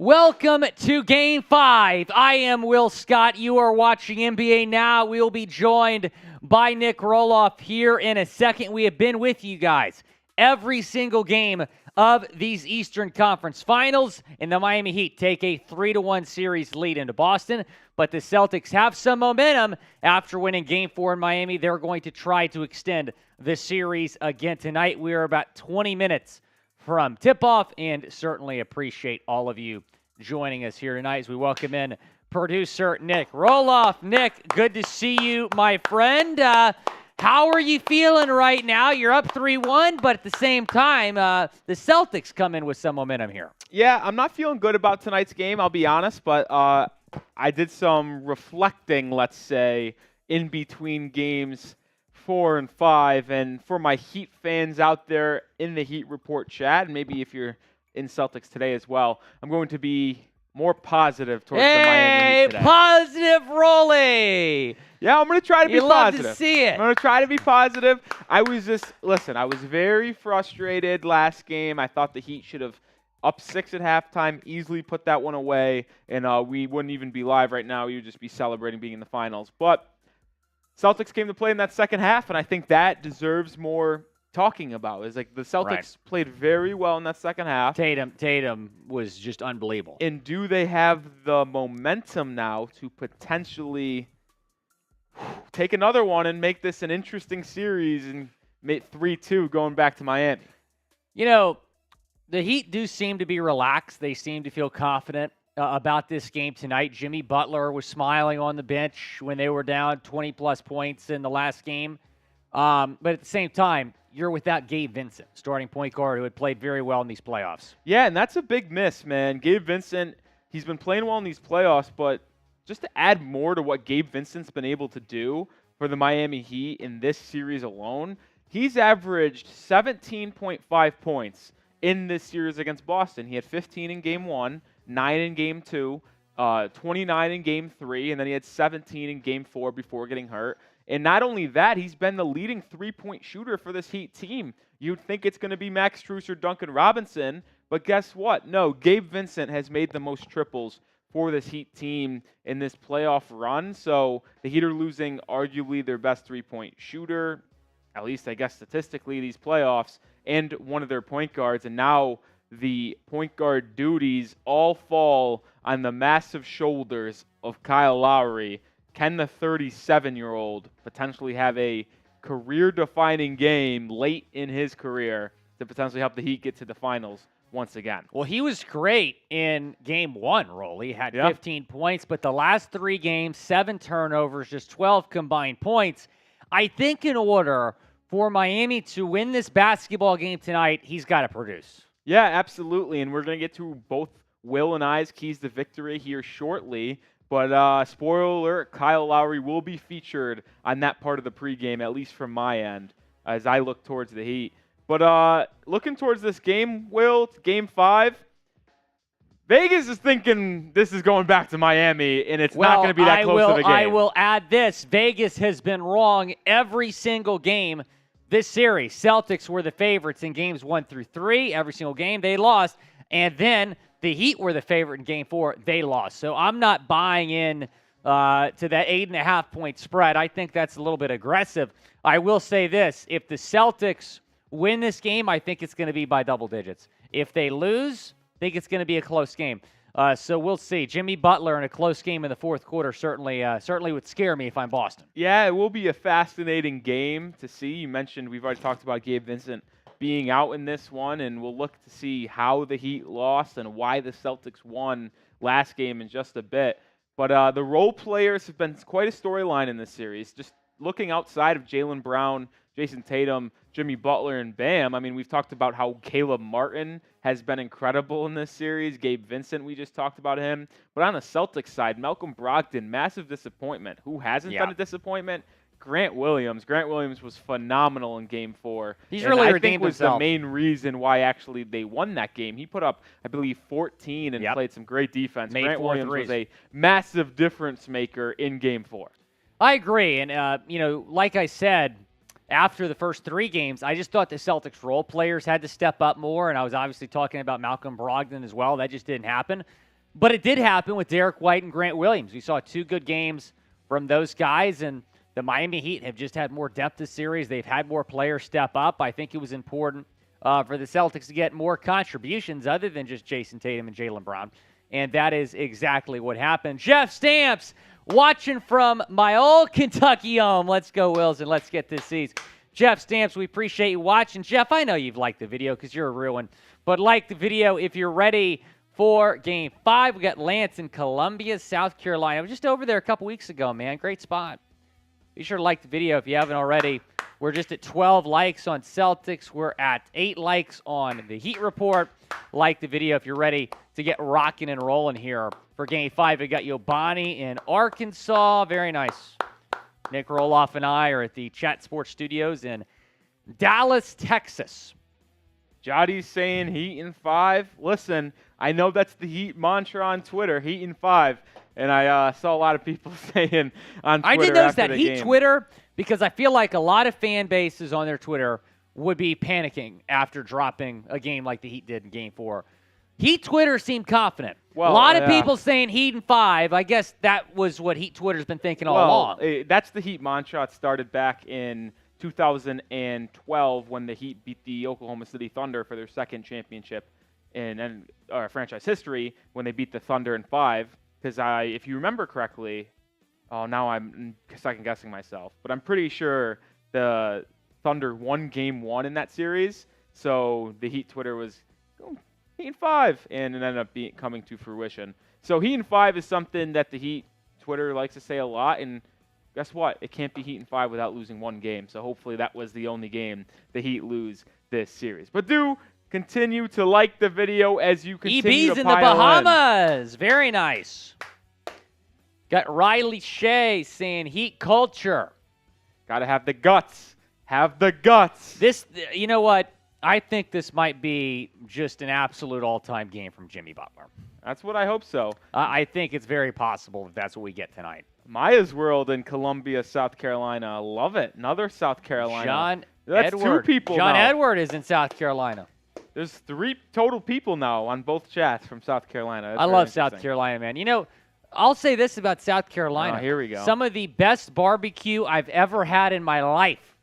Welcome to Game 5. I am Will Scott. You are watching NBA Now. We will be joined by Nic Rohloff here in a second. We have been with you guys every single game of these Eastern Conference Finals, and the Miami Heat take a 3-1 series lead into Boston. But the Celtics have some momentum after winning Game 4 in Miami. They're going to try to extend the series again tonight. We are about 20 minutes from tip-off, and certainly appreciate all of you joining us here tonight as we welcome in producer Nic Rohloff. Nic, good to see you, my friend. How are you feeling right now? You're up 3-1, but at the same time, the Celtics come in with some momentum here. Yeah, I'm not feeling good about tonight's game, I'll be honest, but I did some reflecting, let's say, in between games 4 and 5, and for my Heat fans out there in the Heat Report chat, and maybe if you're in Celtics Today as well, I'm going to be more positive towards the Miami Heat today. Positive Rolly! Yeah, I'm going to try to be positive. You love to see it. I'm going to try to be positive. I was very frustrated last game. I thought the Heat should have up 6 at halftime, easily put that one away, and we wouldn't even be live right now. We would just be celebrating being in the finals. But Celtics came to play in that second half, and I think that deserves more talking about. It's like the Celtics played very well in that second half. Tatum was just unbelievable. And do they have the momentum now to potentially take another one and make this an interesting series and make 3-2 going back to Miami? You know, the Heat do seem to be relaxed. They seem to feel confident about this game tonight. Jimmy Butler was smiling on the bench when they were down 20-plus points in the last game. But at the same time, you're without Gabe Vincent, starting point guard, who had played very well in these playoffs. Yeah, and that's a big miss, man. Gabe Vincent, he's been playing well in these playoffs, but just to add more to what Gabe Vincent's been able to do for the Miami Heat in this series alone, he's averaged 17.5 points in this series against Boston. He had 15 in Game 1, 9 in Game 2, 29 in Game 3, and then he had 17 in Game 4 before getting hurt. And not only that, he's been the leading three-point shooter for this Heat team. You'd think it's going to be Max Strus or Duncan Robinson, but guess what? No, Gabe Vincent has made the most triples for this Heat team in this playoff run. So the Heat are losing arguably their best three-point shooter, at least I guess statistically, these playoffs, and one of their point guards. And now the point guard duties all fall on the massive shoulders of Kyle Lowry. Can the 37-year-old potentially have a career-defining game late in his career to potentially help the Heat get to the finals once again? Well, he was great in Game 1, Rolly. He had 15 points, but the last 3 games, 7 turnovers, just 12 combined points. I think in order for Miami to win this basketball game tonight, he's got to produce. Yeah, absolutely, and we're going to get to both Will and I's keys to victory here shortly. But spoiler alert, Kyle Lowry will be featured on that part of the pregame, at least from my end, as I look towards the Heat. But looking towards this game, Will, it's Game 5. Vegas is thinking this is going back to Miami, and it's not going to be that close to the game. I will add this. Vegas has been wrong every single game this series. Celtics were the favorites in Games 1 through 3. Every single game they lost. And then the Heat were the favorite in Game 4. They lost. So I'm not buying in to that 8.5-point spread. I think that's a little bit aggressive. I will say this. If the Celtics win this game, I think it's going to be by double digits. If they lose, I think it's going to be a close game. So we'll see. Jimmy Butler in a close game in the fourth quarter certainly would scare me if I'm Boston. Yeah, it will be a fascinating game to see. You mentioned we've already talked about Gabe Vincent being out in this one, and we'll look to see how the Heat lost and why the Celtics won last game in just a bit. But the role players have been quite a storyline in this series. Just looking outside of Jaylen Brown, Jayson Tatum, Jimmy Butler, and Bam, I mean, we've talked about how Caleb Martin has been incredible in this series. Gabe Vincent, we just talked about him. But on the Celtics side, Malcolm Brogdon, massive disappointment. Who hasn't been a disappointment? Grant Williams. Grant Williams was phenomenal in Game 4. He's really redeemed himself. The main reason why actually they won that game. He put up, I believe, 14 and played some great defense. Grant Williams was a massive difference maker in Game 4. I agree. And, like I said, after the first 3 games, I just thought the Celtics role players had to step up more. And I was obviously talking about Malcolm Brogdon as well. That just didn't happen. But it did happen with Derrick White and Grant Williams. We saw 2 good games from those guys, and the Miami Heat have just had more depth this series. They've had more players step up. I think it was important for the Celtics to get more contributions other than just Jayson Tatum and Jaylen Brown, and that is exactly what happened. Jeff Stamps watching from my old Kentucky home. Let's go, Wills, and let's get this season. Jeff Stamps, we appreciate you watching. Jeff, I know you've liked the video because you're a real one, but like the video if you're ready for Game 5. We got Lance in Columbia, South Carolina. I was just over there a couple weeks ago, man. Great spot. Be sure to like the video if you haven't already. We're just at 12 likes on Celtics. We're at 8 likes on the Heat Report. Like the video if you're ready to get rocking and rolling here for Game 5. We got Yobani in Arkansas. Very nice. Nic Rohloff and I are at the Chat Sports Studios in Dallas, Texas. Jody's saying Heat in 5. Listen, I know that's the Heat mantra on Twitter, Heat in 5. And I saw a lot of people saying on Twitter I did notice after that the Heat game. Twitter, because I feel like a lot of fan bases on their Twitter would be panicking after dropping a game like the Heat did in Game 4. Heat Twitter seemed confident. Well, a lot of people saying Heat in 5. I guess that was what Heat Twitter's been thinking all along. That's the Heat mantra. It started back in 2012 when the Heat beat the Oklahoma City Thunder for their second championship in franchise history when they beat the Thunder in 5. Because if you remember correctly, now I'm second guessing myself, but I'm pretty sure the Thunder won Game 1 in that series. So the Heat Twitter was Heat in 5, and it ended up coming to fruition. So Heat in 5 is something that the Heat Twitter likes to say a lot, and guess what? It can't be Heat in 5 without losing one game. So hopefully that was the only game the Heat lose this series. But do continue to like the video as you continue EB's to in the pile Bahamas. Very nice. Got Riley Shea saying Heat culture. Got to have the guts. Have the guts. This, you know what? I think this might be just an absolute all-time game from Jimmy Butler. That's what I hope so. I think it's very possible that that's what we get tonight. Maya's World in Columbia, South Carolina. Love it. Another South Carolina. That's Edward. 2 people John now. Edward is in South Carolina. There's 3 total people now on both chats from South Carolina. That's I very love South Carolina, man. You know, I'll say this about South Carolina. Oh, here we go. Some of the best barbecue I've ever had in my life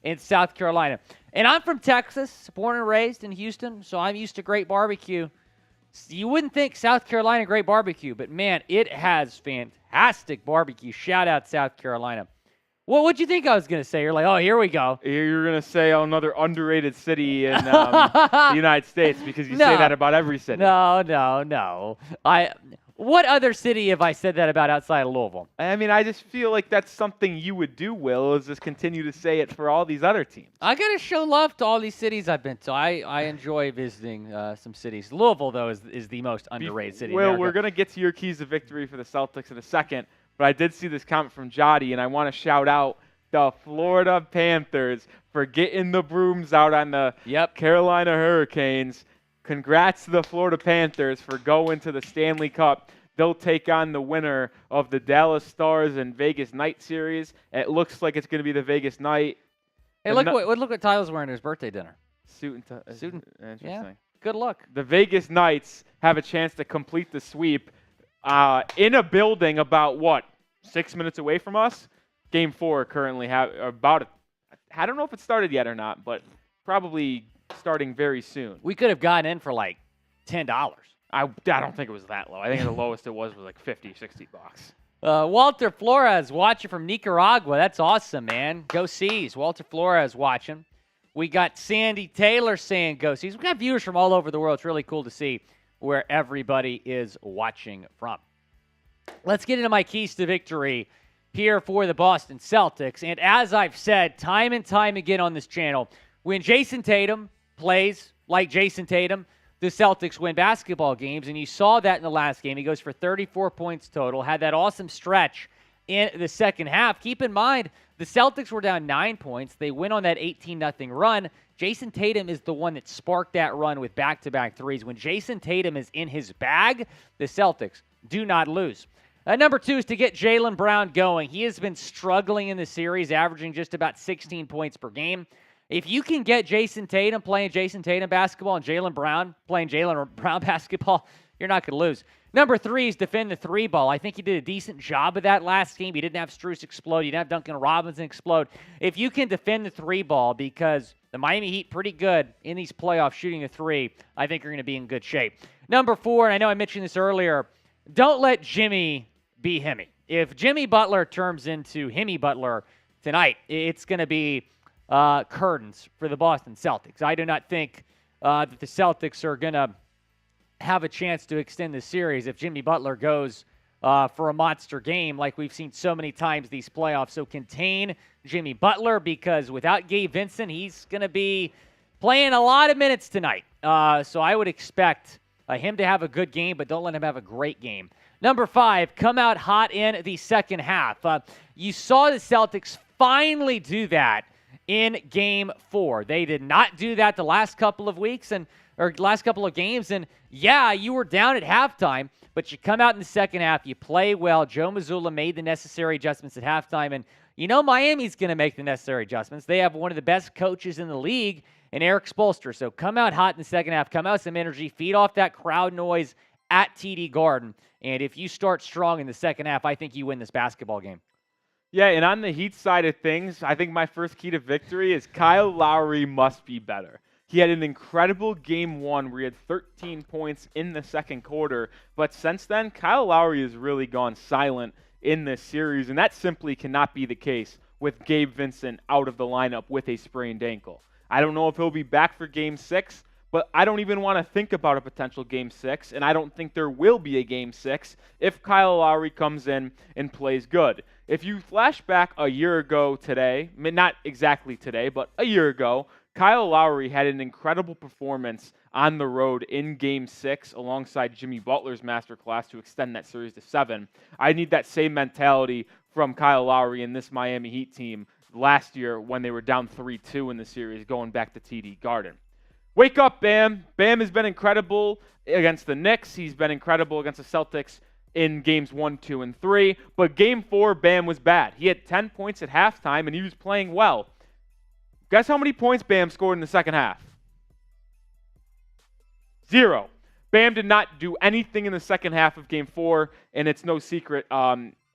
in South Carolina. And I'm from Texas, born and raised in Houston, so I'm used to great barbecue. You wouldn't think South Carolina great barbecue, but, man, it has fantastic barbecue. Shout out South Carolina. Well, what'd you think I was going to say? You're like, oh, here we go. You're going to say another underrated city in the United States because you say that about every city. No. What other city have I said that about outside of Louisville? I mean, I just feel like that's something you would do, Will, is just continue to say it for all these other teams. I got to show love to all these cities I've been to. I enjoy visiting some cities. Louisville, though, is the most underrated city in Will, America. we're going to get to your keys to victory for the Celtics in a second, but I did see this comment from Jody, and I want to shout out the Florida Panthers for getting the brooms out on the Carolina Hurricanes. Congrats to the Florida Panthers for going to the Stanley Cup. They'll take on the winner of the Dallas Stars and Vegas Knight series. It looks like it's going to be the Vegas Knight. Hey, look what Tyler's wearing at his birthday dinner. Suit and tie. Interesting. Yeah. Good luck. The Vegas Knights have a chance to complete the sweep in a building about, 6 minutes away from us? Game 4 currently I don't know if it started yet or not, but probably starting very soon. We could have gotten in for like $10. I don't think it was that low. I think the lowest it was like $50, $60. Walter Flores watching from Nicaragua. That's awesome, man. Go Seas. Walter Flores watching. We got Sandy Taylor saying go Seas. We got viewers from all over the world. It's really cool to see where everybody is watching from. Let's get into my keys to victory here for the Boston Celtics. And as I've said time and time again on this channel, when Jayson Tatum plays like Jayson Tatum, the Celtics win basketball games, and you saw that in the last game. He goes for 34 points total, had that awesome stretch in the second half. Keep in mind, the Celtics were down 9 points. They went on that 18-0 run. Jayson Tatum is the one that sparked that run with back-to-back threes. When Jayson Tatum is in his bag, the Celtics do not lose. Number 2 is to get Jaylen Brown going. He has been struggling in the series, averaging just about 16 points per game. If you can get Jayson Tatum playing Jayson Tatum basketball and Jaylen Brown playing Jaylen Brown basketball, you're not going to lose. Number 3 is defend the 3 ball. I think he did a decent job of that last game. He didn't have Strus explode. He didn't have Duncan Robinson explode. If you can defend the 3 ball, because the Miami Heat pretty good in these playoffs shooting the 3, I think you're going to be in good shape. Number 4, and I know I mentioned this earlier, don't let Jimmy be Himmy. If Jimmy Butler turns into Himmy Butler tonight, it's going to be curtains for the Boston Celtics. I do not think that the Celtics are going to have a chance to extend the series if Jimmy Butler goes for a monster game like we've seen so many times these playoffs. So contain Jimmy Butler, because without Gabe Vincent, he's going to be playing a lot of minutes tonight. So I would expect him to have a good game, but don't let him have a great game. Number 5, come out hot in the second half. You saw the Celtics finally do that in Game 4. They did not do that the last couple of weeks or last couple of games. And yeah, you were down at halftime, but you come out in the second half, you play well. Joe Mazzulla made the necessary adjustments at halftime. And you know Miami's going to make the necessary adjustments. They have one of the best coaches in the league in Erik Spoelstra. So come out hot in the second half, come out with some energy, feed off that crowd noise at TD Garden. And if you start strong in the second half, I think you win this basketball game. Yeah, and on the Heat side of things, I think my first key to victory is Kyle Lowry must be better. He had an incredible Game 1 where he had 13 points in the second quarter, but since then, Kyle Lowry has really gone silent in this series, and that simply cannot be the case with Gabe Vincent out of the lineup with a sprained ankle. I don't know if he'll be back for Game 6, but I don't even want to think about a potential Game 6, and I don't think there will be a Game 6 if Kyle Lowry comes in and plays good. If you flash back a year ago today, not exactly today, but a year ago, Kyle Lowry had an incredible performance on the road in Game 6 alongside Jimmy Butler's masterclass to extend that series to 7. I need that same mentality from Kyle Lowry and this Miami Heat team last year when they were down 3-2 in the series going back to TD Garden. Wake up, Bam. Bam has been incredible against the Knicks. He's been incredible against the Celtics in Games 1, 2, and 3. But Game 4, Bam was bad. He had 10 points at halftime, and he was playing well. Guess how many points Bam scored in the second half? 0. Bam did not do anything in the second half of Game 4, and it's no secret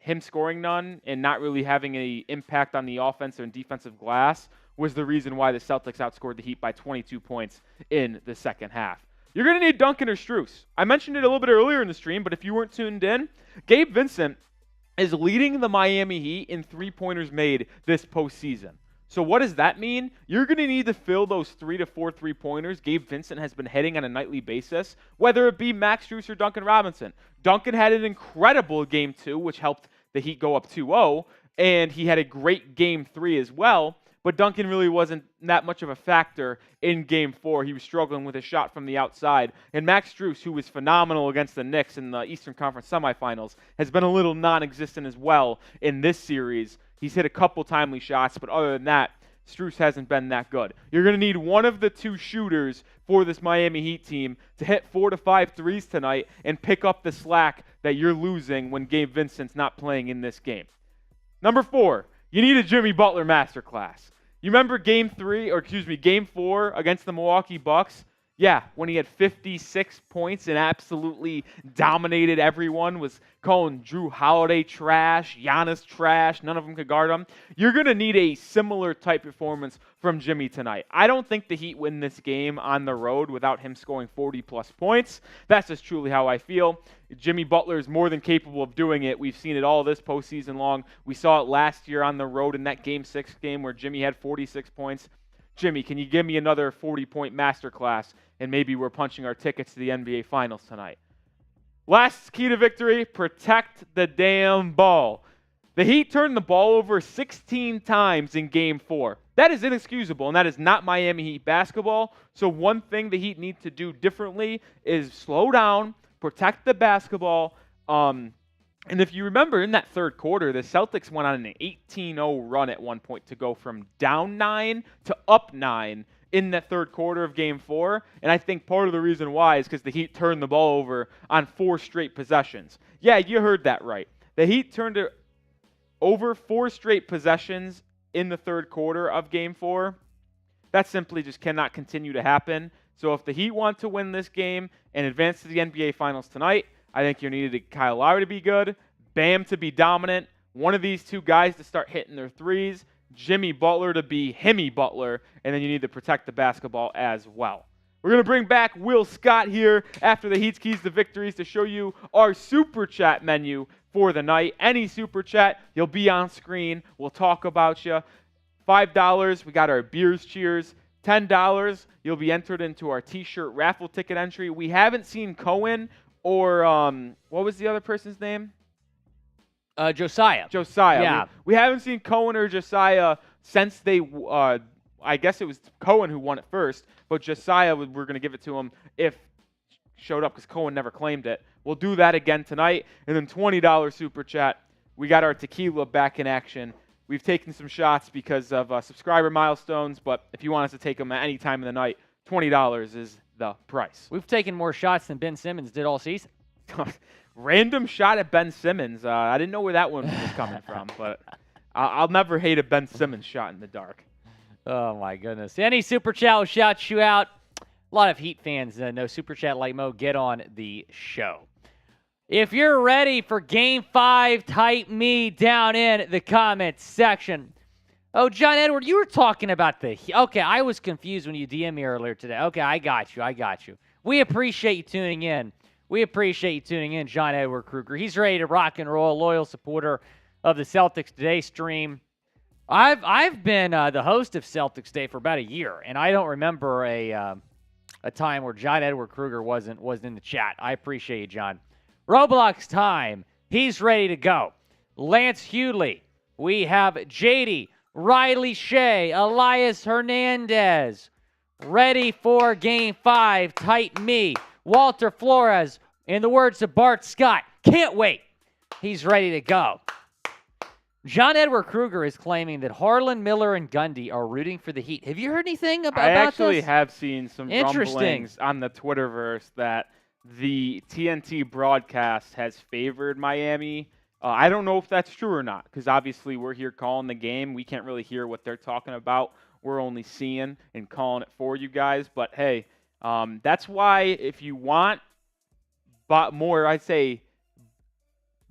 him scoring none and not really having any impact on the offensive and defensive glass was the reason why the Celtics outscored the Heat by 22 points in the second half. You're going to need Duncan or Strus. I mentioned it a little bit earlier in the stream, but if you weren't tuned in, Gabe Vincent is leading the Miami Heat in three-pointers made this postseason. So what does that mean? You're going to need to fill those 3 to 4 three-pointers Gabe Vincent has been hitting on a nightly basis, whether it be Max Strus or Duncan Robinson. Duncan had an incredible Game 2, which helped the Heat go up 2-0, and he had a great Game 3 as well, but Duncan really wasn't that much of a factor in Game 4. He was struggling with a shot from the outside, and Max Strus, who was phenomenal against the Knicks in the Eastern Conference semifinals, has been a little non-existent as well in this series. He's hit a couple timely shots, but other than that, Strus hasn't been that good. You're going to need one of the two shooters for this Miami Heat team to hit 4 to 5 threes tonight and pick up the slack that you're losing when Gabe Vincent's not playing in this game. Number 4, you need a Jimmy Butler masterclass. You remember Game 4 against the Milwaukee Bucks? Yeah, when he had 56 points and absolutely dominated everyone, was calling Jrue Holiday trash, Giannis trash, none of them could guard him. You're going to need a similar type performance from Jimmy tonight. I don't think the Heat win this game on the road without him scoring 40-plus points. That's just truly how I feel. Jimmy Butler is more than capable of doing it. We've seen it all this postseason long. We saw it last year on the road in that Game 6 game where Jimmy had 46 points. Jimmy, can you give me another 40-point masterclass, and maybe we're punching our tickets to the NBA Finals tonight? Last key to victory, protect the damn ball. The Heat turned the ball over 16 times in Game 4. That is inexcusable, and that is not Miami Heat basketball. So one thing the Heat need to do differently is slow down, protect the basketball. And if you remember, in that third quarter, the Celtics went on an 18-0 run at one point to go from down 9 to up 9 in that third quarter of Game 4. And I think part of the reason why is because the Heat turned the ball over on 4 straight possessions. Yeah, you heard that right. The Heat turned it over 4 straight possessions in the third quarter of Game 4. That simply just cannot continue to happen. So if the Heat want to win this game and advance to the NBA Finals tonight, I think you needed Kyle Lowry to be good, Bam to be dominant, one of these two guys to start hitting their threes, Jimmy Butler to be Himmy Butler, and then you need to protect the basketball as well. We're going to bring back Will Scott here after the Heat's Keys to Victories to show you our Super Chat menu for the night. Any Super Chat, you'll be on screen. We'll talk about you. $5, we got our Beers Cheers. $10, you'll be entered into our T-shirt raffle ticket entry. We haven't seen Cohen or, what was the other person's name? Josiah. Yeah. We haven't seen Cohen or Josiah since they, I guess it was Cohen who won it first, but Josiah, we're going to give it to him if showed up because Cohen never claimed it. We'll do that again tonight. And then $20 Super Chat. We got our tequila back in action. We've taken some shots because of subscriber milestones, but if you want us to take them at any time of the night, $20 is the price. We've taken more shots than Ben Simmons did all season. Random shot at Ben Simmons. I didn't know where that one was coming from, but I'll never hate a Ben Simmons shot in the dark. Oh, my goodness. Any Super Chat will shout you out. A lot of Heat fans know Super Chat like Mo. Get on the show. If you're ready for Game 5, type me down in the comments section. Oh, John Edward, you were talking about the Heat. Okay, I was confused when you DM'd me earlier today. Okay, I got you. We appreciate you tuning in. John Edward Kruger. He's ready to rock and roll, loyal supporter of the Celtics Today stream. I've been the host of Celtics Day for about a year, and I don't remember a time where John Edward Kruger wasn't in the chat. I appreciate you, John. Roblox time. He's ready to go. Lance Hewley. We have JD, Riley Shea, Elias Hernandez. Ready for Game 5. Type me. Walter Flores. In the words of Bart Scott, can't wait. He's ready to go. John Edward Kruger is claiming that Harlan, Miller, and Gundy are rooting for the Heat. Have you heard anything about this? I actually have seen some rumblings on the Twitterverse that the TNT broadcast has favored Miami. I don't know if that's true or not, because obviously we're here calling the game. We can't really hear what they're talking about. We're only seeing and calling it for you guys. But, hey, that's why if you want more, I'd say,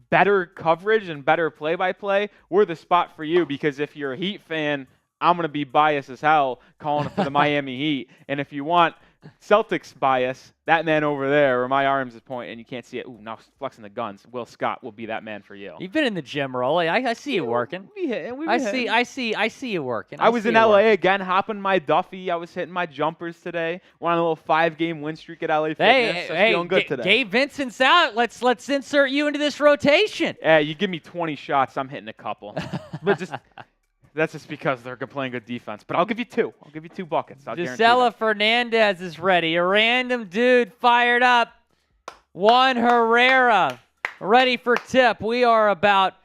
better coverage and better play-by-play, we're the spot for you, because if you're a Heat fan, I'm going to be biased as hell calling it for the Miami Heat. And if you want Celtics bias, that man over there, where my arms is pointing, and you can't see it. Ooh, now flexing the guns. Will Scott will be that man for you. You've been in the gym, Rolly. I see you working. I see you working. I was in LA again, hopping my Duffy. I was hitting my jumpers today. Went on a little 5-game win streak at LA Fitness. Feeling good today. Gabe Vincent's out. Let's insert you into this rotation. Yeah, you give me 20 shots, I'm hitting a couple. But that's just because they're playing good defense. But I'll give you 2. I'll give you 2 buckets. Gisela Fernandez is ready. A random dude fired up. Juan Herrera ready for tip. We are about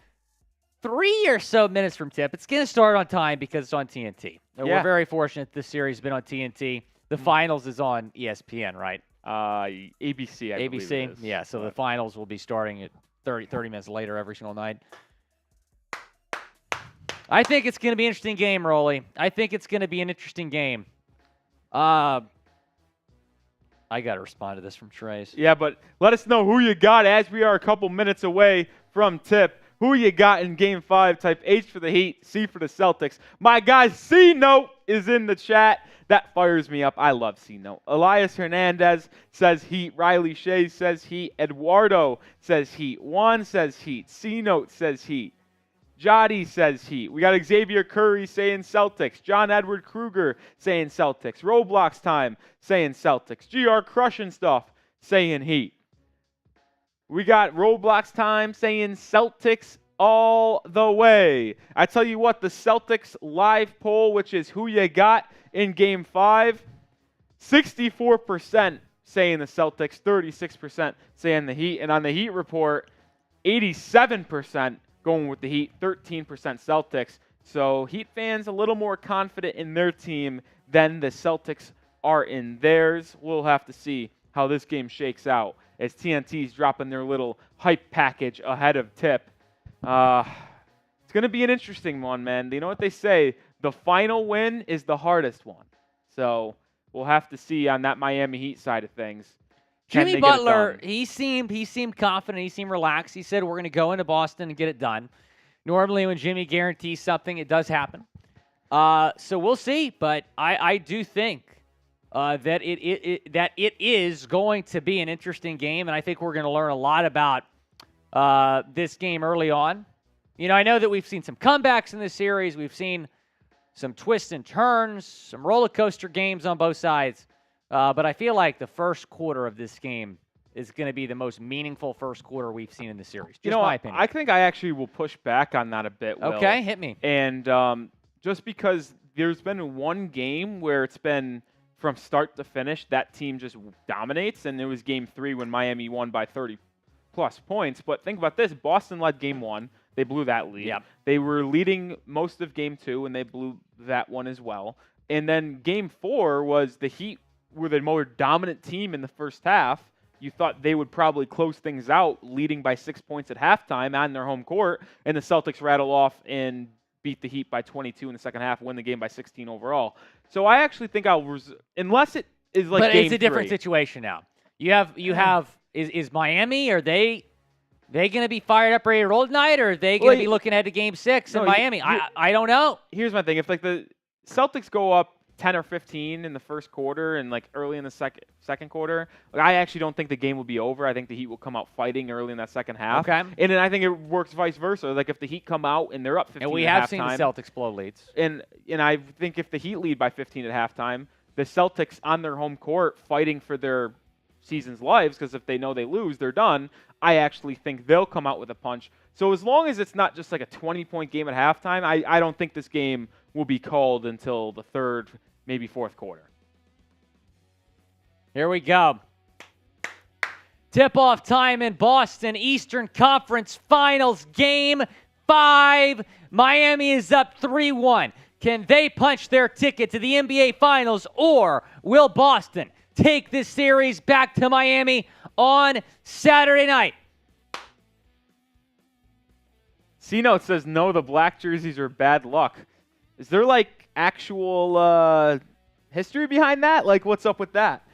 3 or so minutes from tip. It's going to start on time because it's on TNT. Yeah. We're very fortunate this series has been on TNT. The finals is on ESPN, right? ABC, I believe it is. Yeah, so the finals will be starting at 30 minutes later every single night. I think it's going to be an interesting game, Rolly. I think it's going to be an interesting game. I got to respond to this from Trace. Yeah, but let us know who you got as we are a couple minutes away from tip. Who you got in Game 5? Type H for the Heat, C for the Celtics. My guy C-Note is in the chat. That fires me up. I love C-Note. Elias Hernandez says Heat. Riley Shea says Heat. Eduardo says Heat. Juan says Heat. C-Note says Heat. Jody says Heat. We got Xavier Curry saying Celtics. John Edward Kruger saying Celtics. Roblox time saying Celtics. GR Crushing Stuff saying Heat. We got Roblox time saying Celtics all the way. I tell you what, the Celtics live poll, which is who you got in Game 5, 64% saying the Celtics, 36% saying the Heat. And on the Heat report, 87% going with the Heat, 13% Celtics. So Heat fans a little more confident in their team than the Celtics are in theirs. We'll have to see how this game shakes out as TNT's dropping their little hype package ahead of tip. It's going to be an interesting one, man. You know what they say? The final win is the hardest one. So we'll have to see on that Miami Heat side of things. Can Jimmy they get it Butler, done? he seemed confident. He seemed relaxed. He said, we're going to go into Boston and get it done. Normally when Jimmy guarantees something, it does happen. So we'll see, but I do think that it is going to be an interesting game, and I think we're going to learn a lot about this game early on. You know, I know that we've seen some comebacks in this series. We've seen some twists and turns, some roller coaster games on both sides. But I feel like the first quarter of this game is going to be the most meaningful first quarter we've seen in the series. Just my opinion. I think I actually will push back on that a bit, Will. Okay, hit me. And just because there's been one game where it's been from start to finish, that team just dominates, and it was Game 3 when Miami won by 30-plus points. But think about this. Boston led Game 1. They blew that lead. Yep. They were leading most of Game 2, and they blew that one as well. And then Game 4 was the Heat were the more dominant team in the first half. You thought they would probably close things out, leading by 6 points at halftime on their home court, and the Celtics rattle off and beat the Heat by 22 in the second half, win the game by 16 overall. So I actually think unless it is like But Game it's a different 3. situation now. You have is Miami, are they going to be fired up, ready to roll tonight, or are they going to be looking ahead to Game 6 in Miami? I don't know. Here's my thing. If like the Celtics go up 10 or 15 in the first quarter and like early in the second quarter, I actually don't think the game will be over. I think the Heat will come out fighting early in that second half. Okay. And then I think it works vice versa. Like if the Heat come out and they're up 15 And we at have seen the halftime, Celtics blow leads. And I think if the Heat lead by 15 at halftime, the Celtics on their home court fighting for their season's lives, because if they know they lose, they're done. I actually think they'll come out with a punch. So as long as it's not just like a 20-point game at halftime, I don't think this game will be called until the third, maybe fourth quarter. Here we go. Tip-off time in Boston, Eastern Conference Finals, Game 5. Miami is up 3-1. Can they punch their ticket to the NBA Finals, or will Boston take this series back to Miami on Saturday night? C-Note says, no, the black jerseys are bad luck. Is there, like, actual history behind that? Like, what's up with that?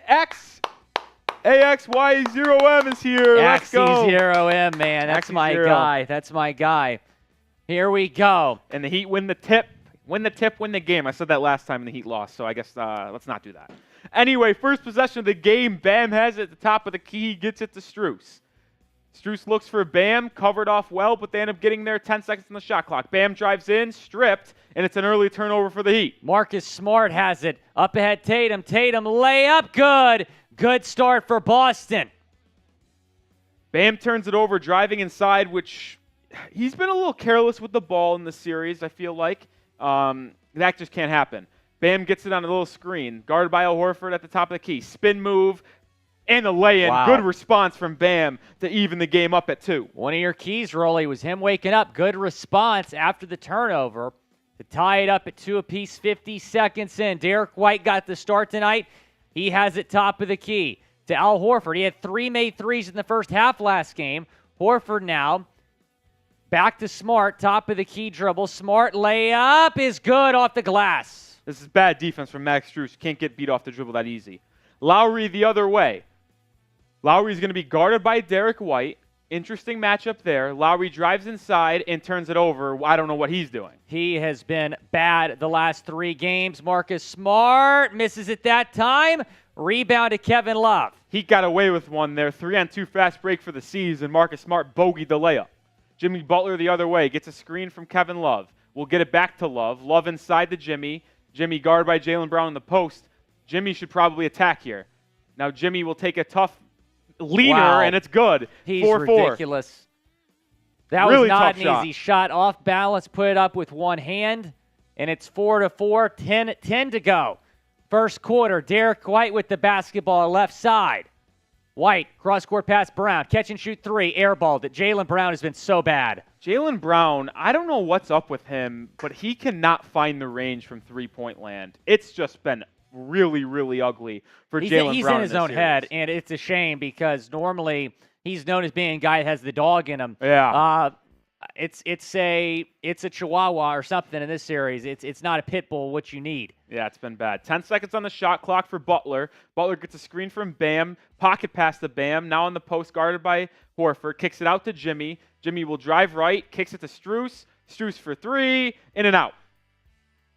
AXY0M is here. Let's go. AXY0M, man. That's my guy. That's my guy. Here we go. And the Heat win the tip. Win the tip, win the game. I said that last time and the Heat lost, so I guess let's not do that. Anyway, first possession of the game. Bam has it at the top of the key. Gets it to Strus. Strus looks for Bam, covered off well, but they end up getting there 10 seconds on the shot clock. Bam drives in, stripped, and it's an early turnover for the Heat. Marcus Smart has it. Up ahead, Tatum. Tatum layup, good. Good start for Boston. Bam turns it over, driving inside, which he's been a little careless with the ball in the series, I feel like. That just can't happen. Bam gets it on a little screen. Guarded by Horford at the top of the key. Spin move. And a lay-in. Wow. Good response from Bam to even the game up at 2. One of your keys, Rolly, was him waking up. Good response after the turnover to tie it up at 2 apiece, 50 seconds in. Derrick White got the start tonight. He has it top of the key to Al Horford. He had 3 made threes in the first half last game. Horford now back to Smart, top of the key dribble. Smart layup is good off the glass. This is bad defense from Max Strus. Can't get beat off the dribble that easy. Lowry the other way. Lowry's going to be guarded by Derrick White. Interesting matchup there. Lowry drives inside and turns it over. I don't know what he's doing. He has been bad the last 3 games. Marcus Smart misses it that time. Rebound to Kevin Love. He got away with one there. 3-on-2 fast break for the C's, and Marcus Smart bogeyed the layup. Jimmy Butler the other way. Gets a screen from Kevin Love. We'll get it back to Love. Love inside to Jimmy. Jimmy guarded by Jaylen Brown in the post. Jimmy should probably attack here. Now Jimmy will take a tough leaner, and it's good. He's 4-4. ridiculous. That really was not tough an easy shot. Off balance, put it up with one hand, and it's 4-4, 10 to go. First quarter, Derrick White with the basketball left side. White, cross-court pass, Brown. Catch and shoot 3, airballed it. Jaylen Brown has been so bad. Jaylen Brown, I don't know what's up with him, but he cannot find the range from three-point land. It's just been really, really ugly for Jaylen Brown. He's in his own head, and it's a shame because normally he's known as being a guy that has the dog in him. Yeah. it's a Chihuahua or something in this series. It's not a pit bull. What you need. Yeah, it's been bad. 10 seconds on the shot clock for Butler. Butler gets a screen from Bam. Pocket pass to Bam. Now on the post, guarded by Horford. Kicks it out to Jimmy. Jimmy will drive right. Kicks it to Strus. Strus for three. In and out.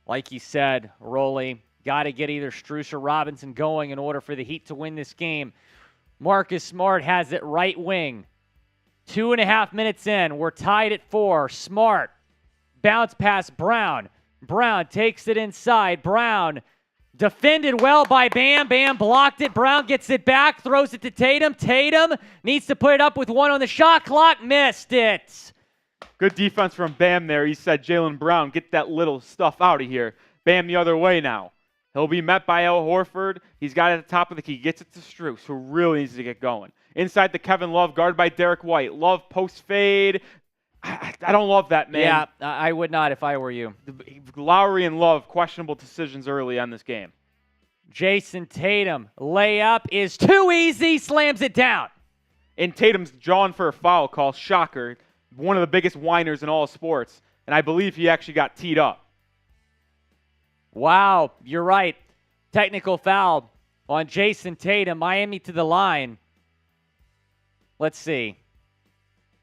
Like you said, Rolly, got to get either Strus or Robinson going in order for the Heat to win this game. Marcus Smart has it right wing. 2.5 minutes in. We're tied at 4. Smart. Bounce pass Brown. Brown takes it inside. Brown defended well by Bam. Bam blocked it. Brown gets it back. Throws it to Tatum. Tatum needs to put it up with 1 on the shot clock. Missed it. Good defense from Bam there. He said, Jaylen Brown, get that little stuff out of here. Bam the other way now. He'll be met by Al Horford. He's got it at the top of the key. Gets it to Strus, who really needs to get going. Inside the Kevin Love, guarded by Derrick White. Love post fade. I don't love that, man. Yeah, I would not if I were you. Lowry and Love, questionable decisions early on this game. Jayson Tatum, layup is too easy, slams it down. And Tatum's drawn for a foul call. Shocker. One of the biggest whiners in all of sports. And I believe he actually got teed up. Wow, you're right. Technical foul on Jayson Tatum. Miami to the line. Let's see.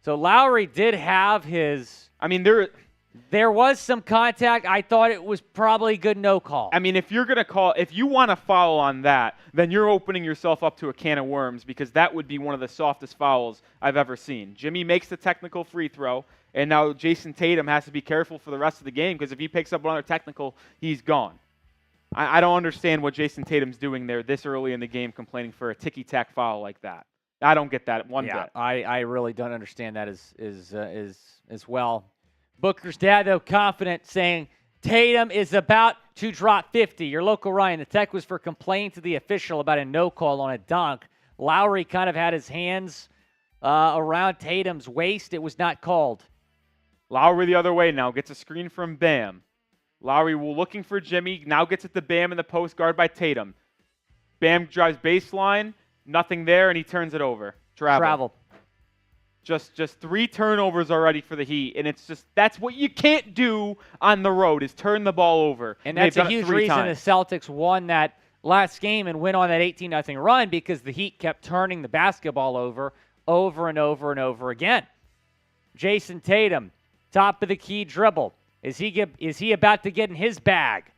So Lowry did have his... I mean, there was some contact. I thought it was probably good no call. I mean, if you're going to call... If you want to foul on that, then you're opening yourself up to a can of worms because that would be one of the softest fouls I've ever seen. Jimmy makes the technical free throw, and now Jayson Tatum has to be careful for the rest of the game because if he picks up another technical, he's gone. I don't understand what Jayson Tatum's doing there this early in the game complaining for a ticky-tack foul like that. I don't get that one bit. I really don't understand that as well. Booker's dad, though, confident, saying Tatum is about to drop 50. Your local Ryan, the tech was for complaining to the official about a no call on a dunk. Lowry kind of had his hands around Tatum's waist. It was not called. Lowry the other way now. Gets a screen from Bam. Lowry looking for Jimmy. Now gets it to Bam in the post, guard by Tatum. Bam drives baseline. Nothing there, and he turns it over. Travel. Just 3 turnovers already for the Heat, and it's just that's what you can't do on the road is turn the ball over. And that's a huge reason the Celtics won that last game and went on that 18-0 run because the Heat kept turning the basketball over and over and over again. Jayson Tatum, top of the key dribble. Is he about to get in his bag?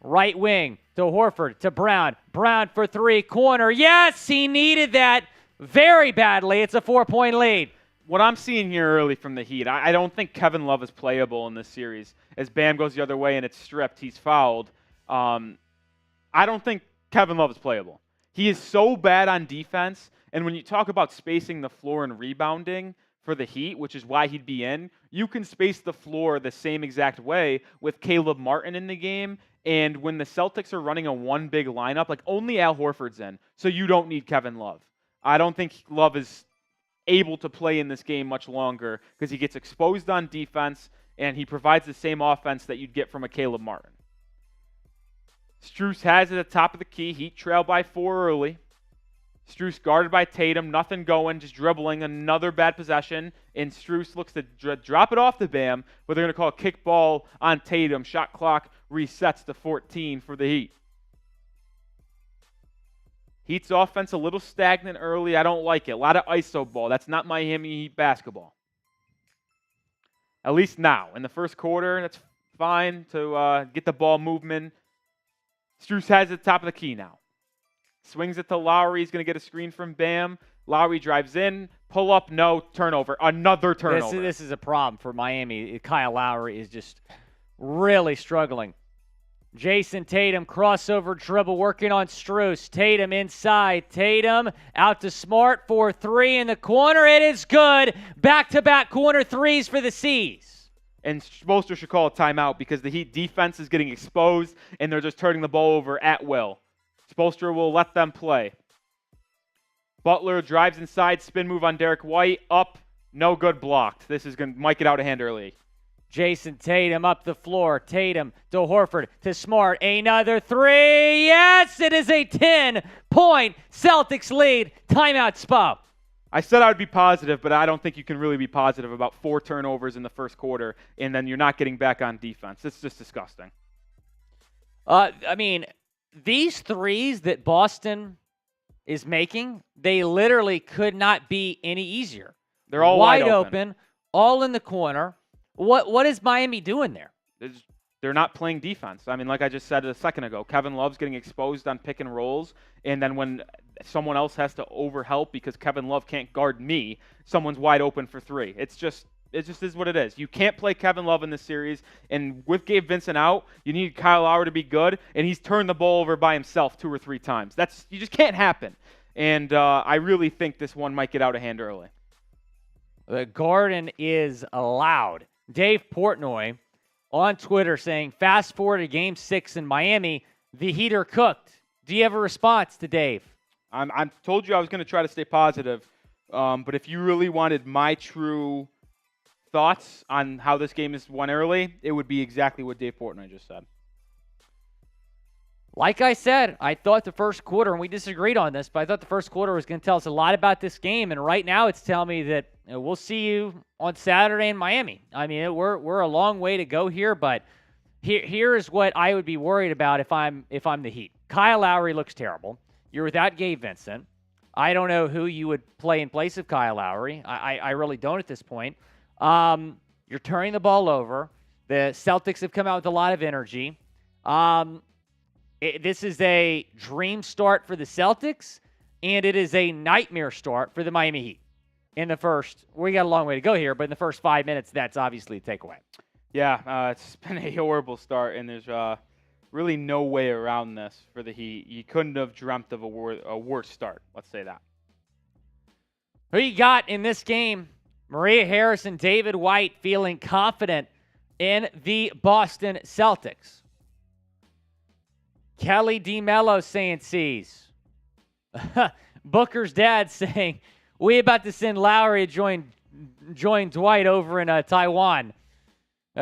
Right wing to Horford, to Brown. Brown for 3, corner. Yes, he needed that very badly. It's a 4-point lead. What I'm seeing here early from the Heat, I don't think Kevin Love is playable in this series. As Bam goes the other way and it's stripped, he's fouled. I don't think Kevin Love is playable. He is so bad on defense, and when you talk about spacing the floor and rebounding for the Heat, which is why he'd be in, you can space the floor the same exact way with Caleb Martin in the game. And when the Celtics are running a one big lineup, like only Al Horford's in, so you don't need Kevin Love. I don't think Love is able to play in this game much longer because he gets exposed on defense and he provides the same offense that you'd get from a Caleb Martin. Strus has it at the top of the key. Heat trail by 4 early. Strus guarded by Tatum, nothing going, just dribbling, another bad possession, and Strus looks to drop it off the Bam, but they're going to call a kick ball on Tatum. Shot clock resets to 14 for the Heat. Heat's offense a little stagnant early. I don't like it. A lot of iso ball. That's not Miami Heat basketball. At least now. In the first quarter, that's fine to get the ball movement. Strus has it at the top of the key now. Swings it to Lowry. He's going to get a screen from Bam. Lowry drives in. Pull up, no. Turnover. Another turnover. This is a problem for Miami. Kyle Lowry is just really struggling. Jayson Tatum, crossover dribble, working on Strus. Tatum inside. Tatum out to Smart for 3 in the corner. It is good. Back-to-back corner threes for the C's. And Spoelstra should call a timeout because the Heat defense is getting exposed and they're just turning the ball over at will. Spoelstra will let them play. Butler drives inside, spin move on Derrick White, up, no good, blocked. This is going to might get out of hand early. Jayson Tatum up the floor. Tatum to Horford to Smart. Another 3. Yes, it is a 10-point Celtics lead. Timeout, Spo. I said I would be positive, but I don't think you can really be positive about 4 turnovers in the first quarter, and then you're not getting back on defense. It's just disgusting. I mean, these threes that Boston is making, they literally could not be any easier. They're all wide open, all in the corner. What is Miami doing there? They're not playing defense. I mean, like I just said a second ago, Kevin Love's getting exposed on pick and rolls, and then when someone else has to overhelp because Kevin Love can't guard me, someone's wide open for 3. It just is what it is. You can't play Kevin Love in this series, and with Gabe Vincent out, you need Kyle Lowry to be good, and he's turned the ball over by himself 2 or 3 times. You just can't happen. And I really think this one might get out of hand early. The Garden is allowed. Dave Portnoy on Twitter saying, fast forward to Game 6 in Miami, the Heat are cooked. Do you have a response to Dave? I told you I was going to try to stay positive, but if you really wanted my true thoughts on how this game is won early, it would be exactly what Dave Portnoy just said. Like I said, I thought the first quarter, and we disagreed on this, but I thought the first quarter was going to tell us a lot about this game, and right now it's telling me that we'll see you on Saturday in Miami. I mean, we're a long way to go here, but here is what I would be worried about if I'm the Heat. Kyle Lowry looks terrible. You're without Gabe Vincent. I don't know who you would play in place of Kyle Lowry. I really don't at this point. You're turning the ball over. The Celtics have come out with a lot of energy. This is a dream start for the Celtics, and it is a nightmare start for the Miami Heat. In the first, we got a long way to go here, but in the first 5 minutes, that's obviously a takeaway. Yeah, it's been a horrible start, and there's really no way around this for the Heat. You couldn't have dreamt of a worse start, let's say that. Who you got in this game? Maria Harris and David White feeling confident in the Boston Celtics. Kelly DeMello saying C's. Booker's dad saying, we about to send Lowry to join Dwight over in Taiwan.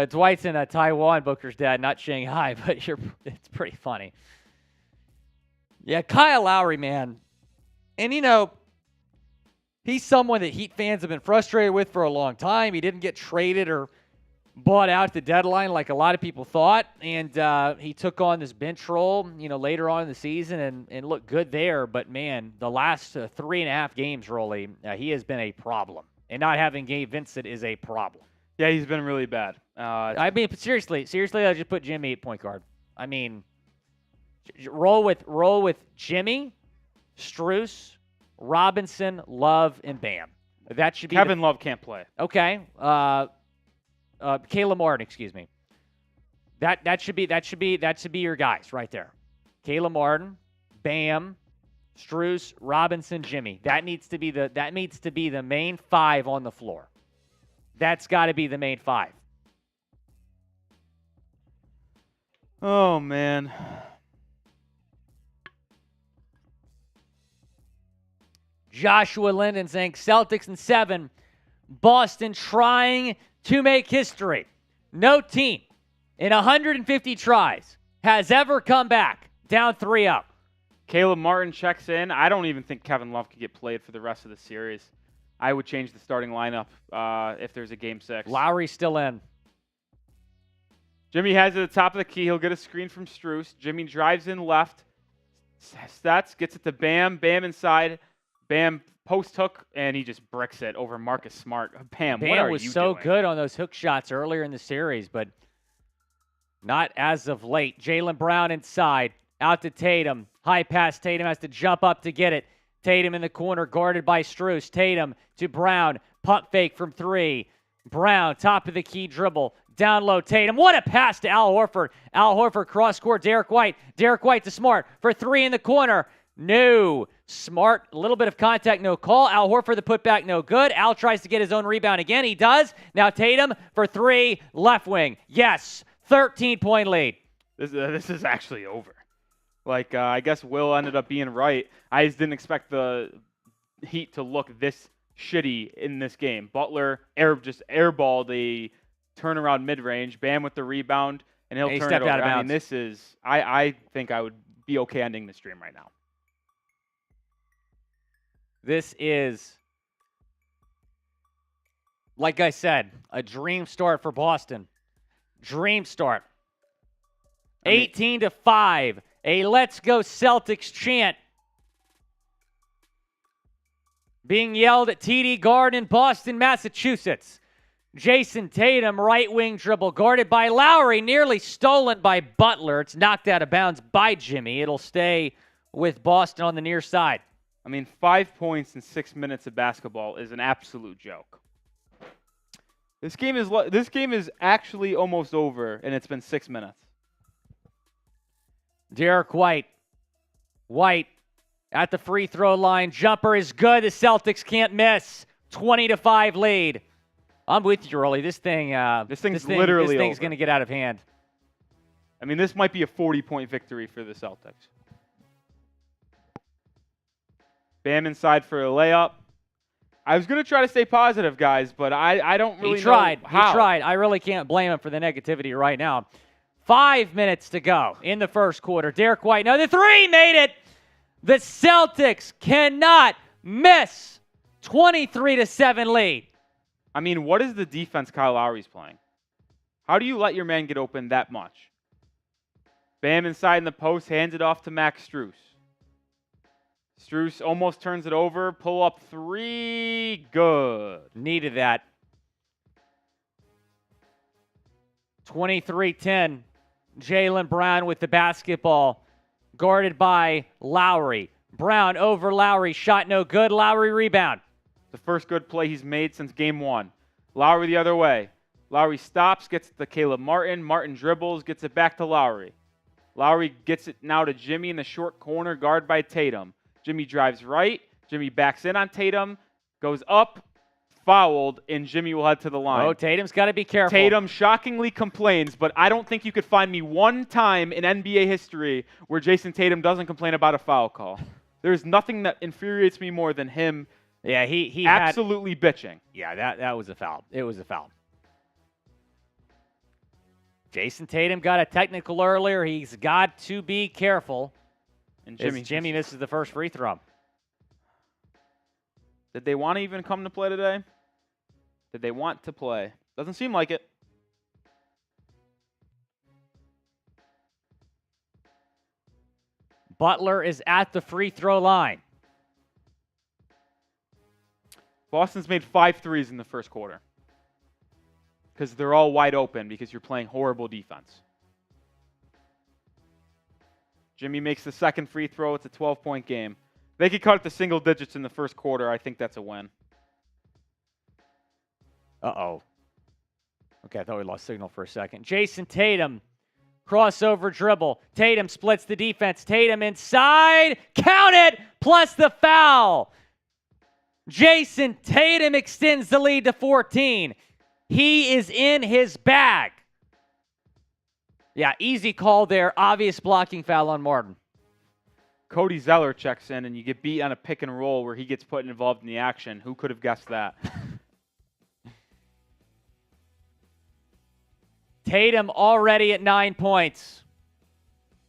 Dwight's in Taiwan, Booker's dad, not Shanghai, but it's pretty funny. Yeah, Kyle Lowry, man. And, he's someone that Heat fans have been frustrated with for a long time. He didn't get traded or bought out at the deadline like a lot of people thought, and he took on this bench role, later on in the season and looked good there. But, man, the last 3.5 games, Rolly, he has been a problem. And not having Gabe Vincent is a problem. Yeah, he's been really bad. I mean, seriously, I just put Jimmy at point guard. I mean, roll with Jimmy, Strus, Robinson, Love, and Bam. That should be Kevin Love can't play. Okay. Caleb Martin, excuse me. That should be your guys right there. Caleb Martin, Bam, Strus, Robinson, Jimmy. That needs to be the main 5 on the floor. That's got to be the main 5. Oh man. Joshua Linden saying Celtics in 7. Boston trying to make history. No team in 150 tries has ever come back down 3-0. Caleb Martin checks in. I don't even think Kevin Love could get played for the rest of the series. I would change the starting lineup if there's a Game 6. Lowry's still in. Jimmy has it at the top of the key. He'll get a screen from Strus. Jimmy drives in left. Stats, gets it to Bam. Bam inside. Bam post hook, and he just bricks it over Marcus Smart. Bam, what are you was so doing? good on those hook shots earlier in the series, but not as of late. Jaylen Brown inside. Out to Tatum. High pass. Tatum has to jump up to get it. Tatum in the corner, guarded by Strus. Tatum to Brown. Pump fake from 3. Brown, top of the key dribble. Down low, Tatum. What a pass to Al Horford. Al Horford cross-court, Derrick White. Derrick White to Smart for 3 in the corner. No. Smart, a little bit of contact, no call. Al Horford, the putback, no good. Al tries to get his own rebound again. He does. Now Tatum for 3, left wing. Yes, 13-point lead. This is actually over. I guess Will ended up being right. I just didn't expect the Heat to look this shitty in this game. Butler just airballed a turnaround mid-range. Bam with the rebound, and he'll turn it over. Out of bounds. This is – I think I would be okay ending the stream right now. This is Like I said, a dream start for Boston. Dream start. 18-5. A Let's Go Celtics chant being yelled at TD Garden in Boston, Massachusetts. Jayson Tatum, right wing dribble, guarded by Lowry, nearly stolen by Butler. It's knocked out of bounds by Jimmy. It'll stay with Boston on the near side. I mean, 5 points in 6 minutes of basketball is an absolute joke. This game is actually almost over, and it's been 6 minutes. Derrick White. White at the free throw line. Jumper is good. The Celtics can't miss. 20-5 lead. I'm with you, Rolly. This thing's literally going to get out of hand. I mean, this might be a 40-point victory for the Celtics. Bam inside for a layup. I was going to try to stay positive, guys, but I don't really know how. He tried. I really can't blame him for the negativity right now. 5 minutes to go in the first quarter. Derrick White, another three, made it. The Celtics cannot miss. 23-7 lead. I mean, what is the defense Kyle Lowry's playing? How do you let your man get open that much? Bam inside in the post, hands it off to Max Strus. Strus almost turns it over. Pull up three. Good. Needed that. 23-10. Jaylen Brown with the basketball. Guarded by Lowry. Brown over Lowry. Shot no good. Lowry rebound. The first good play he's made since game one. Lowry the other way. Lowry stops, gets it to Caleb Martin. Martin dribbles, gets it back to Lowry. Lowry gets it now to Jimmy in the short corner, guarded by Tatum. Jimmy drives right. Jimmy backs in on Tatum, goes up, fouled, and Jimmy will head to the line. Oh, Tatum's got to be careful. Tatum shockingly complains, but I don't think you could find me one time in NBA history where Jayson Tatum doesn't complain about a foul call. There's nothing that infuriates me more than him. Yeah, he absolutely bitching. Yeah, that was a foul. It was a foul. Jayson Tatum got a technical earlier. He's got to be careful. And Jimmy misses the first free throw. Did they want to even come to play today? Did they want to play? Doesn't seem like it. Butler is at the free throw line. Boston's made 5 threes in the first quarter because they're all wide open because you're playing horrible defense. Jimmy makes the second free throw. It's a 12-point game. They could cut it to single digits in the first quarter. I think that's a win. Uh-oh. Okay, I thought we lost signal for a second. Jayson Tatum, crossover dribble. Tatum splits the defense. Tatum inside. Count it, plus the foul. Jayson Tatum extends the lead to 14. He is in his bag. Yeah, easy call there. Obvious blocking foul on Martin. Cody Zeller checks in, and you get beat on a pick and roll where he gets put involved in the action. Who could have guessed that? Tatum already at 9 points.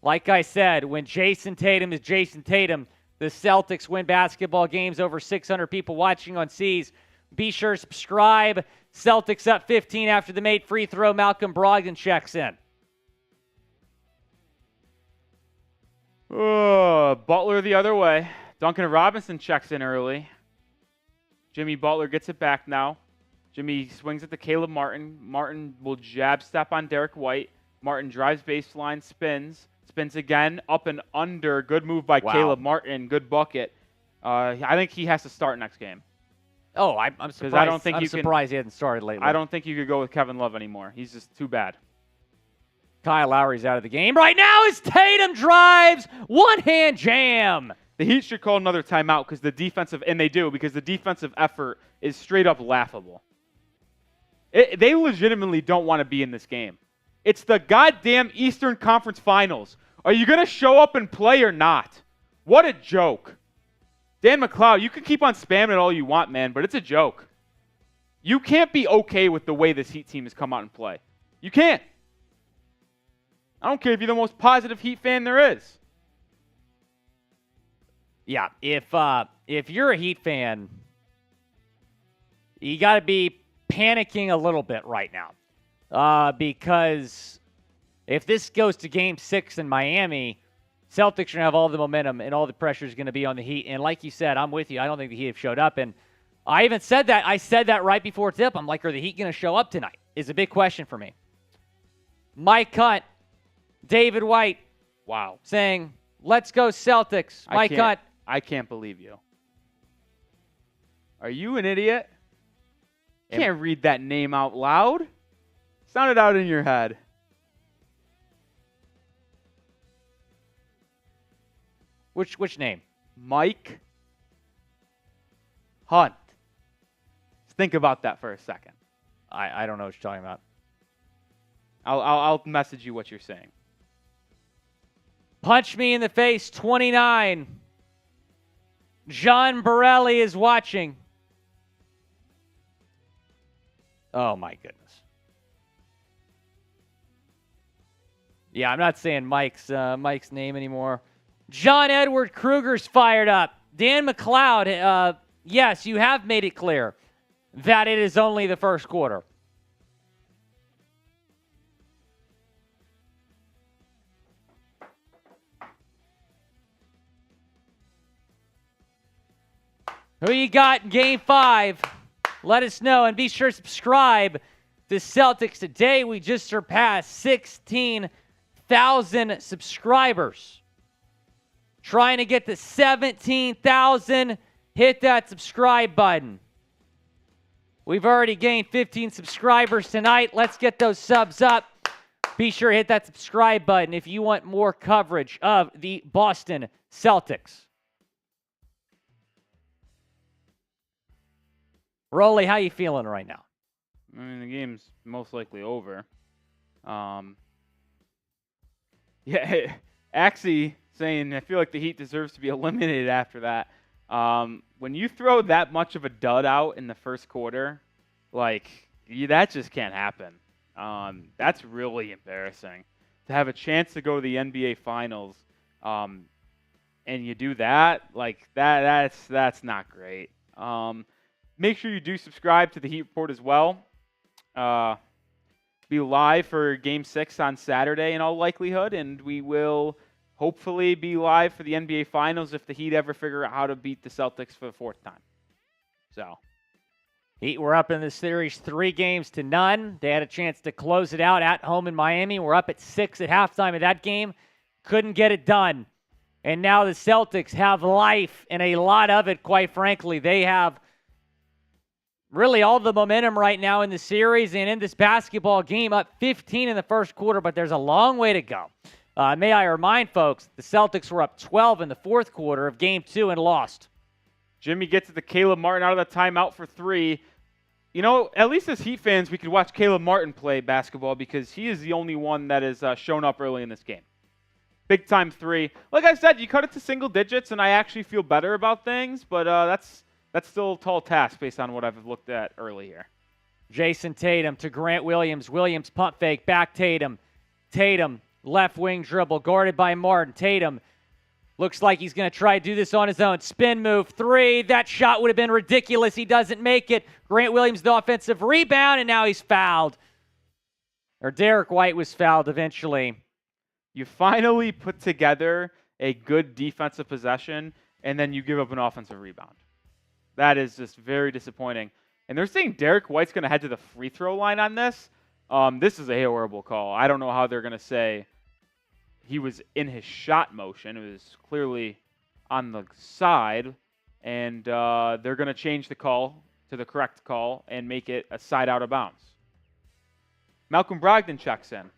Like I said, when Jayson Tatum is Jayson Tatum, the Celtics win basketball games. Over 600 people watching on C's. Be sure to subscribe. Celtics up 15 after the made free throw. Malcolm Brogdon checks in. Butler the other way. Duncan Robinson checks in early. Jimmy Butler gets it back now. Jimmy swings it to Caleb Martin. Martin will jab step on Derrick White. Martin drives baseline, spins again, up and under. Good move by Caleb Martin. Good bucket. I think he has to start next game. Oh, I'm surprised. I'm surprised he hasn't started lately. I don't think you could go with Kevin Love anymore. He's just too bad. Kyle Lowry's out of the game right now as Tatum drives. One-hand jam. The Heat should call another timeout because the defensive effort is straight up laughable. They legitimately don't want to be in this game. It's the goddamn Eastern Conference Finals. Are you going to show up and play or not? What a joke. Dan McLeod, you can keep on spamming it all you want, man, but it's a joke. You can't be okay with the way this Heat team has come out and play. You can't. I don't care if you're the most positive Heat fan there is. Yeah, if you're a Heat fan, you got to be panicking a little bit right now because if this goes to Game 6 in Miami, Celtics are going to have all the momentum and all the pressure is going to be on the Heat. And like you said, I'm with you. I don't think the Heat have showed up. And I even said that. I said that right before tip. I'm like, are the Heat going to show up tonight? Is a big question for me. Mike Hunt, David White, Wow. saying, let's go Celtics. Mike Hunt. I can't believe you. Are you an idiot? Can't read that name out loud. Sound it out in your head. Which name? Mike Hunt. Think about that for a second. I don't know what you're talking about. I'll message you what you're saying. Punch me in the face, 29. John Borelli is watching. Oh, my goodness. Yeah, I'm not saying Mike's name anymore. John Edward Kruger's fired up. Dan McLeod, yes, you have made it clear that it is only the first quarter. Who you got in Game 5? Let us know, and be sure to subscribe to Celtics Today. We just surpassed 16,000 subscribers. Trying to get to 17,000. Hit that subscribe button. We've already gained 15 subscribers tonight. Let's get those subs up. Be sure to hit that subscribe button if you want more coverage of the Boston Celtics. Rolly, how you feeling right now? I mean, the game's most likely over. Yeah, Axie saying, I feel like the Heat deserves to be eliminated after that. When you throw that much of a dud out in the first quarter, that just can't happen. That's really embarrassing. To have a chance to go to the NBA Finals, and you do that, that's not great. Make sure you do subscribe to the Heat Report as well. Be live for Game 6 on Saturday in all likelihood, and we will hopefully be live for the NBA Finals if the Heat ever figure out how to beat the Celtics for the fourth time. So, Heat were up in this series 3-0. They had a chance to close it out at home in Miami. We're up at 6 at halftime of that game. Couldn't get it done. And now the Celtics have life, and a lot of it, quite frankly. They have really all the momentum right now in the series and in this basketball game, up 15 in the first quarter, but there's a long way to go. May I remind folks, the Celtics were up 12 in the fourth quarter of Game 2 and lost. Jimmy gets to the Caleb Martin out of the timeout for 3. You know, at least as Heat fans, we could watch Caleb Martin play basketball because he is the only one that has shown up early in this game. Big time 3. Like I said, you cut it to single digits, and I actually feel better about things, but that's still a tall task based on what I've looked at early here. Jayson Tatum to Grant Williams. Williams pump fake, back Tatum. Tatum, left wing dribble, guarded by Martin. Tatum looks like he's going to try to do this on his own. Spin move, 3. That shot would have been ridiculous. He doesn't make it. Grant Williams, the offensive rebound, and now he's fouled. Or Derrick White was fouled eventually. You finally put together a good defensive possession, and then you give up an offensive rebound. That is just very disappointing. And they're saying Derrick White's going to head to the free throw line on this. This is a horrible call. I don't know how they're going to say he was in his shot motion. It was clearly on the side. And they're going to change the call to the correct call and make it a side out of bounds. Malcolm Brogdon checks in.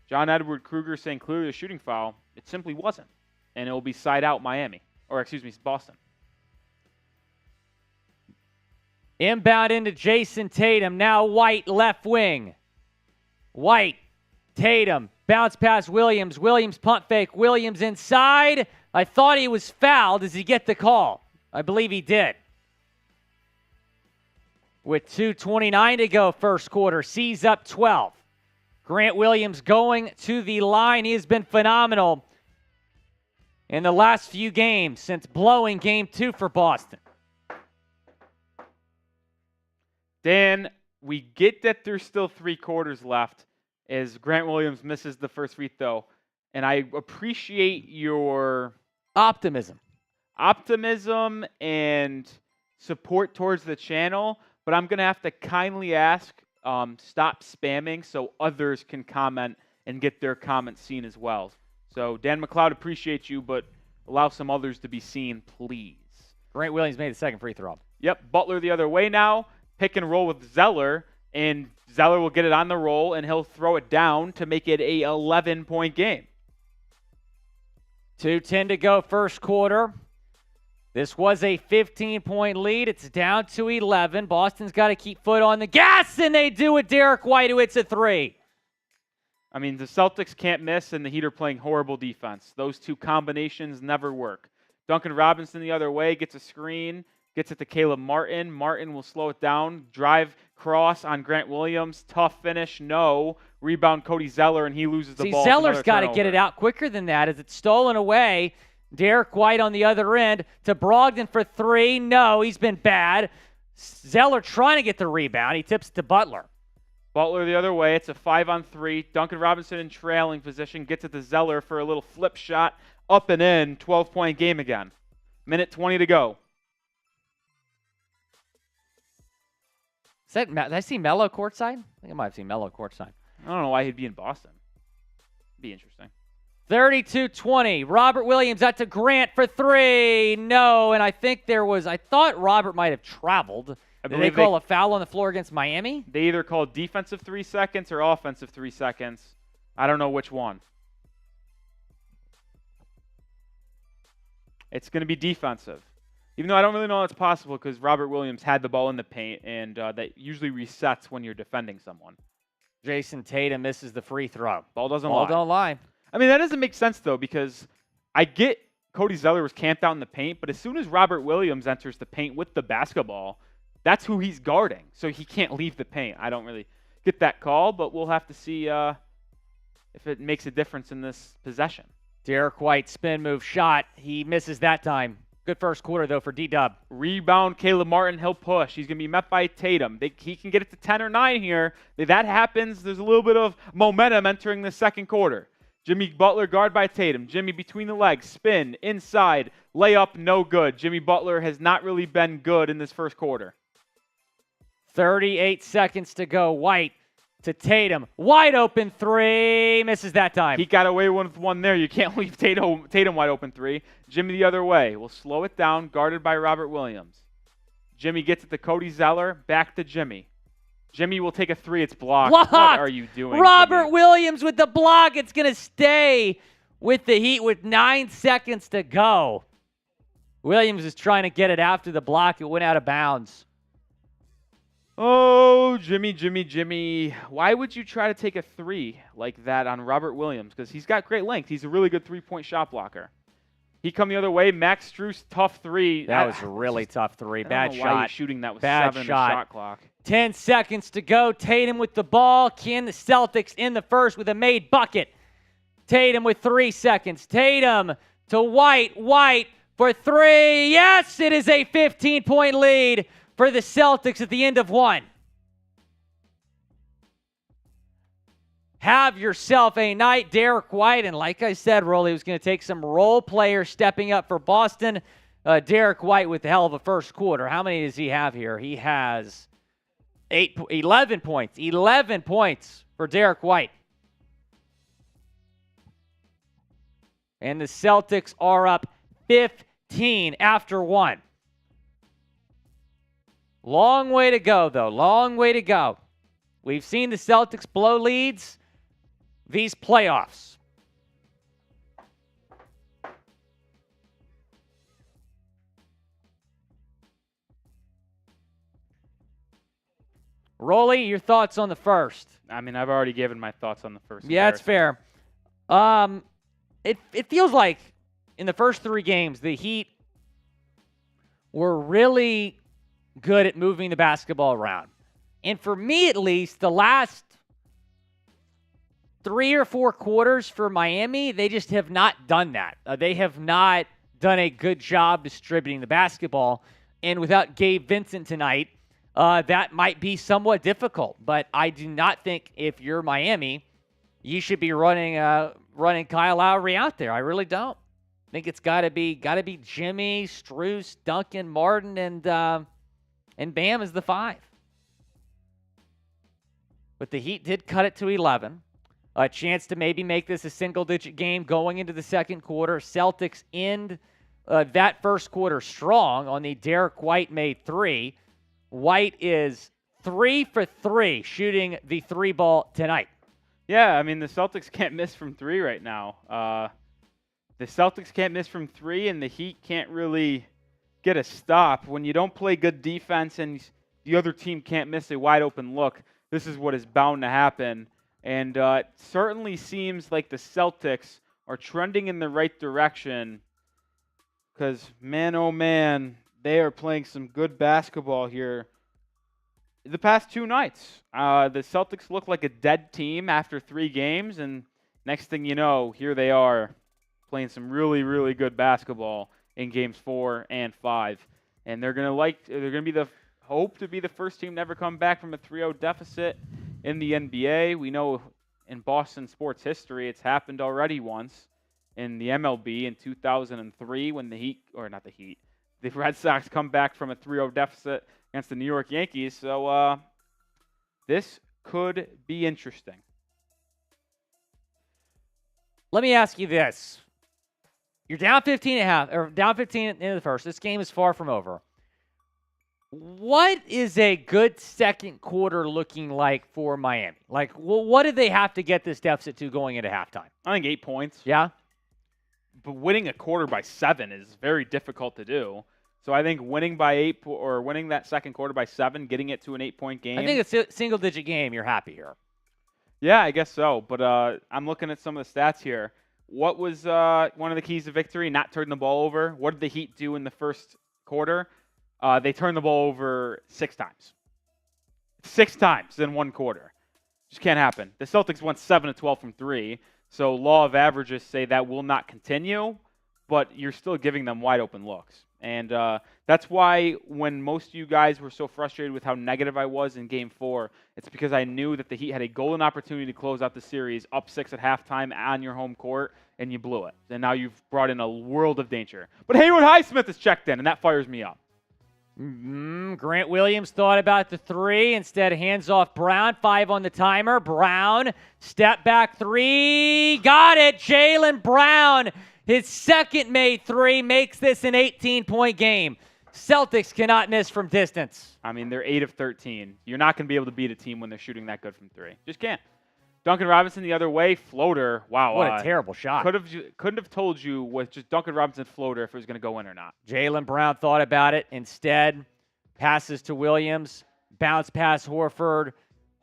John Edward Kruger saying clearly a shooting foul. It simply wasn't. And it will be side out Miami. Or, excuse me, Boston. Inbound into Jayson Tatum. Now White, left wing. White, Tatum, bounce pass Williams. Williams pump fake. Williams inside. I thought he was fouled. Does he get the call? I believe he did. With 2:29 to go first quarter. C's up 12. Grant Williams going to the line. He has been phenomenal in the last few games since blowing Game 2 for Boston. Dan, we get that there's still 3 quarters left as Grant Williams misses the first free throw. And I appreciate your optimism and support towards the channel, but I'm going to have to kindly ask, stop spamming so others can comment and get their comments seen as well. So, Dan McLeod, appreciate you, but allow some others to be seen, please. Grant Williams made the second free throw. Yep, Butler the other way now. Pick and roll with Zeller, and Zeller will get it on the roll, and he'll throw it down to make it a 11-point game. 2:10 to go, first quarter. This was a 15-point lead. It's down to 11. Boston's got to keep foot on the gas, and they do with Derrick White, who hits a 3. I mean, the Celtics can't miss, and the Heat are playing horrible defense. Those two combinations never work. Duncan Robinson the other way gets a screen, gets it to Caleb Martin. Martin will slow it down, drive cross on Grant Williams. Tough finish, no. Rebound Cody Zeller, and he loses the ball. Zeller's got to get it out quicker than that as it's stolen away. Derrick White on the other end to Brogdon for 3. No, he's been bad. Zeller trying to get the rebound. He tips it to Butler. Butler the other way. It's a 5-on-3. Duncan Robinson in trailing position. Gets it to Zeller for a little flip shot. Up and in. 12-point game again. Minute 20 to go. Did I see Melo courtside? I think I might have seen Melo courtside. I don't know why he'd be in Boston. Be interesting. 32-20. Robert Williams out to Grant for 3. No, and I thought Robert might have traveled. Did they call a foul on the floor against Miami? They either called defensive 3 seconds or offensive 3 seconds. I don't know which one. It's going to be defensive. Even though I don't really know that's possible because Robert Williams had the ball in the paint, and that usually resets when you're defending someone. Jayson Tatum misses the free throw. Ball don't lie. I mean, that doesn't make sense, though, because I get Cody Zeller was camped out in the paint, but as soon as Robert Williams enters the paint with the basketball, that's who he's guarding, so he can't leave the paint. I don't really get that call, but we'll have to see if it makes a difference in this possession. Derrick White spin move shot. He misses that time. Good first quarter, though, for D-Dub. Rebound, Caleb Martin. He'll push. He's going to be met by Tatum. He can get it to 10 or 9 here. If that happens, there's a little bit of momentum entering the second quarter. Jimmy Butler guard by Tatum. Jimmy between the legs. Spin, inside. Layup, no good. Jimmy Butler has not really been good in this first quarter. 38 seconds to go. White to Tatum. Wide open 3. Misses that time. He got away with one there. You can't leave Tatum wide open 3. Jimmy the other way. We'll slow it down. Guarded by Robert Williams. Jimmy gets it to Cody Zeller. Back to Jimmy. Jimmy will take a 3. It's blocked. What are you doing, Robert Jimmy? Williams with the block. It's going to stay with the Heat with 9 seconds to go. Williams is trying to get it after the block. It went out of bounds. Oh, Jimmy. Why would you try to take a 3 like that on Robert Williams? Because he's got great length. He's a really good 3-point shot blocker. He come the other way. Max Strus, tough 3. That was a really tough 3. Bad shot. Why he's shooting that with Bad 7 shot. shot clock. 10 seconds to go. Tatum with the ball. Can the Celtics in the first with a made bucket? Tatum with 3 seconds. Tatum to White. White for 3. Yes, it is a 15-point lead for the Celtics at the end of 1. Have yourself a night, Derrick White. And like I said, Rolly was going to take some role players stepping up for Boston. Derrick White with the hell of a first quarter. How many does he have here? He has 11 points. 11 points for Derrick White. And the Celtics are up 15 after 1. Long way to go, though. Long way to go. We've seen the Celtics blow leads these playoffs. Rolly, your thoughts on the first? I mean, I've already given my thoughts on the first. Yeah, it's fair. It feels like in the first 3 games, the Heat were really good at moving the basketball around. And for me, at least, the last 3 or 4 quarters for Miami, they just have not done that. They have not done a good job distributing the basketball. And without Gabe Vincent tonight, that might be somewhat difficult. But I do not think if you're Miami, you should be running Kyle Lowry out there. I really don't. I think it's got to be Jimmy, Strus, Duncan, Martin, and Bam is the 5. But the Heat did cut it to 11. A chance to maybe make this a single-digit game going into the second quarter. Celtics end that first quarter strong on the Derrick White made 3. White is 3 for 3 shooting the 3 ball tonight. Yeah, I mean, the Celtics can't miss from 3 right now. The Celtics can't miss from 3, and the Heat can't really get a stop. When you don't play good defense and the other team can't miss a wide-open look, this is what is bound to happen. And it certainly seems like the Celtics are trending in the right direction because, man, oh, man, they are playing some good basketball here. The past 2 nights, the Celtics look like a dead team after 3 games, and next thing you know, here they are playing some really, really good basketball in games 4 and 5. And they're going to be the hope to be the first team to ever come back from a 3-0 deficit in the NBA. We know in Boston sports history, it's happened already once in the MLB in 2003 when the Red Sox come back from a 3-0 deficit against the New York Yankees. So this could be interesting. Let me ask you this. You're down 15 and a half, or down 15 in the first. This game is far from over. What is a good second quarter looking like for Miami? Like, well, what do they have to get this deficit to going into halftime? I think 8 points. Yeah? But winning a quarter by 7 is very difficult to do. So I think winning by 8 or winning that second quarter by 7, getting it to an 8-point game. I think it's a single-digit game. You're happy here. Yeah, I guess so. But I'm looking at some of the stats here. What was one of the keys to victory? Not turning the ball over. What did the Heat do in the first quarter? They turned the ball over 6 times. 6 times in 1 quarter. Just can't happen. The Celtics went 7 of 12 from 3. So law of averages say that will not continue, but you're still giving them wide open looks. And that's why when most of you guys were so frustrated with how negative I was in Game 4, it's because I knew that the Heat had a golden opportunity to close out the series up 6 at halftime on your home court, and you blew it. And now you've brought in a world of danger. But Haywood Highsmith is checked in, and that fires me up. Grant Williams thought about the 3. Instead, hands off Brown. 5 on the timer. Brown, step back 3. Got it. Jaylen Brown, his second made 3, makes this an 18-point game. Celtics cannot miss from distance. I mean, they're 8 of 13. You're not going to be able to beat a team when they're shooting that good from 3. Just can't. Duncan Robinson the other way, floater. Wow. What a terrible shot. Couldn't have told you with just Duncan Robinson floater if it was going to go in or not. Jaylen Brown thought about it. Instead, passes to Williams. Bounce pass Horford.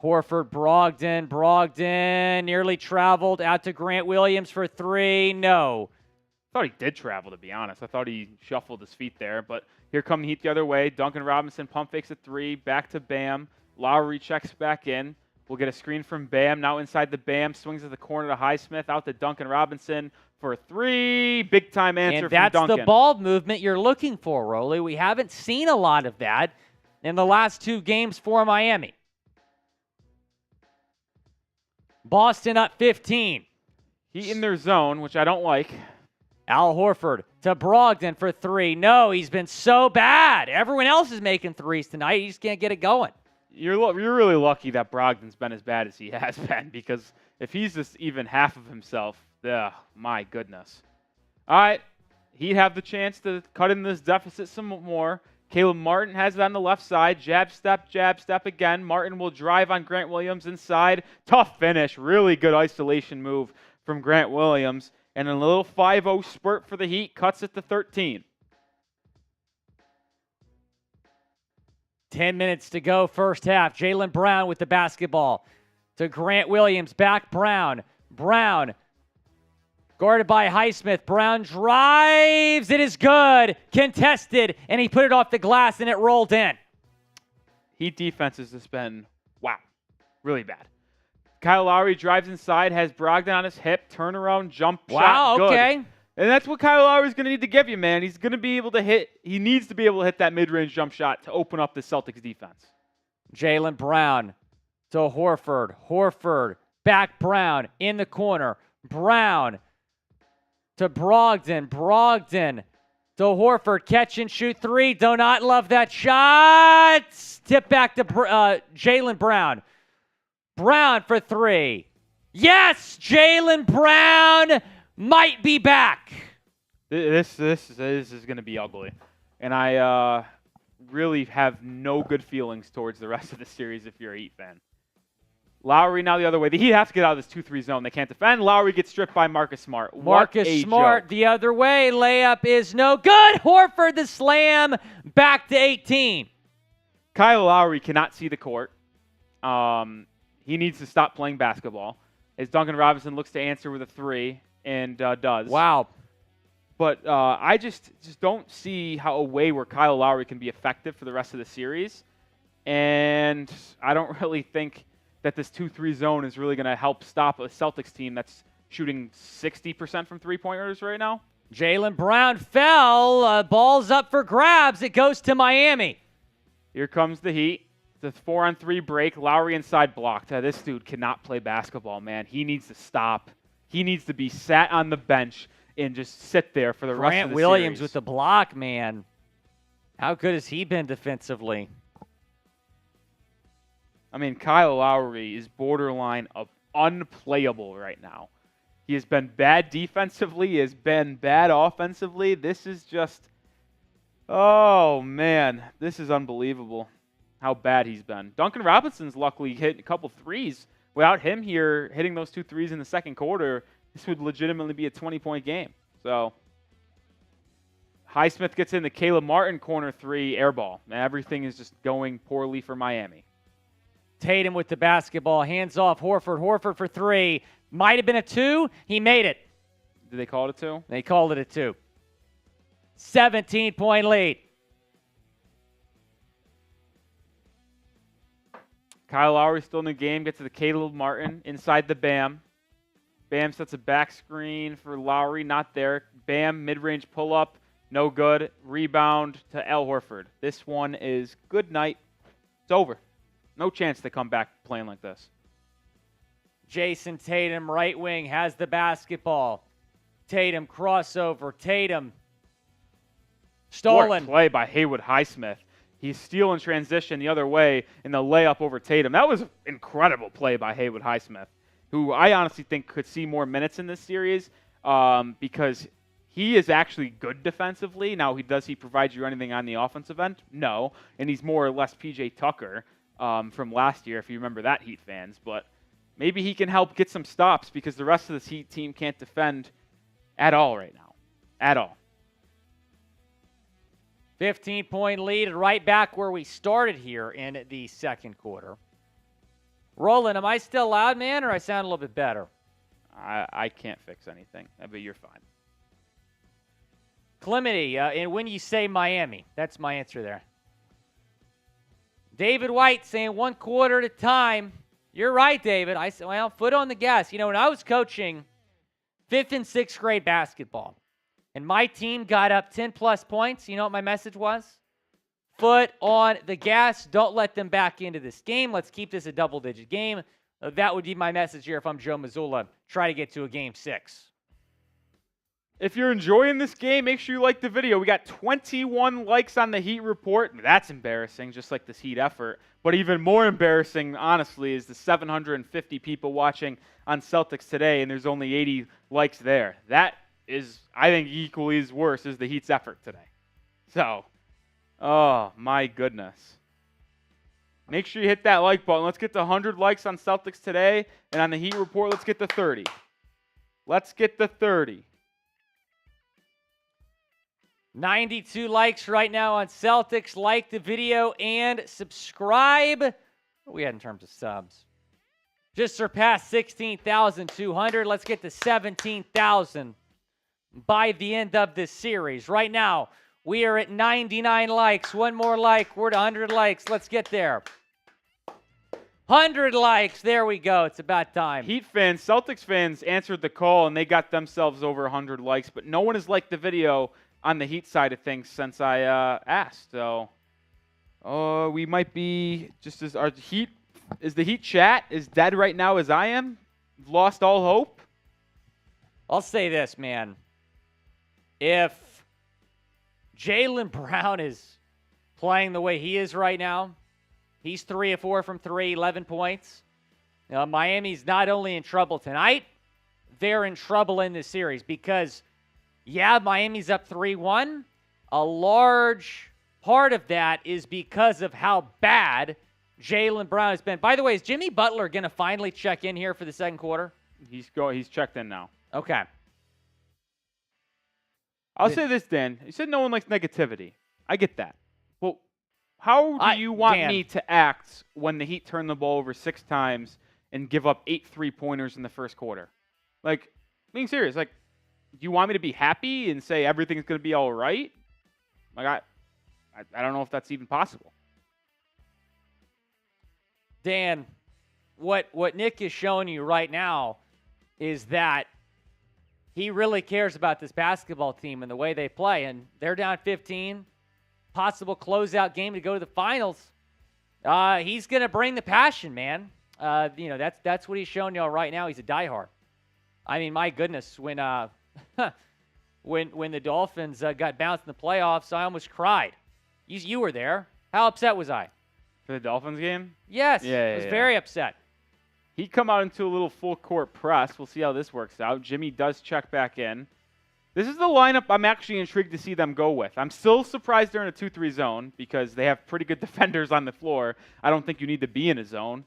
Horford, Brogdon nearly traveled out to Grant Williams for 3. No. I thought he did travel, to be honest. I thought he shuffled his feet there. But here come the Heat the other way. Duncan Robinson pump fakes a 3. Back to Bam. Lowry checks back in. We'll get a screen from Bam. Now inside the Bam. Swings at the corner to Highsmith. Out to Duncan Robinson for a 3. Big-time answer from Duncan. And that's the ball movement you're looking for, Rolly. We haven't seen a lot of that in the last 2 games for Miami. Boston up 15. Heat in their zone, which I don't like. Al Horford to Brogdon for 3. No, he's been so bad. Everyone else is making 3s tonight. He just can't get it going. You're really lucky that Brogdon's been as bad as he has been, because if he's just even half of himself, my goodness. All right, he'd have the chance to cut in this deficit some more. Caleb Martin has it on the left side. Jab step again. Martin will drive on Grant Williams inside. Tough finish. Really good isolation move from Grant Williams. And a little 5-0 spurt for the Heat. Cuts it to 13. 10 minutes to go, first half. Jaylen Brown with the basketball to Grant Williams. Back Brown. Brown guarded by Highsmith. Brown drives. It is good. Contested. And he put it off the glass and it rolled in. Heat defense has just been, wow, really bad. Kyle Lowry drives inside, has Brogdon on his hip, turnaround, jump shot, good. Okay. And that's what Kyle Lowry's going to need to give you, man. He's going to be able to hit, he needs to be able to hit that mid-range jump shot to open up the Celtics defense. Jaylen Brown to Horford. Horford, back Brown in the corner. Brown to Brogdon. Brogdon to Horford. Catch and shoot three. Do not love that shot. Tip back to Jaylen Brown. Brown for three. Yes, Jaylen Brown might be back. This is going to be ugly. And I really have no good feelings towards the rest of the series if you're a Heat fan. Lowry now the other way. The Heat have to get out of this 2-3 zone. They can't defend. Lowry gets stripped by Marcus Smart. Marcus Smart the other way. Layup is no good. Horford the slam. Back to 18. Kyle Lowry cannot see the court. He needs to stop playing basketball. As Duncan Robinson looks to answer with a three and does. Wow. But I just don't see how a way where Kyle Lowry can be effective for the rest of the series. And I don't really think that this 2-3 zone is really going to help stop a Celtics team that's shooting 60% from three-pointers right now. Jaylen Brown fell. Ball's up for grabs. It goes to Miami. Here comes the Heat. The 4-on-3 break. Lowry inside blocked. This dude cannot play basketball, man. He needs to stop. He needs to be sat on the bench and just sit there for the rest of the Grant Williams series. with the block, man. How good has he been defensively? I mean, Kyle Lowry is borderline of unplayable right now. He has been bad defensively. He has been bad offensively. This is just, oh, man. This is unbelievable how bad he's been. Duncan Robinson's luckily hit a couple threes. Without him here hitting those 2 threes in the second quarter, this would legitimately be a 20-point game. So, Highsmith gets in the Caleb Martin corner three, air ball. Everything is just going poorly for Miami. Tatum with the basketball, hands off Horford. Horford for three. Might have been a two. He made it. Did they call it a two? They called it a two. 17-point lead. Kyle Lowry still in the game. Gets to the Caleb Martin inside the Bam. Bam sets a back screen for Lowry. Not there. Bam, mid-range pull-up. No good. Rebound to Al Horford. This one is good night. It's over. No chance to come back playing like this. Jayson Tatum, right wing, has the basketball. Tatum, crossover. Tatum, stolen. What play by Haywood Highsmith. He's stealing transition the other way in the layup over Tatum. That was an incredible play by Haywood Highsmith, who I honestly think could see more minutes in this series because he is actually good defensively. Now, does he provide you anything on the offensive end? No. And he's more or less P.J. Tucker from last year, if you remember that, Heat fans. But maybe he can help get some stops because the rest of this Heat team can't defend at all right now. At all. 15-point lead, right back where we started here in the second quarter. Roland, am I still loud, man, or I sound a little bit better? I can't fix anything, but you're fine. Clemity, and when you say Miami, that's my answer there. David White saying 1 quarter at a time. You're right, David. I said, well, foot on the gas. You know, when I was coaching 5th and 6th grade basketball, and my team got up 10-plus points, you know what my message was? Foot on the gas. Don't let them back into this game. Let's keep this a double-digit game. That would be my message here if I'm Joe Mazzulla. Try to get to a Game 6. If you're enjoying this game, make sure you like the video. We got 21 likes on the Heat report. That's embarrassing, just like this Heat effort. But even more embarrassing, honestly, is the 750 people watching on Celtics Today, and there's only 80 likes there. That is, I think, equally as worse as the Heat's effort today. So, oh, my goodness. Make sure you hit that like button. Let's get to 100 likes on Celtics Today, and on the Heat report, let's get to 30. Let's get to 30. 92 likes right now on Celtics. Like the video and subscribe. What are we at in terms of subs? Just surpassed 16,200. Let's get to 17,000 by the end of this series. Right now, we are at 99 likes. One more like. We're at 100 likes. Let's get there. 100 likes. There we go. It's about time. Heat fans, Celtics fans answered the call, and they got themselves over 100 likes, but no one has liked the video on the Heat side of things since I asked. So We might be just as our Heat is the Heat chat is dead right now as I am. Lost all hope. I'll say this, man. If Jaylen Brown is playing the way he is right now, he's 3 of 4 from 3, 11 points. Miami's not only in trouble tonight, they're in trouble in this series because, yeah, Miami's up 3-1. A large part of that is because of how bad Jaylen Brown has been. By the way, is Jimmy Butler going to finally check in here for the second quarter? He's checked in now. Okay. I'll say this, Dan. You said no one likes negativity. I get that. Well, how do you want me to act when the Heat turn the ball over 6 times and give up 8 3-pointers in the first quarter? Like, being serious, like, do you want me to be happy and say everything's going to be all right? Like, I don't know if that's even possible. Dan, what Nick is showing you right now is that he really cares about this basketball team and the way they play. And they're down 15, possible closeout game to go to the finals. He's going to bring the passion, man. That's what he's showing y'all right now. He's a diehard. I mean, my goodness, when the Dolphins got bounced in the playoffs, I almost cried. You were there. How upset was I? For the Dolphins game? Yes. I was very upset. He'd come out into a little full-court press. We'll see how this works out. Jimmy does check back in. This is the lineup I'm actually intrigued to see them go with. I'm still surprised they're in a 2-3 zone because they have pretty good defenders on the floor. I don't think you need to be in a zone.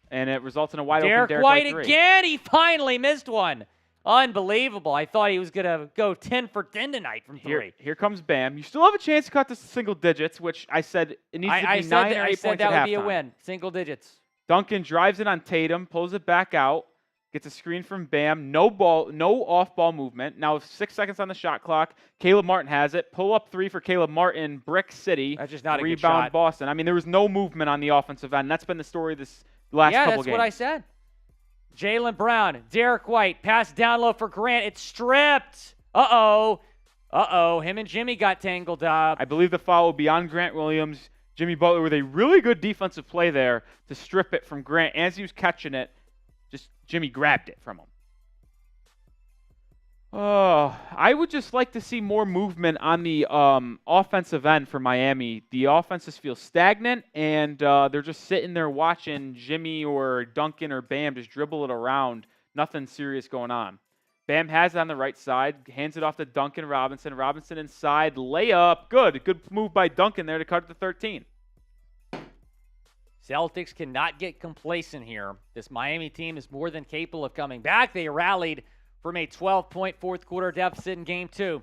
And it results in a wide-open Derrick White three. Again. He finally missed one. Unbelievable. I thought he was going to go 10 for 10 tonight from 3. Here comes Bam. You still have a chance to cut this to single digits, which I said it needs to be 9 or 8 points at halftime. I said that would be a win. Single digits. Duncan drives it on Tatum, pulls it back out, gets a screen from Bam. No off-ball movement. Now 6 seconds on the shot clock. Caleb Martin has it. Pull up 3 for Caleb Martin. Brick City. That's just not a good rebound shot. Boston. I mean, there was no movement on the offensive end. That's been the story this last couple games. Yeah, that's what I said. Jaylen Brown, Derrick White, pass down low for Grant. It's stripped. Uh-oh. Him and Jimmy got tangled up. I believe the foul will be on Grant Williams. Jimmy Butler with a really good defensive play there to strip it from Grant. As he was catching it, just Jimmy grabbed it from him. I would just like to see more movement on the offensive end for Miami. The offenses feel stagnant, and they're just sitting there watching Jimmy or Duncan or Bam just dribble it around. Nothing serious going on. Bam has it on the right side, hands it off to Duncan Robinson. Robinson inside, layup. Good move by Duncan there to cut it to 13. Celtics cannot get complacent here. This Miami team is more than capable of coming back. They rallied from a 12-point fourth quarter deficit in game 2.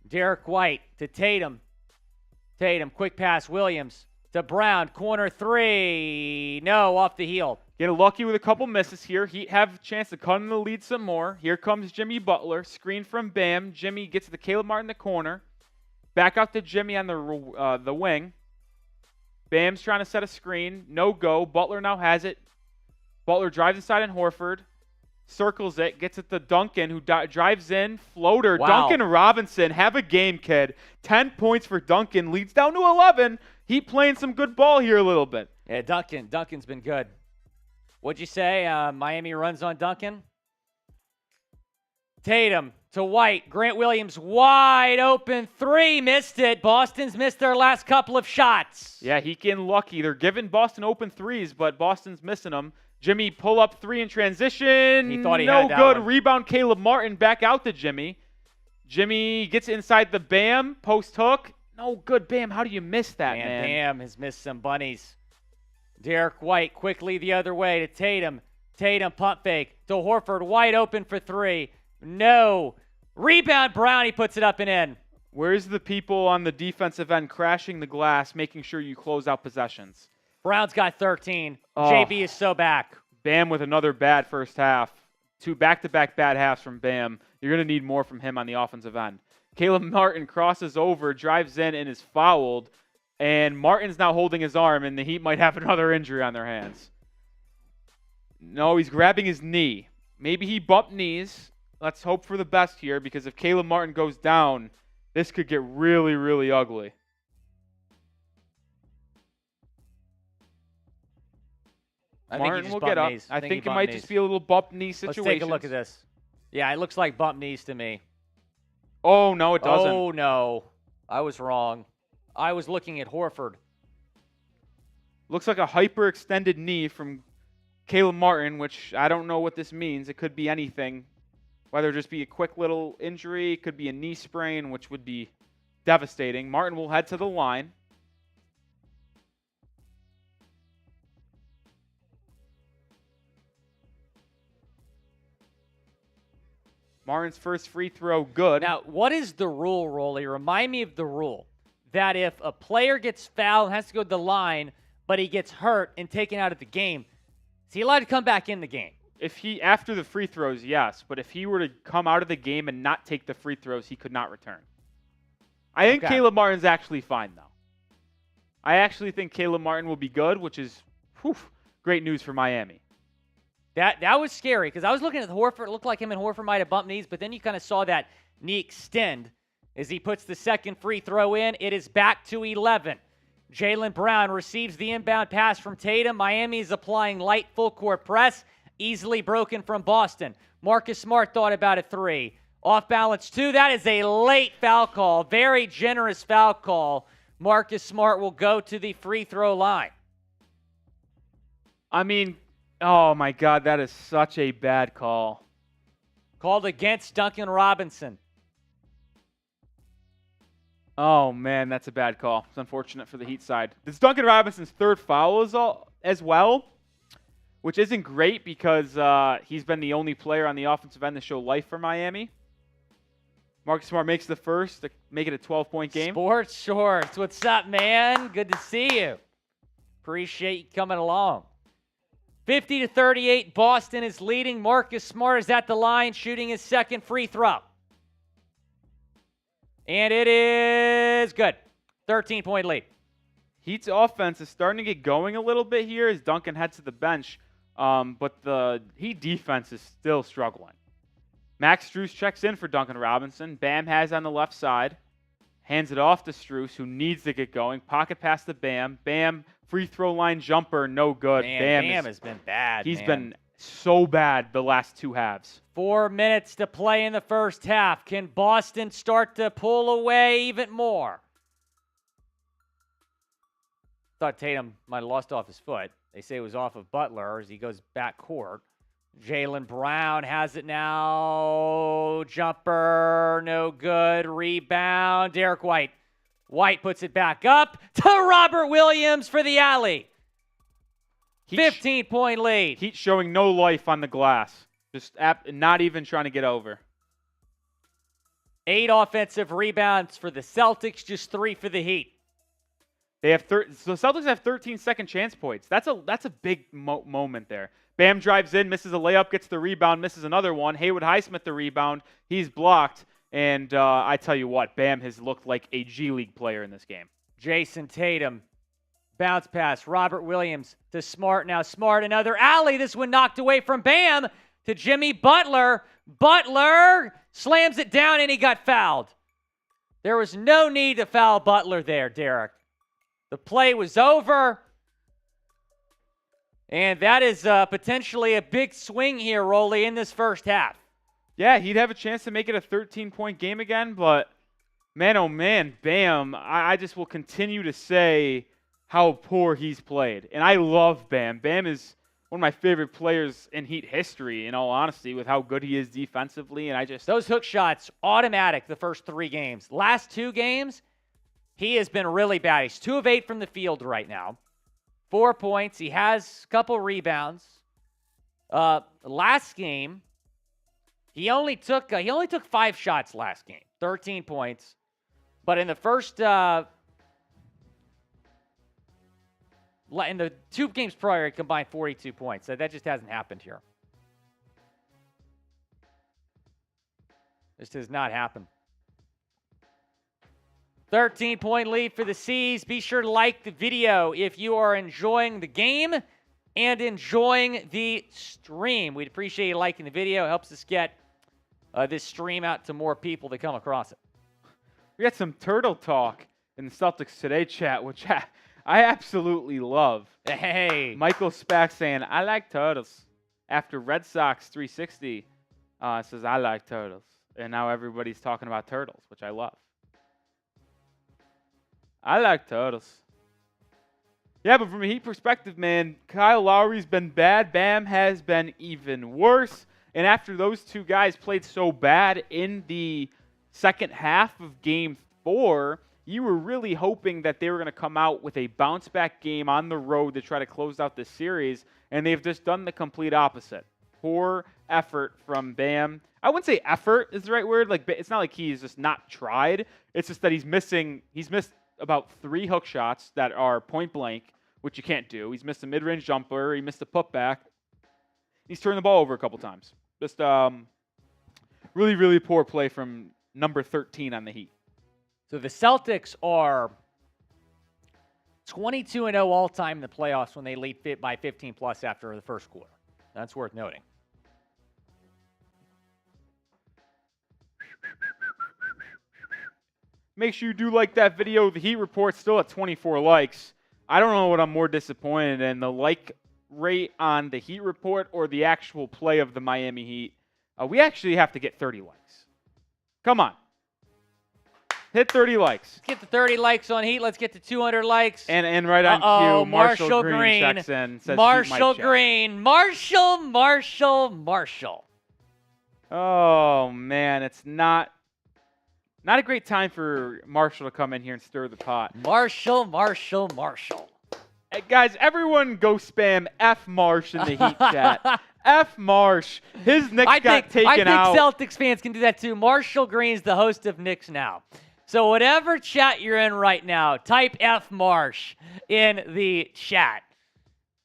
Derrick White to Tatum. Tatum, quick pass, Williams to Brown, corner 3. No, off the heel. Get lucky with a couple misses here. Heat have a chance to cut in the lead some more. Here comes Jimmy Butler. Screen from Bam. Jimmy gets to Caleb Martin in the corner. Back out to Jimmy on the wing. Bam's trying to set a screen. No go. Butler now has it. Butler drives inside on Horford. Circles it, gets it to Duncan, who drives in, floater. Wow. Duncan Robinson, have a game, kid. 10 points for Duncan, leads down to 11. He playing some good ball here a little bit. Yeah, Duncan's been good. What'd you say? Miami runs on Duncan? Tatum to White. Grant Williams wide open 3. Missed it. Boston's missed their last couple of shots. Yeah, he getting lucky. They're giving Boston open 3s, but Boston's missing them. Jimmy pull up 3 in transition. He thought he no had that good. one. Rebound Caleb Martin back out to Jimmy. Jimmy gets inside the Bam. Post hook. No good. Bam, how do you miss that, man? Bam has missed some bunnies. Derrick White quickly the other way to Tatum. Tatum pump fake to Horford. Wide open for 3. No. Rebound Brown. He puts it up and in. Where's the people on the defensive end crashing the glass, making sure you close out possessions? Brown's got 13. Oh. JB is so back. Bam with another bad first half. 2 back-to-back bad halves from Bam. You're going to need more from him on the offensive end. Caleb Martin crosses over, drives in, and is fouled. And Martin's now holding his arm, and the Heat might have another injury on their hands. No, he's grabbing his knee. Maybe he bumped knees. Let's hope for the best here, because if Caleb Martin goes down, this could get really, really ugly. Martin will get up. I think it might just be a little bump knee situation. Let's take a look at this. Yeah, it looks like bump knees to me. Oh, no, it doesn't. Oh, no. I was wrong. I was looking at Horford. Looks like a hyperextended knee from Caleb Martin, which I don't know what this means. It could be anything. Whether it just be a quick little injury, it could be a knee sprain, which would be devastating. Martin will head to the line. Martin's first free throw, good. Now, what is the rule, Rolly? Remind me of the rule that if a player gets fouled and has to go to the line, but he gets hurt and taken out of the game, is he allowed to come back in the game? If he, after the free throws, yes. But if he were to come out of the game and not take the free throws, he could not return. I think Caleb Martin's actually fine, though. I actually think Caleb Martin will be good, which is great news for Miami. That was scary because I was looking at Horford. It looked like him and Horford might have bumped knees, but then you kind of saw that knee extend as he puts the second free throw in. It is back to 11. Jaylen Brown receives the inbound pass from Tatum. Miami is applying light full court press, easily broken from Boston. Marcus Smart thought about a three. Off balance two. That is a late foul call. Very generous foul call. Marcus Smart will go to the free throw line. I mean, oh my God, that is such a bad call. Called against Duncan Robinson. Oh man, that's a bad call. It's unfortunate for the Heat side. This is Duncan Robinson's third foul as well, which isn't great because he's been the only player on the offensive end to show life for Miami. Marcus Smart makes the first to make it a 12-point game. Sports Shorts, what's up, man? Good to see you. Appreciate you coming along. 50-38, Boston is leading. Marcus Smart is at the line shooting his second free throw. And it is good. 13-point lead. Heat's offense is starting to get going a little bit here as Duncan heads to the bench, but the Heat defense is still struggling. Max Strus checks in for Duncan Robinson. Bam has on the left side. Hands it off to Strus, who needs to get going. Pocket pass to Bam. Bam, free throw line jumper, no good. Man, Bam has been bad. He's been so bad the last two halves. 4 minutes to play in the first half. Can Boston start to pull away even more? Thought Tatum might have lost off his foot. They say it was off of Butler as he goes back court. Jaylen Brown has it now. Jumper, no good. Rebound. Derrick White. White puts it back up to Robert Williams for the alley. 15-point lead. Heat showing no life on the glass. Just not even trying to get over. 8 offensive rebounds for the Celtics, just 3 for the Heat. They have so the Celtics have 13 second chance points. That's a big moment there. Bam drives in, misses a layup, gets the rebound, misses another one. Haywood Highsmith the rebound. He's blocked. And I tell you what, Bam has looked like a G League player in this game. Jayson Tatum. Bounce pass. Robert Williams to Smart. Now Smart, another alley. This one knocked away from Bam to Jimmy Butler. Butler slams it down and he got fouled. There was no need to foul Butler there, Derrick. The play was over. And that is potentially a big swing here, Rolly, in this first half. Yeah, he'd have a chance to make it a 13-point game again, but man, oh man, Bam, I just will continue to say how poor he's played. And I love Bam. Bam is one of my favorite players in Heat history, in all honesty, with how good he is defensively. And those hook shots, automatic the first 3 games. Last 2 games, he has been really bad. He's 2 of 8 from the field right now. 4 points. He has a couple rebounds. Last game, he only took 5 shots last game. 13 points. But in the first in the 2 games prior, he combined 42 points. So that just hasn't happened here. This does not happen. 13-point lead for the C's. Be sure to like the video if you are enjoying the game and enjoying the stream. We'd appreciate you liking the video. It helps us get this stream out to more people that come across it. We got some turtle talk in the Celtics Today chat, which I absolutely love Hey. Michael Spack saying, I like turtles. After Red Sox 360 says, I like turtles. And now everybody's talking about turtles, which I love. I like turtles. Yeah, but from a Heat perspective, man, Kyle Lowry's been bad. Bam has been even worse. And after those two guys played so bad in the second half of Game 4, you were really hoping that they were going to come out with a bounce-back game on the road to try to close out the series, and they've just done the complete opposite. Poor effort from Bam. I wouldn't say effort is the right word. Like, it's not like he's just not tried. It's just that he's missed about 3 hook shots that are point blank, which you can't do. He's missed a mid-range jumper. He missed a putback. He's turned the ball over a couple times. Just really, really poor play from number 13 on the Heat. So the Celtics are 22-0 all-time in the playoffs when they lead by 15-plus after the first quarter. That's worth noting. Make sure you do like that video. The Heat report's still at 24 likes. I don't know what I'm more disappointed in, the like rate on the Heat report or the actual play of the Miami Heat. We actually have to get 30 likes. Come on. Hit 30 likes. Let's get to 30 likes on Heat. Let's get to 200 likes. And right on cue, Marshall Green checks in. Says Marshall Green. Marshall. Oh, man. It's not a great time for Marshall to come in here and stir the pot. Marshall. Hey, guys, everyone go spam F Marsh in the Heat chat. F Marsh. His Knicks got taken out. I think Celtics fans can do that too. Marshall Green's the host of Knicks Now. So whatever chat you're in right now, type F Marsh in the chat.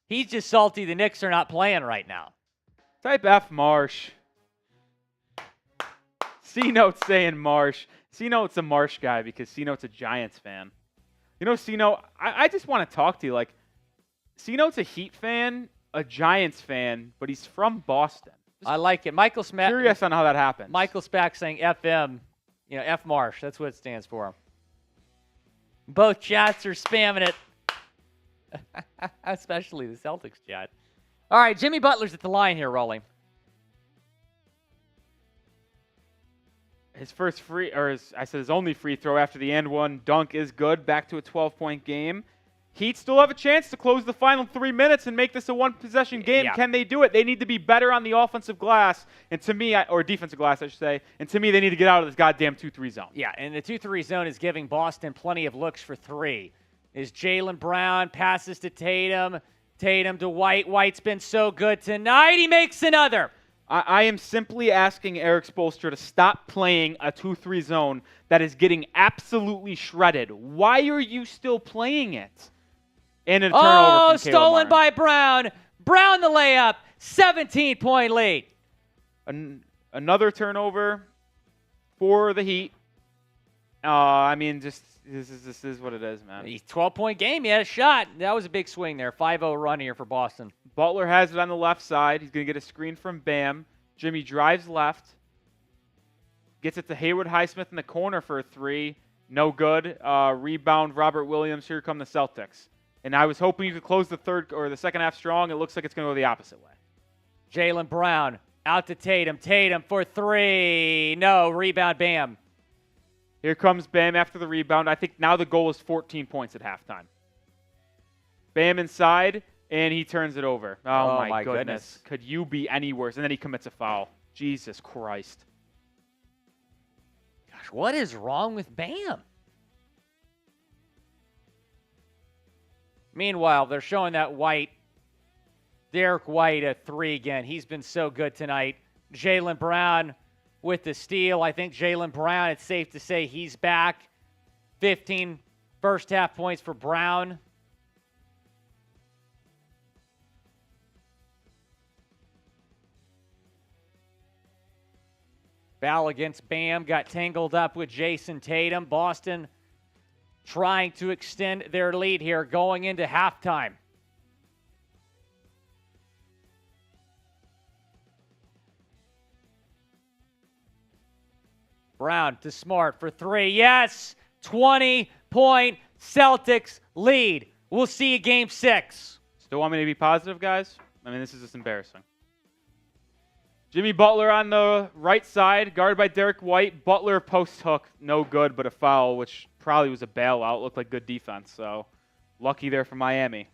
He's just salty the Knicks are not playing right now. Type F Marsh. C-Note's saying Marsh. C-Note's a Marsh guy because C-Note's a Giants fan. You know, C-Note, I just want to talk to you. Like, C-Note's a Heat fan, a Giants fan, but he's from Boston. I like it. Michael Smack. Curious on how that happened. Michael Spack saying FM. You know, F Marsh. That's what it stands for. Both chats are spamming it. Especially the Celtics chat. All right, Jimmy Butler's at the line here, Rolling. His first his only free throw after the and one dunk is good. Back to a 12-point game. Heat still have a chance to close the final 3 minutes and make this a one-possession game. Yeah. Can they do it? They need to be better on the offensive glass, and to me, or defensive glass, I should say. And to me, they need to get out of this goddamn 2-3 zone. Yeah, and the 2-3 zone is giving Boston plenty of looks for 3. Is Jaylen Brown, passes to Tatum. Tatum to White. White's been so good tonight. He makes another. I am simply asking Erik Spoelstra to stop playing a 2-3 zone that is getting absolutely shredded. Why are you still playing it? And a turnover from stolen by Brown. Brown the layup. 17-point lead. Another turnover for the Heat. I mean, just this is what it is, man. 12-point game. He had a shot. That was a big swing there. 5-0 run here for Boston. Butler has it on the left side. He's going to get a screen from Bam. Jimmy drives left. Gets it to Haywood Highsmith in the corner for a 3. No good. Rebound, Robert Williams. Here come the Celtics. And I was hoping you could close the second half strong. It looks like it's going to go the opposite way. Jaylen Brown out to Tatum. Tatum for 3. No. Rebound, Bam. Here comes Bam after the rebound. I think now the goal is 14 points at halftime. Bam inside, and he turns it over. Oh my goodness. Could you be any worse? And then he commits a foul. Jesus Christ. Gosh, what is wrong with Bam? Meanwhile, they're showing that Derrick White at 3 again. He's been so good tonight. Jaylen Brown with the steal. I think Jaylen Brown, it's safe to say he's back. 15 first half points for Brown. Foul against Bam. Got tangled up with Jayson Tatum. Boston trying to extend their lead here going into halftime. Brown to Smart for 3. Yes! 20-point Celtics lead. We'll see you game 6. Still want me to be positive, guys? I mean, this is just embarrassing. Jimmy Butler on the right side, guarded by Derrick White. Butler post hook, no good, but a foul, which probably was a bailout. Looked like good defense, so lucky there for Miami.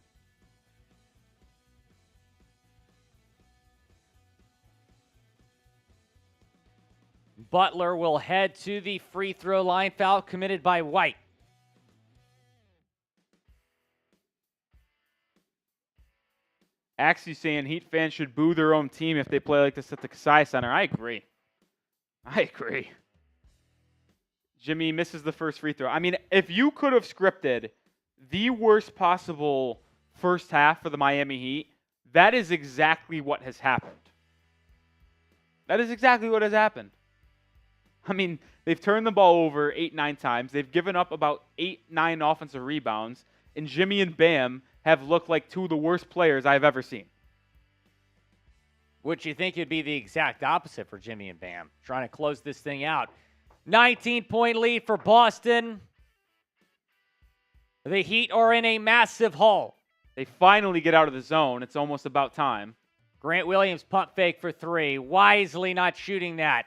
Butler will head to the free throw line. Foul committed by White. Actually saying Heat fans should boo their own team if they play like this at the Kasai Center. I agree. Jimmy misses the first free throw. I mean, if you could have scripted the worst possible first half for the Miami Heat, that is exactly what has happened. That is exactly what has happened. I mean, they've turned the ball over 8-9 times. They've given up about 8-9 offensive rebounds. And Jimmy and Bam have looked like two of the worst players I've ever seen. Which you think would be the exact opposite for Jimmy and Bam. Trying to close this thing out. 19-point lead for Boston. The Heat are in a massive hole. They finally get out of the zone. It's almost about time. Grant Williams pump fake for 3. Wisely not shooting that.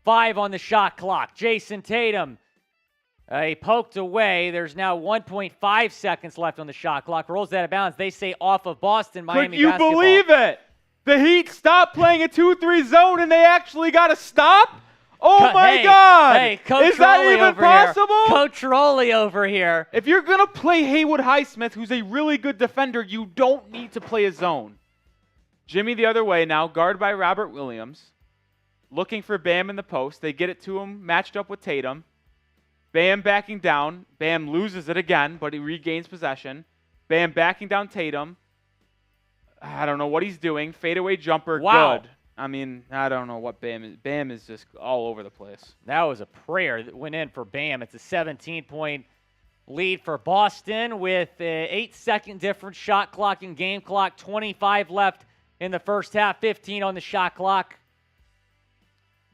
5 on the shot clock. Jayson Tatum, he poked away. There's now 1.5 seconds left on the shot clock. Rolls that out of bounds. They say off of Boston, Miami Could you basketball. believe it? The Heat stopped playing a 2-3 zone and they actually got to stop? Oh my God! Hey, Coach Is that Rowley even over possible? Here. Coach Rowley over here. If you're going to play Haywood Highsmith, who's a really good defender, you don't need to play a zone. Jimmy the other way now, guarded by Robert Williams. Looking for Bam in the post. They get it to him, matched up with Tatum. Bam backing down. Bam loses it again, but he regains possession. Bam backing down Tatum. I don't know what he's doing. Fadeaway jumper, wow. Good. I mean, I don't know what Bam is. Bam is just all over the place. That was a prayer that went in for Bam. It's a 17-point lead for Boston with an 8-second difference, shot clock and game clock. 25 left in the first half, 15 on the shot clock.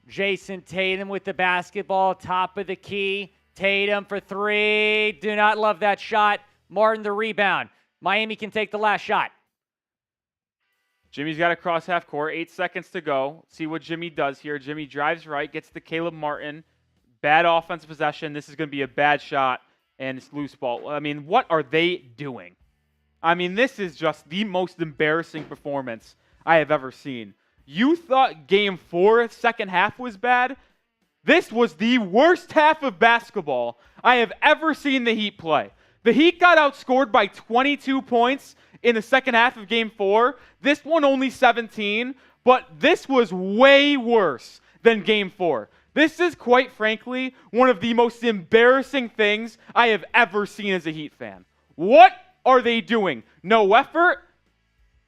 Jayson Tatum with the basketball, top of the key. Tatum for 3. Do not love that shot. Martin the rebound. Miami can take the last shot. Jimmy's got to cross half court. 8 seconds to go. See what Jimmy does here. Jimmy drives right, gets to Caleb Martin. Bad offensive possession. This is going to be a bad shot, and it's loose ball. I mean, what are they doing? I mean, this is just the most embarrassing performance I have ever seen. You thought Game 4, second half was bad? This was the worst half of basketball I have ever seen the Heat play. The Heat got outscored by 22 points in the second half of Game 4. This one only 17, but this was way worse than Game 4. This is, quite frankly, one of the most embarrassing things I have ever seen as a Heat fan. What are they doing? No effort?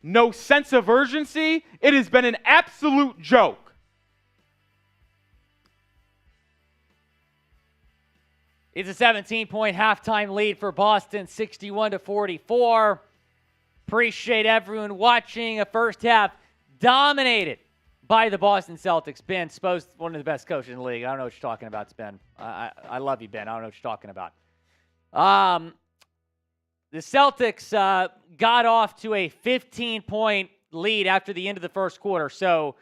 No sense of urgency? It has been an absolute joke. It's a 17-point halftime lead for Boston, 61-44. Appreciate everyone watching. A first half dominated by the Boston Celtics. Ben Spoelstra, one of the best coaches in the league. I don't know what you're talking about, Ben. I love you, Ben. I don't know what you're talking about. The Celtics got off to a 15-point lead after the end of the first quarter. So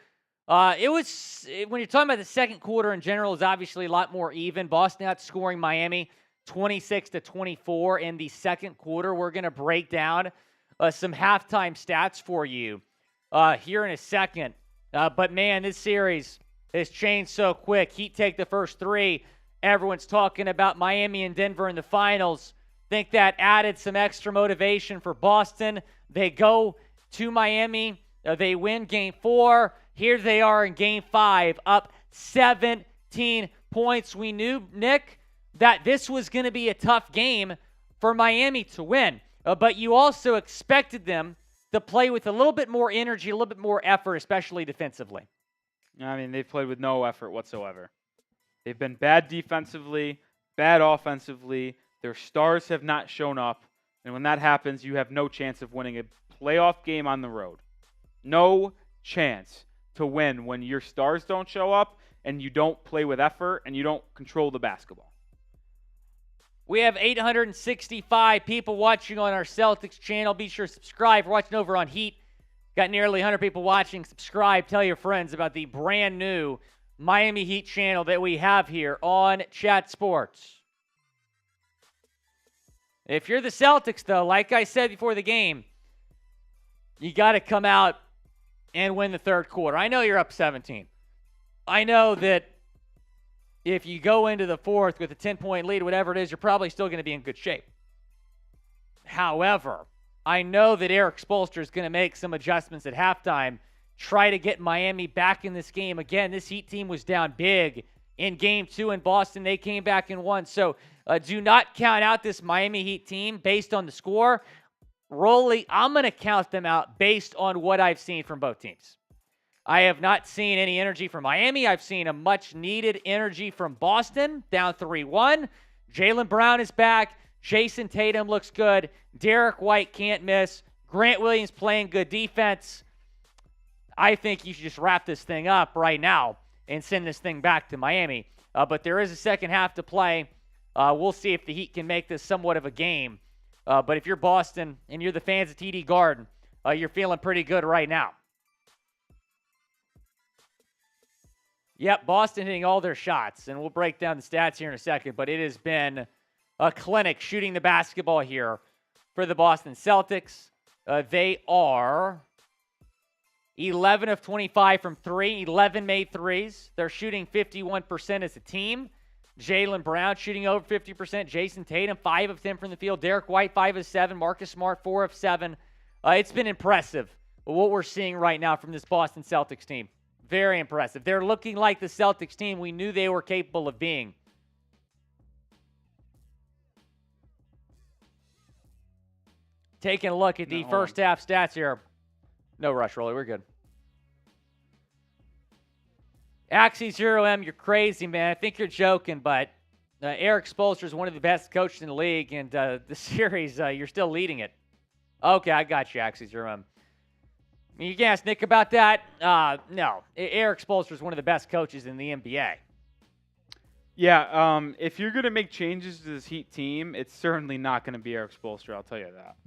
it was, when you're talking about the second quarter in general, is obviously a lot more even. Boston outscoring Miami 26-24 in the second quarter. We're going to break down some halftime stats for you here in a second. But, man, this series has changed so quick. Heat take the first 3. Everyone's talking about Miami and Denver in the finals. Think that added some extra motivation for Boston. They go to Miami. They win Game 4. Here they are in Game 5, up 17 points. We knew, Nick, that this was going to be a tough game for Miami to win. But you also expected them to play with a little bit more energy, a little bit more effort, especially defensively. I mean, they've played with no effort whatsoever. They've been bad defensively, bad offensively. Their stars have not shown up. And when that happens, you have no chance of winning a playoff game on the road. No chance to win when your stars don't show up and you don't play with effort and you don't control the basketball. We have 865 people watching on our Celtics channel. Be sure to subscribe. We're watching over on Heat. Got nearly 100 people watching. Subscribe. Tell your friends about the brand new Miami Heat channel that we have here on Chat Sports. If you're the Celtics, though, like I said before the game, you got to come out and win the third quarter. I know you're up 17. I know that if you go into the fourth with a 10-point lead, whatever it is, you're probably still going to be in good shape. However, I know that Erik Spoelstra is going to make some adjustments at halftime, try to get Miami back in this game. Again, this Heat team was down big in Game 2 in Boston. They came back and won. So do not count out this Miami Heat team based on the score. Rolly, I'm going to count them out based on what I've seen from both teams. I have not seen any energy from Miami. I've seen a much-needed energy from Boston, down 3-1. Jaylen Brown is back. Jayson Tatum looks good. Derrick White can't miss. Grant Williams playing good defense. I think you should just wrap this thing up right now and send this thing back to Miami. But there is a second half to play. We'll see if the Heat can make this somewhat of a game. But if you're Boston and you're the fans of TD Garden, you're feeling pretty good right now. Yep, Boston hitting all their shots, and we'll break down the stats here in a second, but it has been a clinic shooting the basketball here for the Boston Celtics. They are 11 of 25 from three, 11 made threes. They're shooting 51% as a team. Jaylen Brown shooting over 50%. Jayson Tatum, 5 of 10 from the field. Derrick White, 5 of 7. Marcus Smart, 4 of 7. It's been impressive what we're seeing right now from this Boston Celtics team. Very impressive. They're looking like the Celtics team we knew they were capable of being. Taking a look at the first half stats here. No rush, Rolly. We're good. Axie 0M, you're crazy, man. I think you're joking, but Erik Spoelstra is one of the best coaches in the league, and the series, you're still leading it. Okay, I got you, Axie 0M. You can ask Nick about that. No, Erik Spoelstra is one of the best coaches in the NBA. Yeah, if you're going to make changes to this Heat team, it's certainly not going to be Erik Spoelstra, I'll tell you that.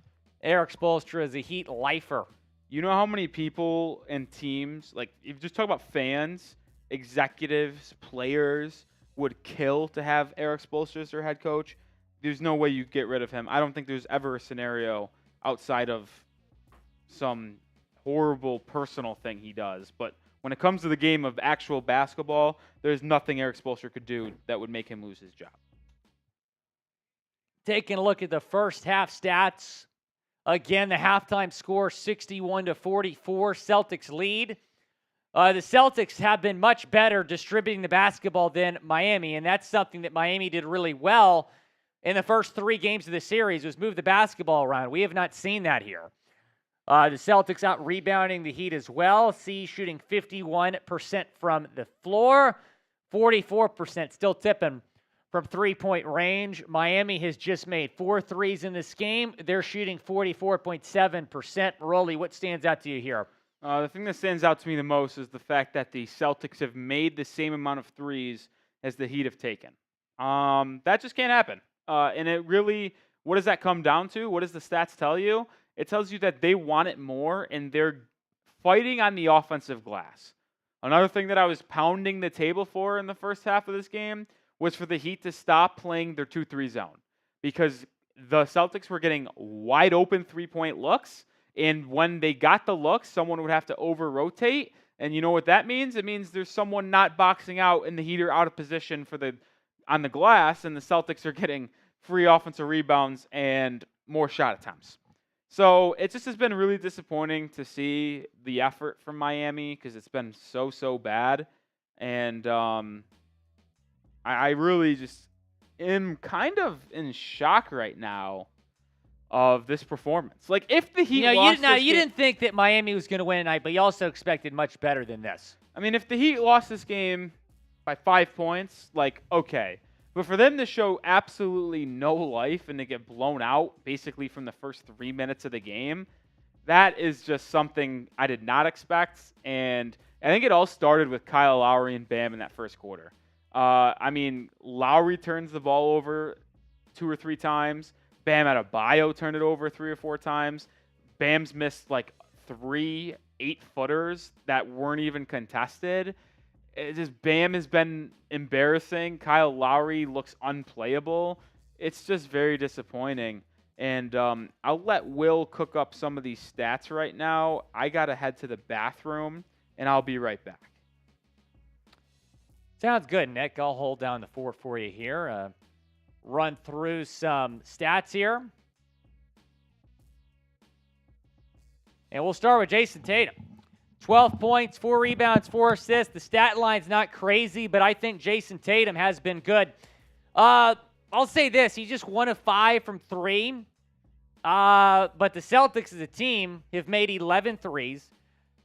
Erik Spoelstra is a Heat lifer. You know how many people and teams, like if you just talk about fans, executives, players, would kill to have Erik Spoelstra as their head coach? There's no way you get rid of him. I don't think there's ever a scenario outside of some horrible personal thing he does. But when it comes to the game of actual basketball, there's nothing Erik Spoelstra could do that would make him lose his job. Taking a look at the first half stats. Again, the halftime score 61-44. Celtics lead. The Celtics have been much better distributing the basketball than Miami, and that's something that Miami did really well in the first 3 games of the series, was move the basketball around. We have not seen that here. The Celtics out rebounding the Heat as well. C shooting 51% from the floor, 44% still tipping from three-point range. Miami has just made 4 threes in this game. They're shooting 44.7%. Rolly, what stands out to you here? The thing that stands out to me the most is the fact that the Celtics have made the same amount of threes as the Heat have taken. That just can't happen. And it really, what does that come down to? What does the stats tell you? It tells you that they want it more, and they're fighting on the offensive glass. Another thing that I was pounding the table for in the first half of this game was for the Heat to stop playing their 2-3 zone, because the Celtics were getting wide open three-point looks, and when they got the looks, someone would have to over-rotate, and you know what that means? It means there's someone not boxing out, and the Heat are out of position on the glass, and the Celtics are getting free offensive rebounds and more shot attempts. So it just has been really disappointing to see the effort from Miami, because it's been so bad. And I really just am kind of in shock right now of this performance. Like, if the Heat lost this game, you didn't think that Miami was going to win tonight, but you also expected much better than this. I mean, if the Heat lost this game by 5 points, like, okay. But for them to show absolutely no life and to get blown out basically from the first 3 minutes of the game, that is just something I did not expect. And I think it all started with Kyle Lowry and Bam in that first quarter. I mean, Lowry turns the ball over 2 or 3 times. Bam Adebayo turned it over 3 or 4 times. Bam's missed like 3 8-footers that weren't even contested. It just Bam has been embarrassing. Kyle Lowry looks unplayable. It's just very disappointing. And I'll let Will cook up some of these stats right now. I got to head to the bathroom, and I'll be right back. Sounds good, Nick. I'll hold down the fort for you here. Run through some stats here. And we'll start with Jayson Tatum. 12 points, 4 rebounds, 4 assists. The stat line's not crazy, but I think Jayson Tatum has been good. I'll say this. He's just 1 of 5 from 3. But the Celtics as a team have made 11 threes.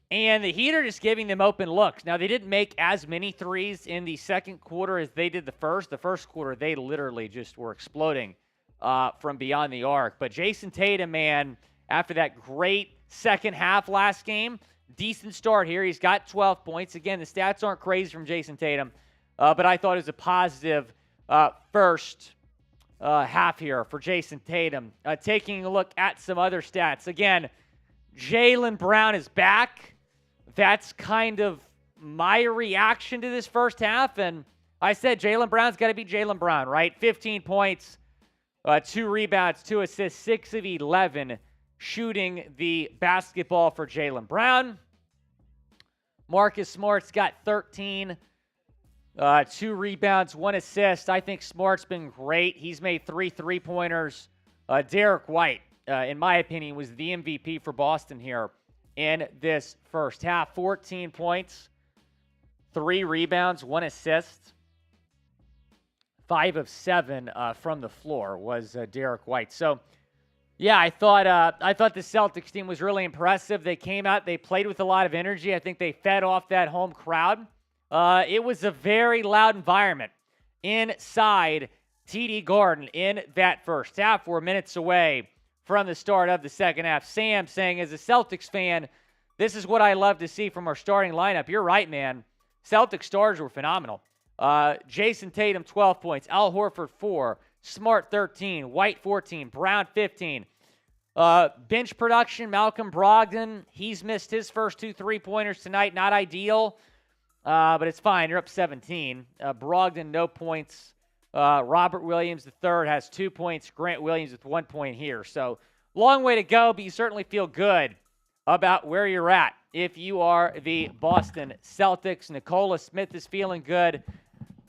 And the Heat are just giving them open looks. Now, they didn't make as many threes in the second quarter as they did the first. The first quarter, they literally just were exploding from beyond the arc. But Jayson Tatum, man, after that great second half last game, decent start here. He's got 12 points. Again, the stats aren't crazy from Jayson Tatum. But I thought it was a positive first half here for Jayson Tatum. Taking a look at some other stats. Again, Jaylen Brown is back. That's kind of my reaction to this first half. And I said Jaylen Brown's got to be Jaylen Brown, right? 15 points, 2 rebounds, 2 assists, 6 of 11 shooting the basketball for Jaylen Brown. Marcus Smart's got 13, 2 rebounds, 1 assist. I think Smart's been great. He's made 3 3-pointers. Derrick White, in my opinion, was the MVP for Boston here in this first half. 14 points, 3 rebounds, 1 assist. 5 of 7 from the floor was Derrick White. So, yeah, I thought the Celtics team was really impressive. They came out, they played with a lot of energy. I think they fed off that home crowd. It was a very loud environment inside TD Garden in that first half. We're minutes away from the start of the second half. Sam saying, as a Celtics fan, this is what I love to see from our starting lineup. You're right, man. Celtics stars were phenomenal. Jayson Tatum, 12 points. Al Horford, 4. Smart, 13. White, 14. Brown, 15. Bench production, Malcolm Brogdon. He's missed his first 2 3-pointers tonight. Not ideal, but it's fine. You're up 17. Brogdon, no points. Robert Williams, the third, has 2 points. Grant Williams with 1 point here. So, long way to go, but you certainly feel good about where you're at if you are the Boston Celtics. Nicola Smith is feeling good.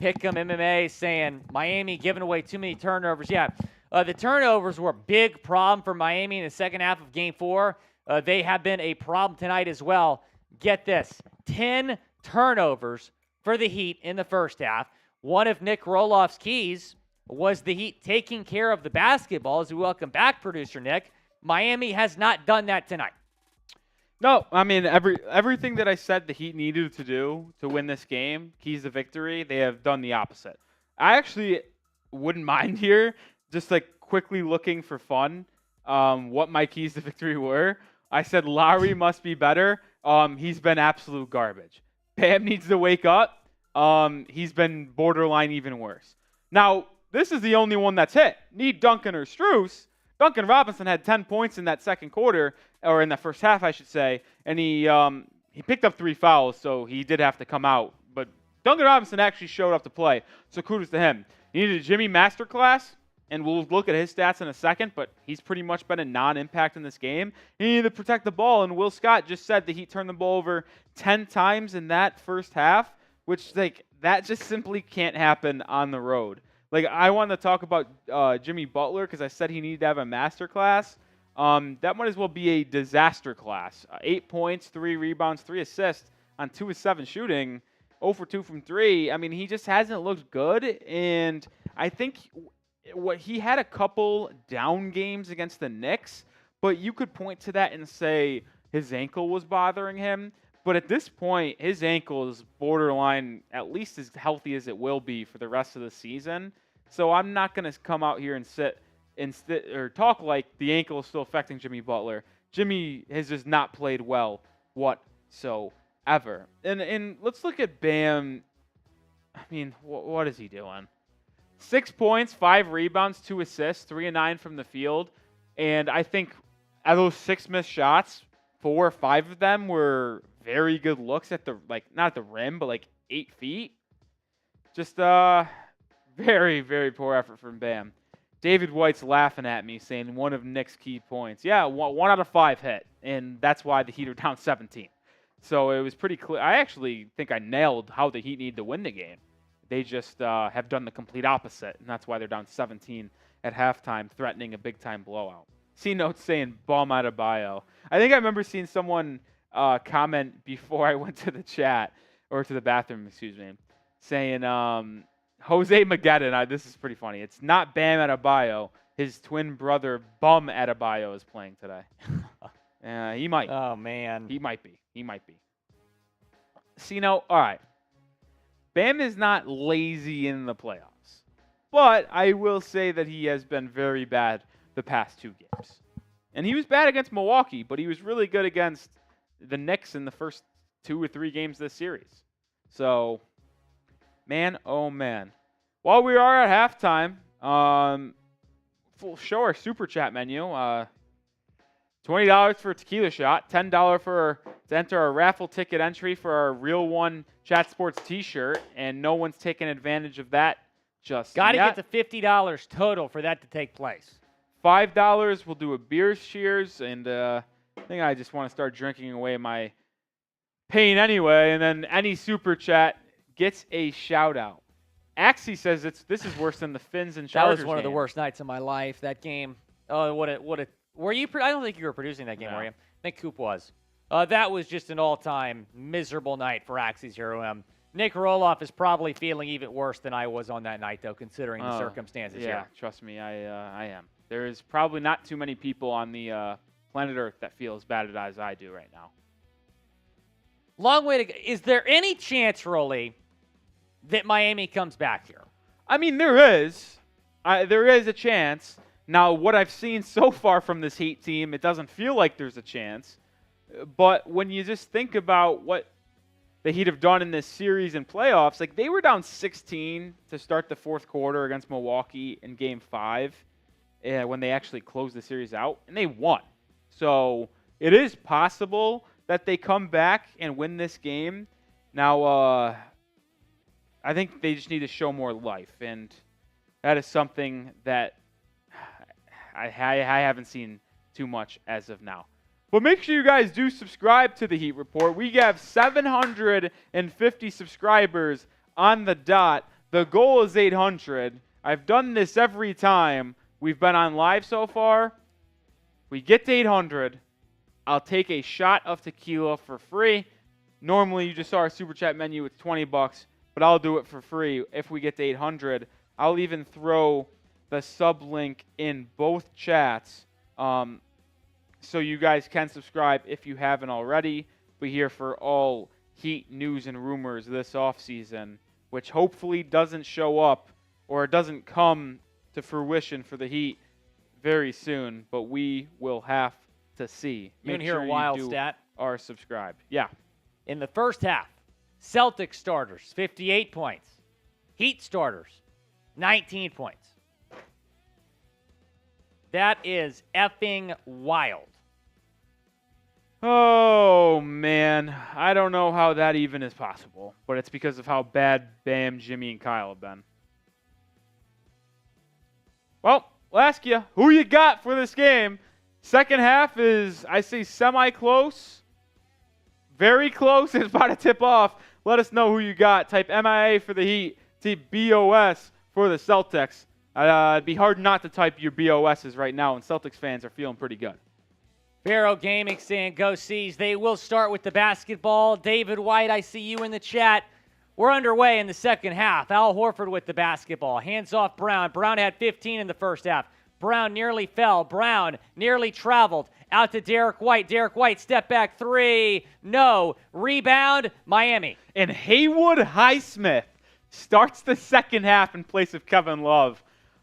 Pick'em MMA saying Miami giving away too many turnovers. Yeah, the turnovers were a big problem for Miami in the second half of Game 4. They have been a problem tonight as well. Get this, 10 turnovers for the Heat in the first half. One of Nic Rohloff's keys was the Heat taking care of the basketball. As we welcome back, producer Nick. Miami has not done that tonight. No, I mean, everything that I said the Heat needed to do to win this game, keys to victory, they have done the opposite. I actually wouldn't mind here, just like quickly looking for fun, what my keys to victory were. I said Lowry must be better. He's been absolute garbage. Bam needs to wake up. He's been borderline even worse. Now, this is the only one that's hit. Need Duncan or Strus. Duncan Robinson had 10 points in that second quarter, or in that first half, I should say, and he picked up 3 fouls, so he did have to come out. But Duncan Robinson actually showed up to play, so kudos to him. He needed a Jimmy masterclass, and we'll look at his stats in a second, but he's pretty much been a non-impact in this game. He needed to protect the ball, and Will Scott just said that he turned the ball over 10 times in that first half, which, like, that just simply can't happen on the road. Like, I wanted to talk about Jimmy Butler because I said he needed to have a master class. That might as well be a disaster class. 8 points, 3 rebounds, 3 assists on 2 of 7 shooting, 0 for 2 from 3. I mean, he just hasn't looked good, and I think he had a couple down games against the Knicks, but you could point to that and say his ankle was bothering him. But at this point, his ankle is borderline at least as healthy as it will be for the rest of the season. So I'm not going to come out here and or talk like the ankle is still affecting Jimmy Butler. Jimmy has just not played well whatsoever. And let's look at Bam. I mean, what is he doing? 6 points, 5 rebounds, 2 assists, 3 and 9 from the field. And I think out of those 6 missed shots, 4 or 5 of them were very good looks at the, not at the rim, but 8 feet. Just very, very poor effort from Bam. David White's laughing at me, saying one of Nic's key points. Yeah, 1 out of 5 hit, and that's why the Heat are down 17. So it was pretty clear. I actually think I nailed how the Heat need to win the game. They just have done the complete opposite, and that's why they're down 17 at halftime, threatening a big-time blowout. See notes saying bum Adebayo. I think I remember seeing someone comment before I went to the chat, or to the bathroom, excuse me, saying Jose Mageddon, this is pretty funny. It's not Bam Adebayo. His twin brother, Bum Adebayo, is playing today. He might. Oh, man. He might be. All right. Bam is not lazy in the playoffs. But I will say that he has been very bad the past 2 games. And he was bad against Milwaukee, but he was really good against the Knicks in the first 2 or 3 games this series. So, man, oh man. While we are at halftime, we'll show our super chat menu. $20 for a tequila shot, $10 to enter our raffle ticket entry for our Real One Chat Sports t-shirt, and no one's taken advantage of that just Got to yet. get to $50 total for that to take place. $5, we'll do a beer cheers, and I think I just want to start drinking away my pain anyway, and then any super chat gets a shout-out. Axie says this is worse than the Finns and Chargers That was one of the game. worst nights of my life, that game. Oh, what a were you? I don't think you were producing that game, No. were you? I think Coop was. That was just an all-time miserable night for Axie's Hero M. Nic Rohloff is probably feeling even worse than I was on that night, though, considering the circumstances Yeah, here. trust me, I am. There is probably not too many people on the planet Earth that feel as bad as I do right now. Long way to go. Is there any chance, Rolly, that Miami comes back here? I mean, there is. There is a chance. Now, what I've seen so far from this Heat team, it doesn't feel like there's a chance. But when you just think about what the Heat have done in this series and playoffs, they were down 16 to start the 4th quarter against Milwaukee in Game 5 when they actually closed the series out, and they won. So it is possible that they come back and win this game. Now, I think they just need to show more life, and that is something that I haven't seen too much as of now. But make sure you guys do subscribe to the Heat Report. We have 750 subscribers on the dot. The goal is 800. I've done this every time we've been on live so far. We get to 800. I'll take a shot of tequila for free. Normally, you just saw our super chat menu. It's $20, but I'll do it for free if we get to 800. I'll even throw the sub link in both chats so you guys can subscribe if you haven't already. We're here for all Heat news and rumors this offseason, which hopefully doesn't show up or doesn't come to fruition for the Heat very soon, but we will have to see. You want to hear a wild stat? Are subscribed. Yeah. In the first half, Celtics starters, 58 points. Heat starters, 19 points. That is effing wild. Oh, man. I don't know how that even is possible, but it's because of how bad Bam, Jimmy, and Kyle have been. Well, I'll ask you, who you got for this game? Second half is, I say, semi-close. Very close. It's about to tip off. Let us know who you got. Type MIA for the Heat. Type BOS for the Celtics. It'd be hard not to type your BOSs right now, and Celtics fans are feeling pretty good. Vero Gaming saying go C's. They will start with the basketball. David White, I see you in the chat. We're underway in the second half. Al Horford with the basketball. Hands off Brown. Brown had 15 in the first half. Brown nearly fell. Brown nearly traveled. Out to Derrick White. Derrick White, step back three. No. Rebound, Miami. And Haywood Highsmith starts the second half in place of Kevin Love.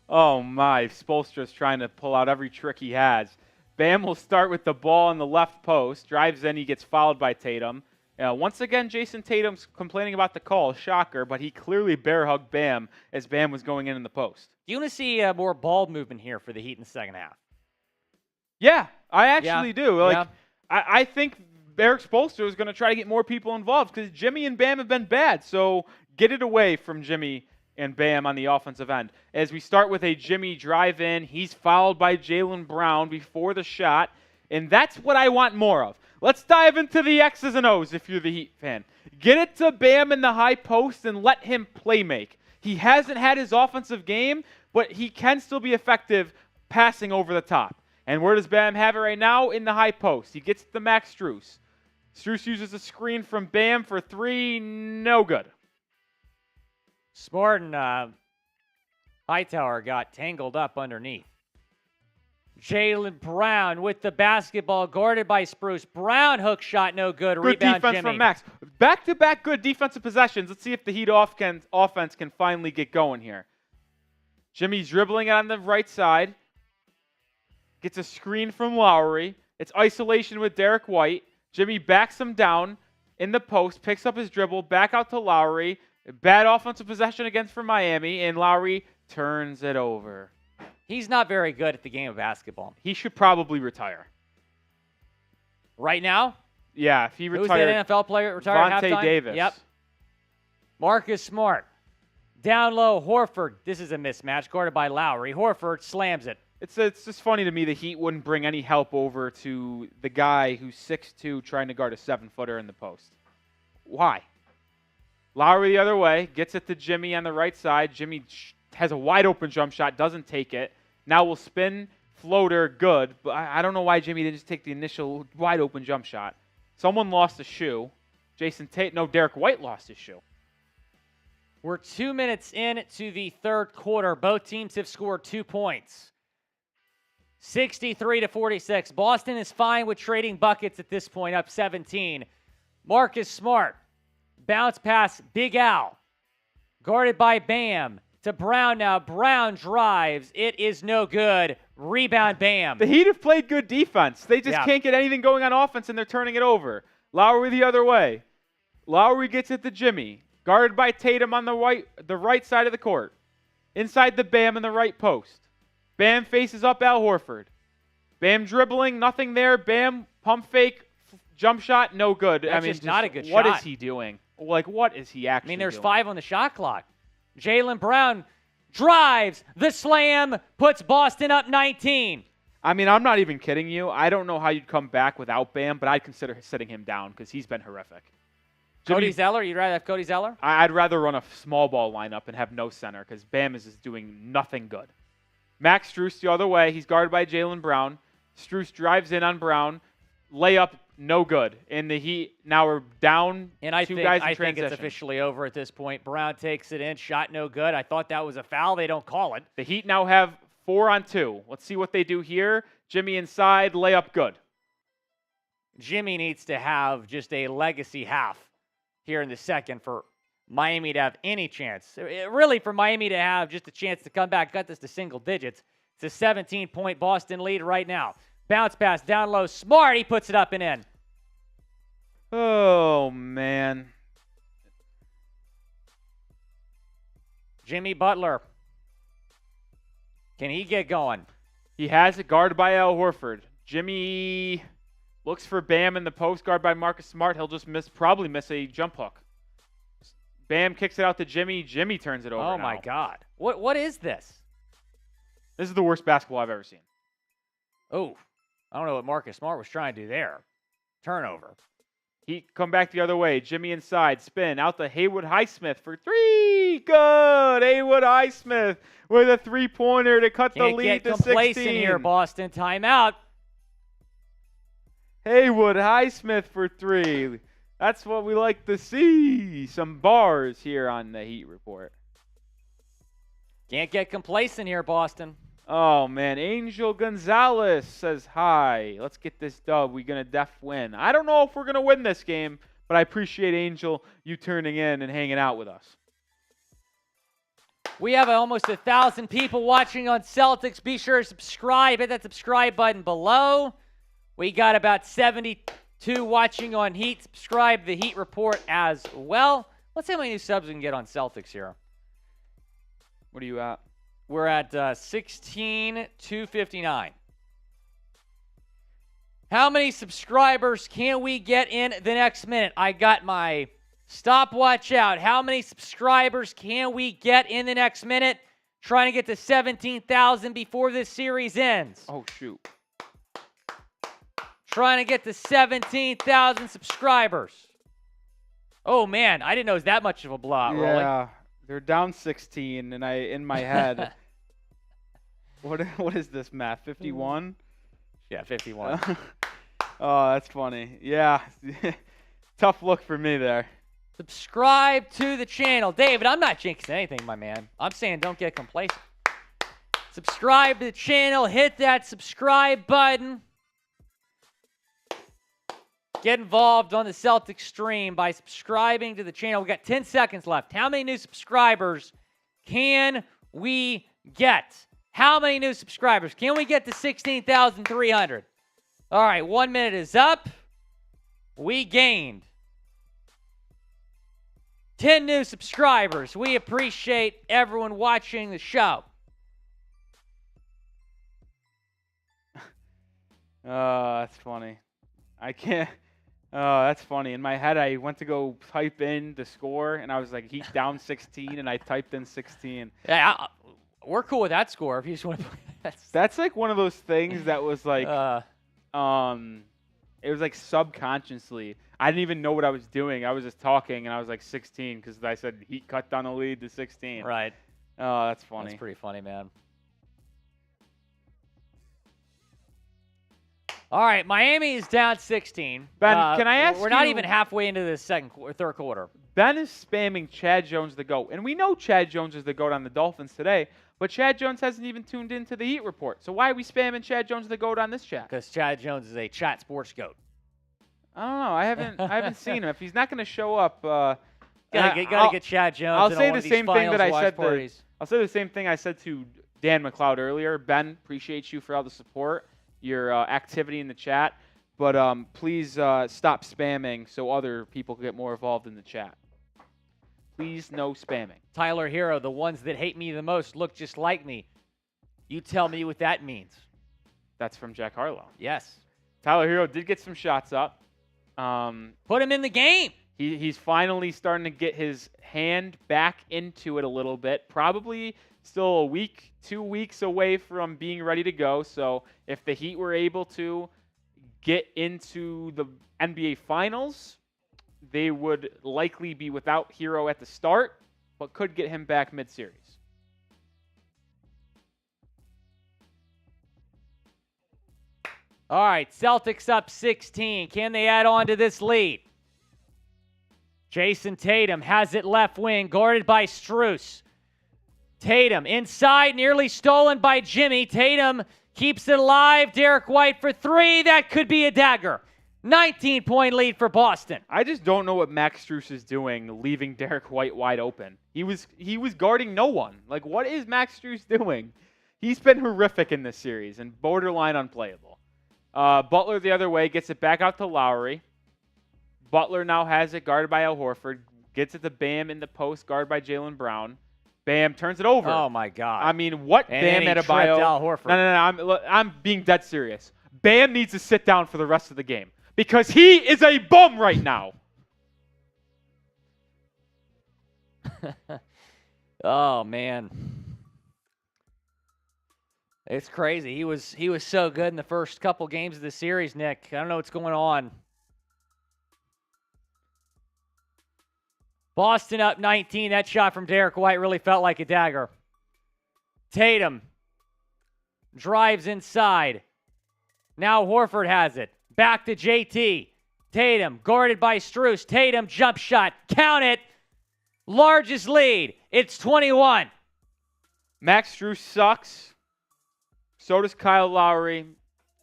Oh, my. Spoelstra's trying to pull out every trick he has. Bam will start with the ball on the left post. Drives in. He gets fouled by Tatum. Once again, Jayson Tatum's complaining about the call. Shocker, but he clearly bear hugged Bam as Bam was going in the post. Do you want to see more ball movement here for the Heat in the second half? Yeah, I actually do. Yeah. I think Erik Spoelstra is going to try to get more people involved because Jimmy and Bam have been bad. So get it away from Jimmy and Bam on the offensive end. As we start with a Jimmy drive in, he's fouled by Jaylen Brown before the shot, and that's what I want more of. Let's dive into the X's and O's if you're the Heat fan. Get it to Bam in the high post and let him play make. He hasn't had his offensive game, but he can still be effective passing over the top. And where does Bam have it right now? In the high post. He gets it to Max Strus. Strus uses a screen from Bam for three. No good. Smart and Hightower got tangled up underneath. Jaylen Brown with the basketball, guarded by Strus. Brown hook shot, no good. Good Rebound, defense Jimmy. from Max. Back-to-back good defensive possessions. Let's see if the Heat offense can finally get going here. Jimmy's dribbling on the right side. Gets a screen from Lowry. It's isolation with Derrick White. Jimmy backs him down in the post, picks up his dribble, back out to Lowry. Bad offensive possession against for Miami, and Lowry turns it over. He's not very good at the game of basketball. He should probably retire. Right now? Yeah, if he Who's retired. that NFL player retired at Vontae halftime? Davis. Yep. Marcus Smart. Down low, Horford. This is a mismatch, guarded by Lowry. Horford slams it. It's just funny to me the Heat wouldn't bring any help over to the guy who's 6'2", trying to guard a 7-footer in the post. Why? Lowry the other way, gets it to Jimmy on the right side. Jimmy has a wide-open jump shot, doesn't take it. Now will spin, floater, good. But I don't know why Jimmy didn't just take the initial wide-open jump shot. Someone lost a shoe. Jayson Tatum, no, Derrick White lost his shoe. We're 2 minutes into the third quarter. Both teams have scored 2 points. 63-46. Boston is fine with trading buckets at this point, up 17. Marcus Smart. Bounce pass, Big Al. Guarded by Bam. To Brown now. Brown drives. It is no good. Rebound, Bam. The Heat have played good defense. They just can't get anything going on offense, and they're turning it over. Lowry the other way. Lowry gets it to Jimmy. Guarded by Tatum on the right side of the court. Inside the Bam in the right post. Bam faces up Al Horford. Bam dribbling, nothing there. Bam, pump fake, jump shot, no good. That's just not a good what shot. What is he doing? Like, what is he actually doing? There's 5 on the shot clock. Jaylen Brown drives, the slam, puts Boston up 19. I'm not even kidding you. I don't know how you'd come back without Bam, but I'd consider sitting him down because he's been horrific. Cody Zeller? You'd rather have Cody Zeller? I'd rather run a small ball lineup and have no center because Bam is just doing nothing good. Max Strus the other way. He's guarded by Jaylen Brown. Strus drives in on Brown. Layup, no good. And the Heat now are down and I two think, guys in I transition. think it's officially over at this point. Brown takes it in. Shot no good. I thought that was a foul. They don't call it. The Heat now have 4 on 2. Let's see what they do here. Jimmy inside. Layup good. Jimmy needs to have just a legacy half here in the second for Miami to have any chance. Really, for Miami to have just a chance to come back, cut this to single digits. It's a 17-point Boston lead right now. Bounce pass down low. Smart. He puts it up and in. Oh, man. Jimmy Butler. Can he get going? He has it guarded by Al Horford. Jimmy looks for Bam in the post, guard by Marcus Smart. He'll just probably miss a jump hook. Bam kicks it out to Jimmy. Jimmy turns it over. Oh, my God. What is this? This is the worst basketball I've ever seen. Oh, I don't know what Marcus Smart was trying to do there. Turnover. He come back the other way. Jimmy inside. Spin out to Haywood Highsmith for 3. Good. Haywood Highsmith with a 3-pointer to cut the lead to 16. Can't get complacent here, Boston. Timeout. Haywood Highsmith for 3. That's what we like to see. Some bars here on the Heat Report. Can't get complacent here, Boston. Oh, man. Angel Gonzalez says hi. Let's get this dub. We're going to def win. I don't know if we're going to win this game, but I appreciate, Angel, you turning in and hanging out with us. We have almost 1,000 people watching on Celtics. Be sure to subscribe. Hit that subscribe button below. We got about 70 to watching on Heat. Subscribe to the Heat Report as well. Let's see how many new subs we can get on Celtics here. What are you at? We're at 16,259. How many subscribers can we get in the next minute? I got my stopwatch out. How many subscribers can we get in the next minute? Trying to get to 17,000 before this series ends. Oh, shoot. Trying to get to 17,000 subscribers. Oh, man. I didn't know it was that much of a blowout, Rolly. Yeah. They're down 16, and in my head, what is this math? 51? Yeah, 51. Oh, that's funny. Yeah. Tough look for me there. Subscribe to the channel. David, I'm not jinxing anything, my man. I'm saying don't get complacent. Subscribe to the channel. Hit that subscribe button. Get involved on the Celtics stream by subscribing to the channel. We got 10 seconds left. How many new subscribers can we get? How many new subscribers? Can we get to 16,300? All right, 1 minute is up. We gained 10 new subscribers. We appreciate everyone watching the show. Oh, that's funny. I can't. Oh, that's funny. In my head, I went to go type in the score, and I was like, Heat down 16, and I typed in 16. Yeah, we're cool with that score if you just want to play. That's like one of those things that was like, it was like subconsciously. I didn't even know what I was doing. I was just talking, and I was like 16 because I said Heat cut down the lead to 16. Right. Oh, that's funny. That's pretty funny, man. All right, Miami is down 16. Ben, can I ask We're not even halfway into the third quarter. Ben is spamming Chad Jones the GOAT. And we know Chad Jones is the GOAT on the Dolphins today, but Chad Jones hasn't even tuned into the Heat Report. So why are we spamming Chad Jones the GOAT on this chat? Because Chad Jones is a chat sports GOAT. I don't know. I haven't seen him. If he's not going to show up, gotta get Chad Jones. I'll say the same thing that I said. I'll say the same thing I said to Dan McLeod earlier. Ben, appreciate you for all the support, your activity in the chat, but please stop spamming so other people can get more involved in the chat. Please, no spamming. Tyler Hero, the ones that hate me the most look just like me. You tell me what that means. That's from Jack Harlow. Yes. Tyler Hero did get some shots up. Put him in the game. He's finally starting to get his hand back into it a little bit. Probably still a week, 2 weeks away from being ready to go. So if the Heat were able to get into the NBA Finals, they would likely be without Hero at the start, but could get him back mid-series. All right, Celtics up 16. Can they add on to this lead? Jayson Tatum has it left wing, guarded by Strus. Tatum inside, nearly stolen by Jimmy. Tatum keeps it alive. Derrick White for three. That could be a dagger. 19-point lead for Boston. I just don't know what Max Strus is doing, leaving Derrick White wide open. He was guarding no one. Like, what is Max Strus doing? He's been horrific in this series and borderline unplayable. Butler the other way, gets it back out to Lowry. Butler now has it guarded by Horford. Gets it to Bam in the post, guarded by Jaylen Brown. Bam turns it over. Oh, my God. I mean, what and Bam Adebayo? Al Horford. No. I'm being dead serious. Bam needs to sit down for the rest of the game because he is a bum right now. Oh, man. It's crazy. He was so good in the first couple games of the series, Nick. I don't know what's going on. Boston up 19. That shot from Derrick White really felt like a dagger. Tatum drives inside. Now Horford has it. Back to JT. Tatum guarded by Strus. Tatum jump shot. Count it. Largest lead. It's 21. Max Strus sucks. So does Kyle Lowry.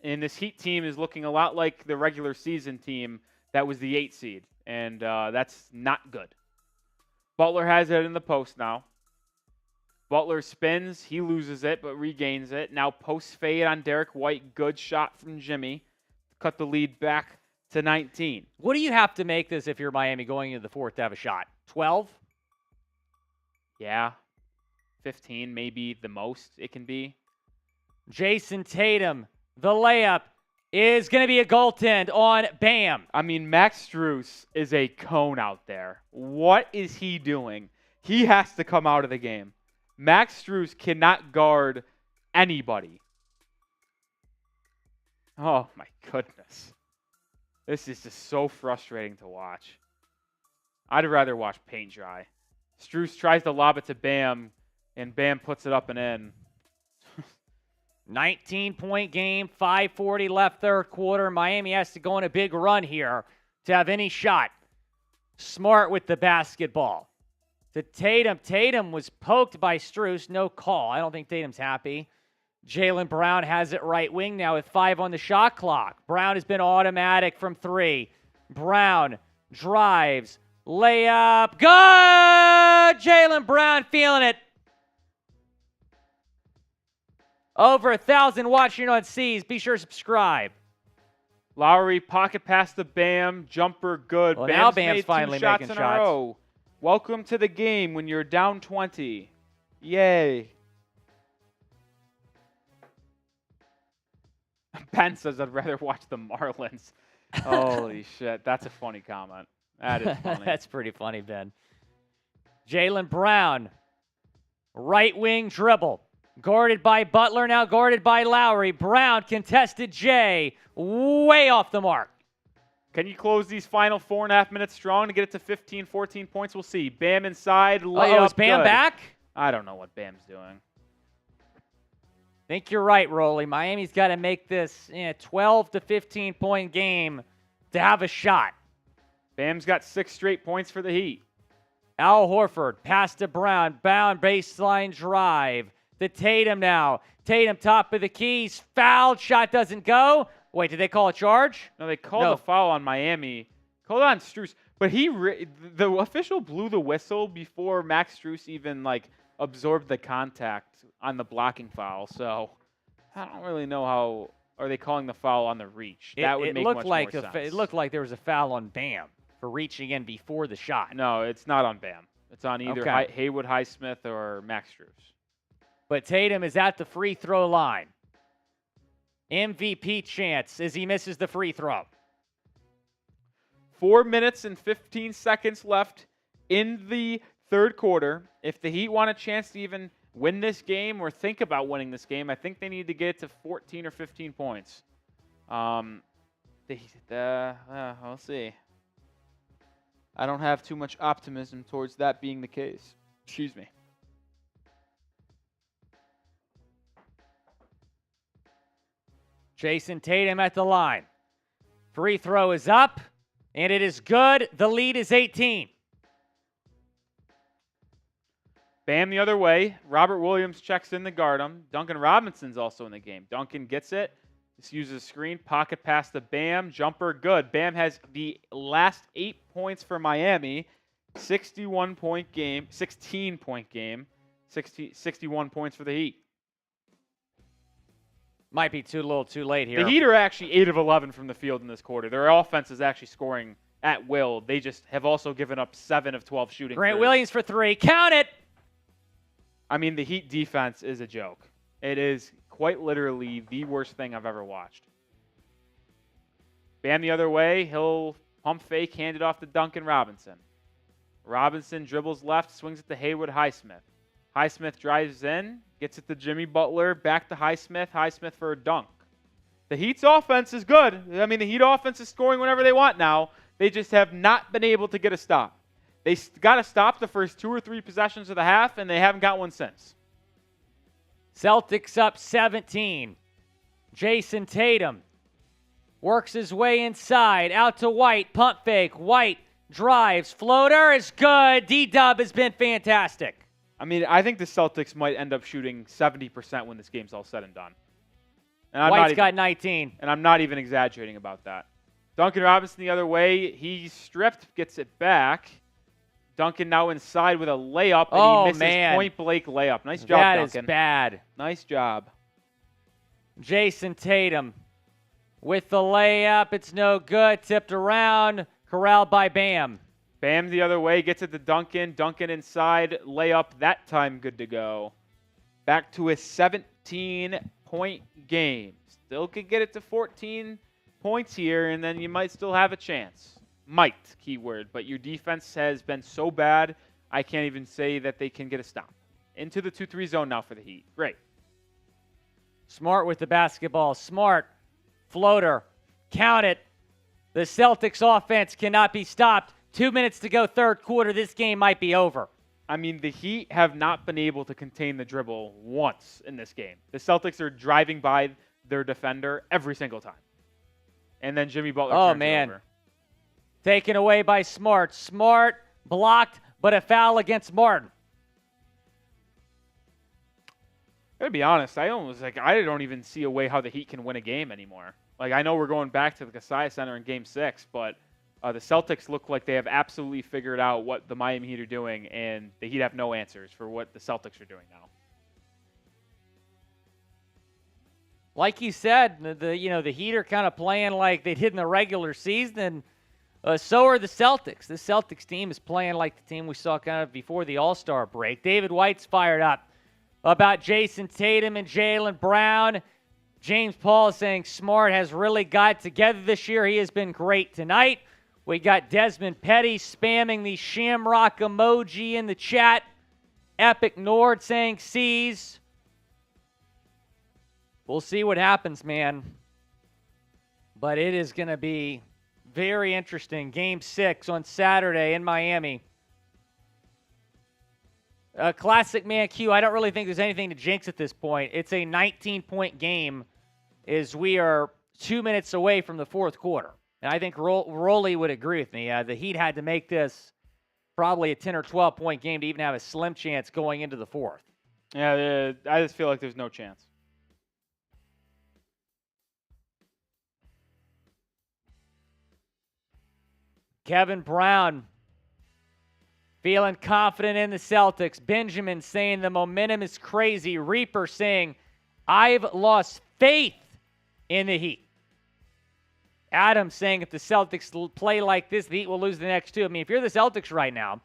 And this Heat team is looking a lot like the regular season team that was the 8 seed. And that's not good. Butler has it in the post now. Butler spins. He loses it, but regains it. Now post fade on Derrick White. Good shot from Jimmy. Cut the lead back to 19. What do you have to make this if you're Miami going into the fourth to have a shot? 12? Yeah. 15, maybe the most it can be. Jayson Tatum, the layup is going to be a goaltend on Bam. I mean, Max Strus is a cone out there. What is he doing? He has to come out of the game. Max Strus cannot guard anybody. Oh, my goodness. This is just so frustrating to watch. I'd rather watch paint dry. Strus tries to lob it to Bam, and Bam puts it up and in. 19-point game, 5:40 left third quarter. Miami has to go on a big run here to have any shot. Smart with the basketball. To Tatum. Tatum was poked by Strus. No call. I don't think Tatum's happy. Jaylen Brown has it right wing now with 5 on the shot clock. Brown has been automatic from 3. Brown drives. Layup. Good! Jaylen Brown feeling it. Over 1,000 watching on C's. Be sure to subscribe. Lowry, pocket pass to Bam, jumper good. Well, now Bam's made finally 2 shots making in a row. Welcome to the game when you're down 20. Yay. Ben says I'd rather watch the Marlins. Holy shit, that's a funny comment. That is funny. That's pretty funny, Ben. Jaylen Brown, right wing dribble. Guarded by Butler, now guarded by Lowry. Brown contested Jay, way off the mark. Can you close these final 4.5 minutes strong to get it to 15, 14 points? We'll see. Bam inside, layup. Oh, is Bam good. back? I don't know what Bam's doing. Think you're right, Rolly. Miami's got to make this 12 to 15-point game to have a shot. Bam's got 6 straight points for the Heat. Al Horford, pass to Brown. Brown baseline drive. To Tatum now. Tatum top of the keys. Fouled. Shot doesn't go. Wait, did they call a charge? No, they called a foul on Miami. Called on Strus. But the official blew the whistle before Max Strus even absorbed the contact on the blocking foul. So I don't really know how are they calling the foul on the reach. That would make much more sense. It looked like there was a foul on Bam for reaching in before the shot. No, it's not on Bam. It's on either Haywood Highsmith or Max Strus. But Tatum is at the free throw line. MVP chance as he misses the free throw. 4 minutes and 15 seconds left in the third quarter. If the Heat want a chance to even win this game or think about winning this game, I think they need to get it to 14 or 15 points. We'll see. I don't have too much optimism towards that being the case. Excuse me. Jayson Tatum at the line. Free throw is up, and it is good. The lead is 18. Bam the other way. Robert Williams checks in to guard him. Duncan Robinson's also in the game. Duncan gets it. Just uses a screen. Pocket pass to Bam. Jumper good. Bam has the last 8 points for Miami. 61-point game. 16-point game. 61 points for the Heat. Might be too little too late here. The Heat are actually 8 of 11 from the field in this quarter. Their offense is actually scoring at will. They just have also given up 7 of 12 shooting. Grant Williams for 3. Count it! I mean, the Heat defense is a joke. It is quite literally the worst thing I've ever watched. Bam the other way. He'll pump fake, hand it off to Duncan Robinson. Robinson dribbles left, swings it to Haywood Highsmith. Highsmith drives in, gets it to Jimmy Butler, back to Highsmith. Highsmith for a dunk. The Heat's offense is good. I mean, the Heat offense is scoring whenever they want now. They just have not been able to get a stop. They got to stop the first 2 or 3 possessions of the half, and they haven't got one since. Celtics up 17. Jayson Tatum works his way inside, out to White, pump fake. White drives, floater is good. D-Dub has been fantastic. I mean, I think the Celtics might end up shooting 70% when this game's all said and done. And White's got 19. And I'm not even exaggerating about that. Duncan Robinson the other way. He's stripped, gets it back. Duncan now inside with a layup, and he misses point-blank layup. Nice job, Duncan. That is bad. Nice job. Jayson Tatum with the layup. It's no good. Tipped around. Corralled by Bam. Bam the other way, gets it to Duncan. Duncan inside, layup that time good to go. Back to a 17-point game. Still could get it to 14 points here, and then you might still have a chance. Might, keyword, but your defense has been so bad, I can't even say that they can get a stop. Into the 2-3 zone now for the Heat. Great. Smart with the basketball. Smart. Floater. Count it. The Celtics offense cannot be stopped. 2 minutes to go, third quarter. This game might be over. I mean, the Heat have not been able to contain the dribble once in this game. The Celtics are driving by their defender every single time. And then Jimmy Butler turns it over. Taken away by Smart. Smart blocked, but a foul against Martin. I gotta be honest, I don't even see a way how the Heat can win a game anymore. Like, I know we're going back to the Kasai Center in Game 6, but the Celtics look like they have absolutely figured out what the Miami Heat are doing, and the Heat have no answers for what the Celtics are doing now. Like you said, the Heat are kind of playing like they did in the regular season, and so are the Celtics. The Celtics team is playing like the team we saw kind of before the All-Star break. David White's fired up about Jayson Tatum and Jaylen Brown. James Paul is saying Smart has really got together this year. He has been great tonight. We got Desmond Petty spamming the shamrock emoji in the chat. Epic Nord saying C's. We'll see what happens, man. But it is going to be very interesting. Game 6 on Saturday in Miami. Classic man Q. I don't really think there's anything to jinx at this point. It's a 19-point game as we are 2 minutes away from the fourth quarter. And I think Rolly would agree with me. The Heat had to make this probably a 10 or 12-point game to even have a slim chance going into the fourth. Yeah, I just feel like there's no chance. Kevin Brown feeling confident in the Celtics. Benjamin saying the momentum is crazy. Reaper saying, I've lost faith in the Heat. Adam saying if the Celtics play like this, the Heat will lose the next two. I mean, if you're the Celtics right now,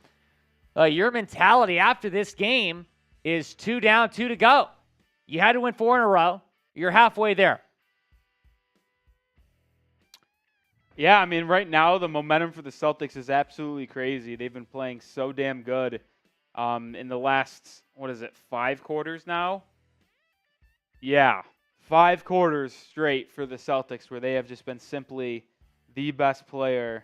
your mentality after this game is 2 down, 2 to go. You had to win 4 in a row. You're halfway there. Yeah, I mean, right now the momentum for the Celtics is absolutely crazy. They've been playing so damn good in the last, 5 quarters now? Yeah, 5 quarters straight for the Celtics where they have just been simply the best player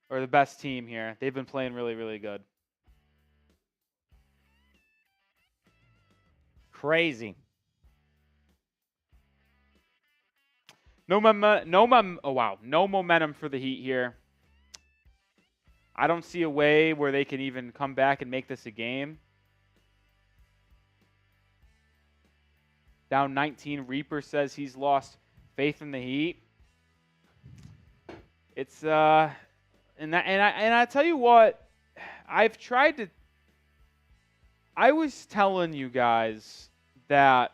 or the best team here. They've been playing really, really good. Crazy. No momentum for the Heat here. I don't see a way where they can even come back and make this a game. Down 19, Reaper says he's lost faith in the Heat. It's and I tell you what, I was telling you guys that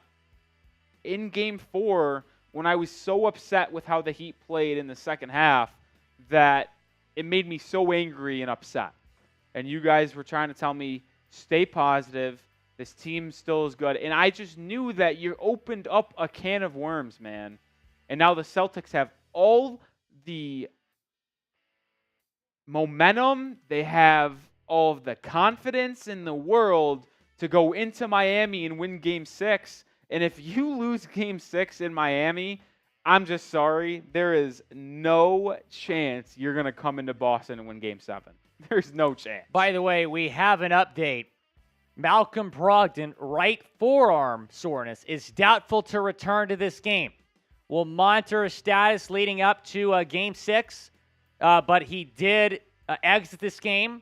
in Game 4, when I was so upset with how the Heat played in the second half, that it made me so angry and upset. And you guys were trying to tell me, stay positive. This team still is good. And I just knew that you opened up a can of worms, man. And now the Celtics have all the momentum. They have all of the confidence in the world to go into Miami and win Game 6. And if you lose Game 6 in Miami, I'm just sorry. There is no chance you're going to come into Boston and win Game 7. There's no chance. By the way, we have an update. Malcolm Brogdon, right forearm soreness, is doubtful to return to this game. We'll monitor his status leading up to Game 6, but he did exit this game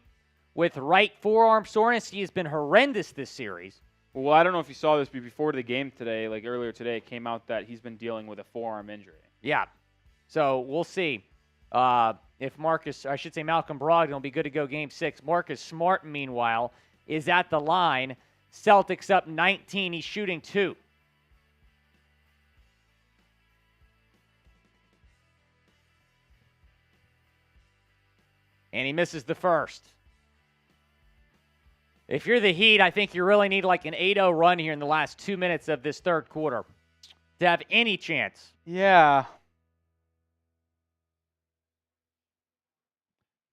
with right forearm soreness. He has been horrendous this series. Well, I don't know if you saw this, but before the game today, like earlier today, it came out that he's been dealing with a forearm injury. Yeah. So we'll see if Malcolm Brogdon will be good to go Game 6. Marcus Smart, meanwhile, is at the line. Celtics up 19. He's shooting 2. And he misses the first. If you're the Heat, I think you really need like an 8-0 run here in the last 2 minutes of this third quarter to have any chance. Yeah.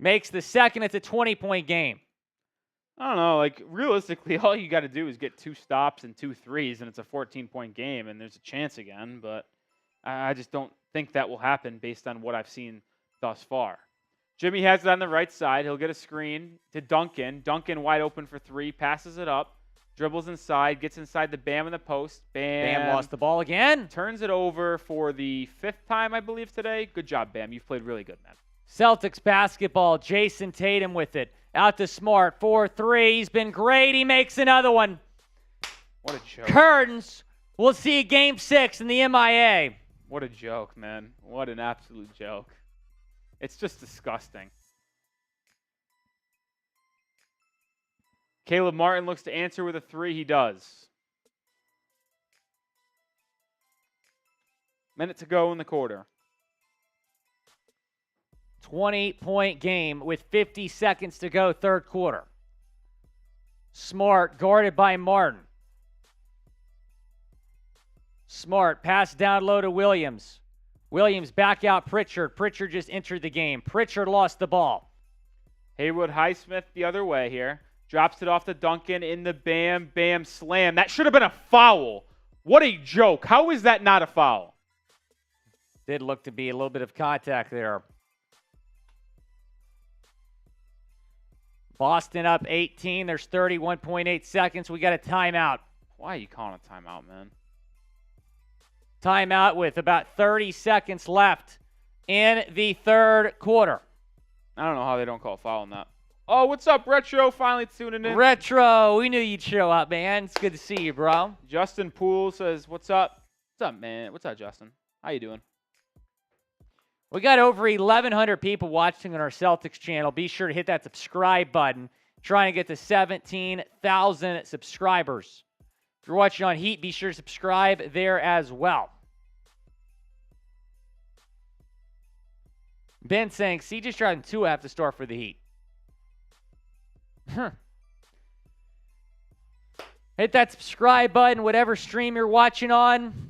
Makes the second. It's a 20-point game. I don't know. Like, realistically, all you got to do is get 2 stops and 2 threes, and it's a 14-point game, and there's a chance again. But I just don't think that will happen based on what I've seen thus far. Jimmy has it on the right side. He'll get a screen to Duncan. Duncan wide open for 3, passes it up, dribbles inside, gets inside the Bam in the post. Bam lost the ball again. Turns it over for the 5th time, I believe, today. Good job, Bam. You've played really good, man. Celtics basketball. Jayson Tatum with it. Out to Smart. 4-3. He's been great. He makes another one. What a joke. Curtains. We'll see you Game 6 in the MIA. What a joke, man. What an absolute joke. It's just disgusting. Caleb Martin looks to answer with a 3. He does. Minute to go in the quarter. 20-point game with 50 seconds to go, third quarter. Smart guarded by Martin. Smart pass down low to Williams. Williams back out Pritchard. Pritchard just entered the game. Pritchard lost the ball. Haywood Highsmith the other way here. Drops it off to Duncan in the Bam slam. That should have been a foul. What a joke. How is that not a foul? Did look to be a little bit of contact there. Boston up 18. There's 31.8 seconds. We got a timeout. Why are you calling a timeout, man? Timeout with about 30 seconds left in the third quarter. I don't know how they don't call a foul on that. Oh, what's up, Retro? Finally tuning in. Retro, we knew you'd show up, man. It's good to see you, bro. Justin Poole says, what's up? What's up, man? What's up, Justin? How you doing? We got over 1,100 people watching on our Celtics channel. Be sure to hit that subscribe button. Trying to get to 17,000 subscribers. If you're watching on Heat, be sure to subscribe there as well. Ben saying, CJ Stroud and Tua have to start for the Heat. Hit that subscribe button, whatever stream you're watching on.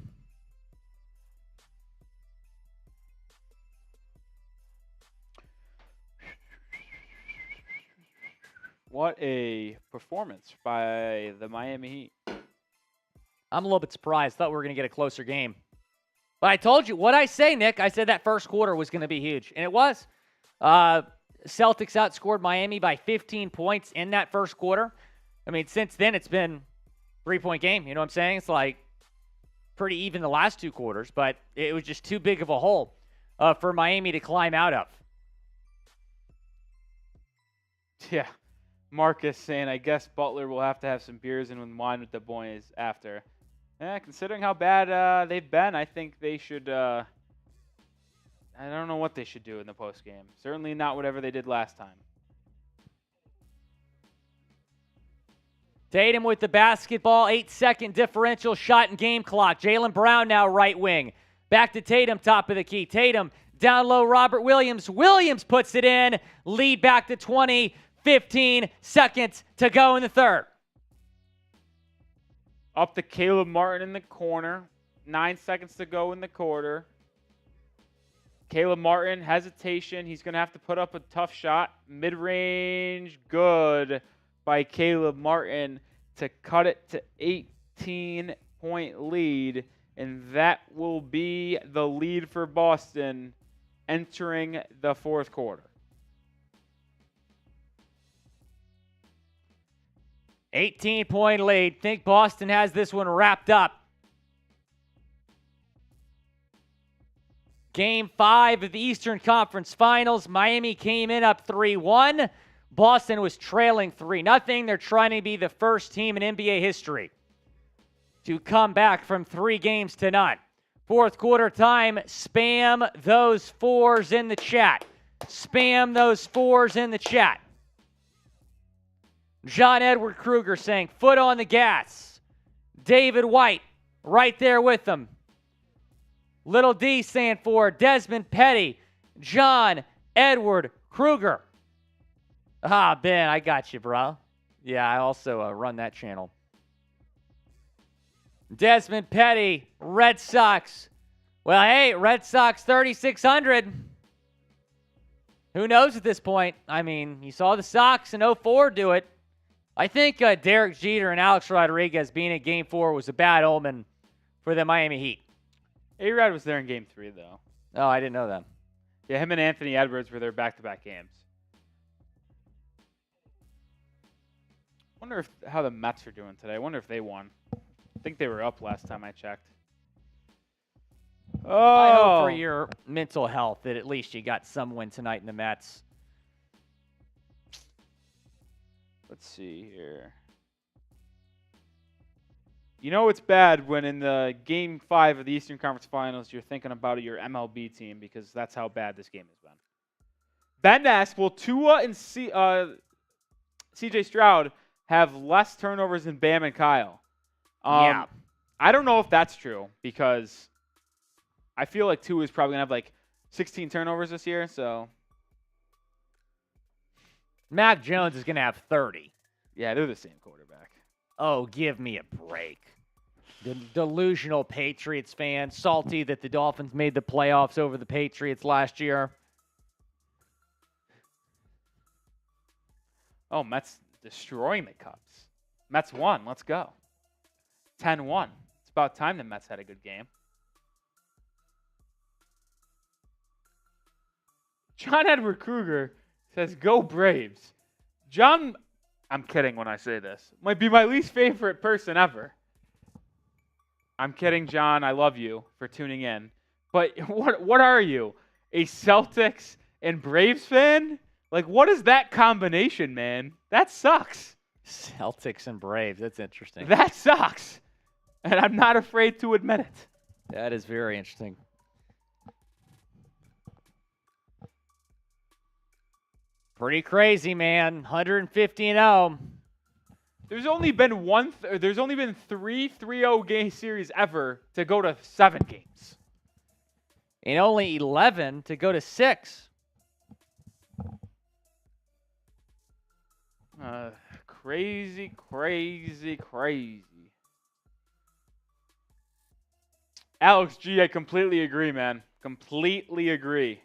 What a performance by the Miami Heat. I'm a little bit surprised. Thought we were going to get a closer game. But I told you, what I say, Nick, I said that first quarter was going to be huge. And it was. Celtics outscored Miami by 15 points in that first quarter. I mean, since then, it's been a 3-point game. You know what I'm saying? It's like pretty even the last 2 quarters. But it was just too big of a hole for Miami to climb out of. Yeah. Marcus saying, I guess Butler will have to have some beers and wine with the boys after. Considering how bad they've been, I think they should, I don't know what they should do in the postgame. Certainly not whatever they did last time. Tatum with the basketball, 8-second differential shot and game clock. Jaylen Brown now right wing. Back to Tatum, top of the key. Tatum down low, Robert Williams. Williams puts it in. Lead back to 20. 15 seconds to go in the third. Up to Caleb Martin in the corner. 9 seconds to go in the quarter. Caleb Martin, hesitation. He's going to have to put up a tough shot. Mid-range, good by Caleb Martin to cut it to 18-point lead. And that will be the lead for Boston entering the fourth quarter. 18-point lead. Think Boston has this one wrapped up. Game 5 of the Eastern Conference Finals. Miami came in up 3-1. Boston was trailing 3-0. They're trying to be the first team in NBA history to come back from 3 games to none. Fourth quarter time. Spam those 4s in the chat. Spam those 4s in the chat. John Edward Kruger saying, foot on the gas. David White, right there with them. Little D saying for Desmond Petty, John Edward Kruger. Ah, Ben, I got you, bro. Yeah, I also run that channel. Desmond Petty, Red Sox. Well, hey, Red Sox 3,600. Who knows at this point? I mean, you saw the Sox in 04 do it. I think Derek Jeter and Alex Rodriguez being at Game 4 was a bad omen for the Miami Heat. A-Rod was there in Game 3, though. Oh, I didn't know that. Yeah, him and Anthony Edwards were there back-to-back games. Wonder how the Mets are doing today. I wonder if they won. I think they were up last time I checked. Oh! I hope for your mental health that at least you got some win tonight in the Mets. Let's see here. You know it's bad when in the Game 5 of the Eastern Conference Finals you're thinking about your MLB team because that's how bad this game has been. Ben asked, will Tua and CJ Stroud have less turnovers than Bam and Kyle? Yeah. I don't know if that's true because I feel like Tua is probably going to have like 16 turnovers this year. So Mac Jones is going to have 30. Yeah, they're the same quarterback. Oh, give me a break. The delusional Patriots fan, salty that the Dolphins made the playoffs over the Patriots last year. Oh, Mets destroying the Cubs. Mets won. Let's go. 10-1. It's about time the Mets had a good game. John Edward Kruger says, go Braves. John, I'm kidding when I say this, might be my least favorite person ever. I'm kidding, John. I love you for tuning in. But what are you? A Celtics and Braves fan? Like, what is that combination, man? That sucks. Celtics and Braves. That's interesting. That sucks. And I'm not afraid to admit it. That is very interesting. Pretty crazy, man. 150-0. There's only been there's only been 3 3-0 game series ever to go to 7 games. And only 11 to go to 6. Crazy, crazy, crazy. Alex G, I completely agree, man. Completely agree.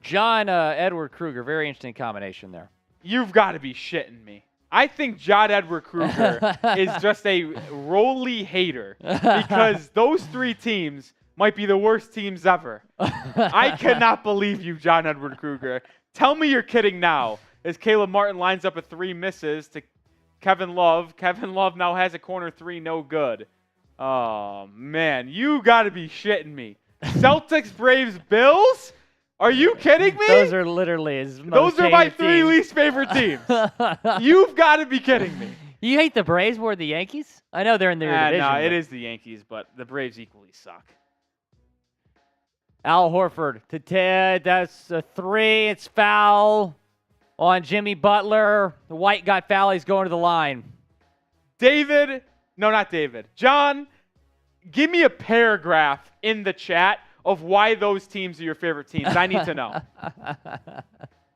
John Edward Kruger, very interesting combination there. You've got to be shitting me. I think John Edward Kruger is just a roly hater because those 3 teams might be the worst teams ever. I cannot believe you, John Edward Kruger. Tell me you're kidding now. As Caleb Martin lines up a 3 misses to Kevin Love. Kevin Love now has a corner 3, no good. Oh, man. You got to be shitting me. Celtics, Braves, Bills? Are you kidding me? Those are literally his most Those are my 3 teams. least favorite teams. You've got to be kidding me. You hate the Braves more than the Yankees? I know they're in their division. No, it is the Yankees, but the Braves equally suck. Al Horford to Ted. That's a 3. It's foul on Jimmy Butler. The White got foul. He's going to the line. David. No, not David. John, give me a paragraph in the chat of why those teams are your favorite teams. I need to know.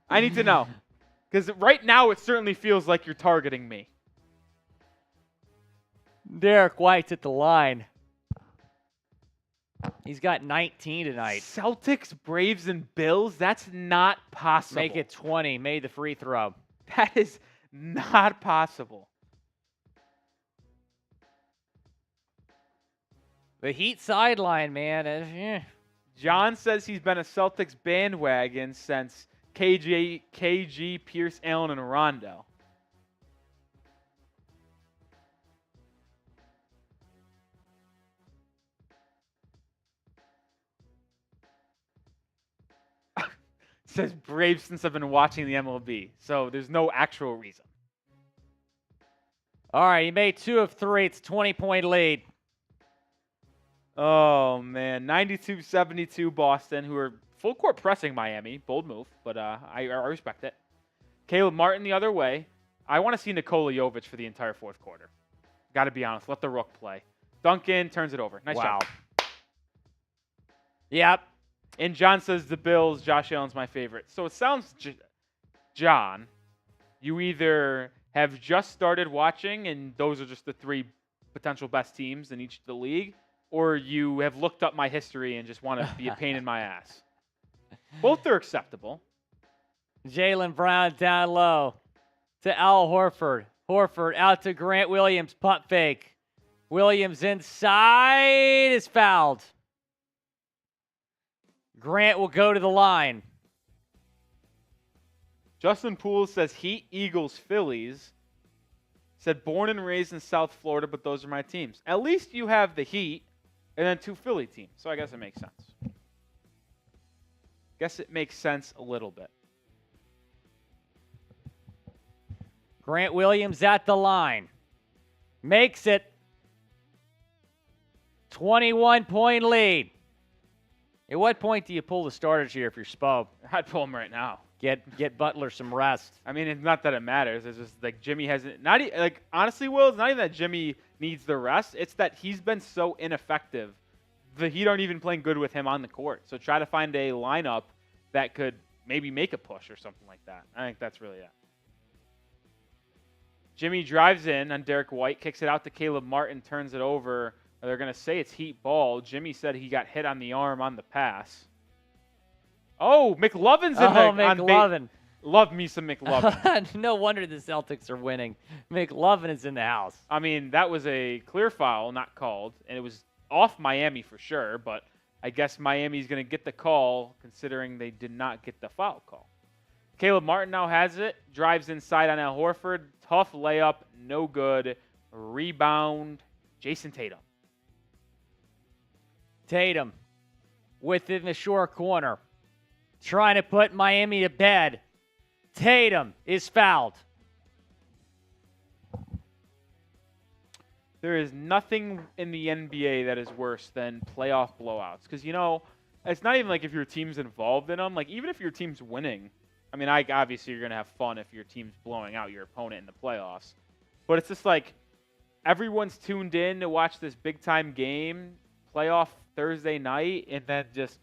I need to know. Because right now it certainly feels like you're targeting me. Derrick White's at the line. He's got 19 tonight. Celtics, Braves, and Bills? That's not possible. Make it 20. Made the free throw. That is not possible. The Heat sideline, man. John says he's been a Celtics bandwagon since KG, Pierce, Allen, and Rondo. Says Braves since I've been watching the MLB. So there's no actual reason. All right, he made 2 of 3. It's a 20-point lead. Oh, man. 92-72 Boston, who are full court pressing Miami. Bold move, but I respect it. Caleb Martin the other way. I want to see Nikola Jovic for the entire 4th quarter. Got to be honest. Let the Rook play. Duncan turns it over. Nice job. Yep. And John says the Bills, Josh Allen's my favorite. So it sounds, John, you either have just started watching and those are just the 3 potential best teams in each of the league, or you have looked up my history and just want to be a pain in my ass. Both are acceptable. Jaylen Brown down low to Al Horford. Horford out to Grant Williams. Pump fake. Williams inside is fouled. Grant will go to the line. Justin Poole says Heat, Eagles, Phillies. Said born and raised in South Florida, but those are my teams. At least you have the Heat and then 2 Philly teams. So I guess it makes sense. Guess it makes sense a little bit. Grant Williams at the line. Makes it. 21-point lead. At what point do you pull the starters here if you're Spo? I'd pull them right now. Get Butler some rest. I mean, it's not that it matters. It's just like Jimmy hasn't. Honestly, Will, it's not even that Jimmy needs the rest. It's that he's been so ineffective. The Heat aren't even playing good with him on the court. So try to find a lineup that could maybe make a push or something like that. I think that's really it. Jimmy drives in on Derrick White, kicks it out to Caleb Martin, turns it over. They're going to say it's Heat ball. Jimmy said he got hit on the arm on the pass. Oh, McLovin's in there. McLovin. Love me some McLovin. No wonder the Celtics are winning. McLovin is in the house. I mean, that was a clear foul, not called, and it was off Miami for sure, but I guess Miami's going to get the call considering they did not get the foul call. Caleb Martin now has it, drives inside on Al Horford. Tough layup, no good. Rebound, Jayson Tatum. Tatum within the short corner, trying to put Miami to bed. Tatum is fouled. There is nothing in the NBA that is worse than playoff blowouts. Because, it's not even like if your team's involved in them. Like, even if your team's winning, I mean, obviously you're going to have fun if your team's blowing out your opponent in the playoffs. But it's just like everyone's tuned in to watch this big-time game, playoff Thursday night, and then just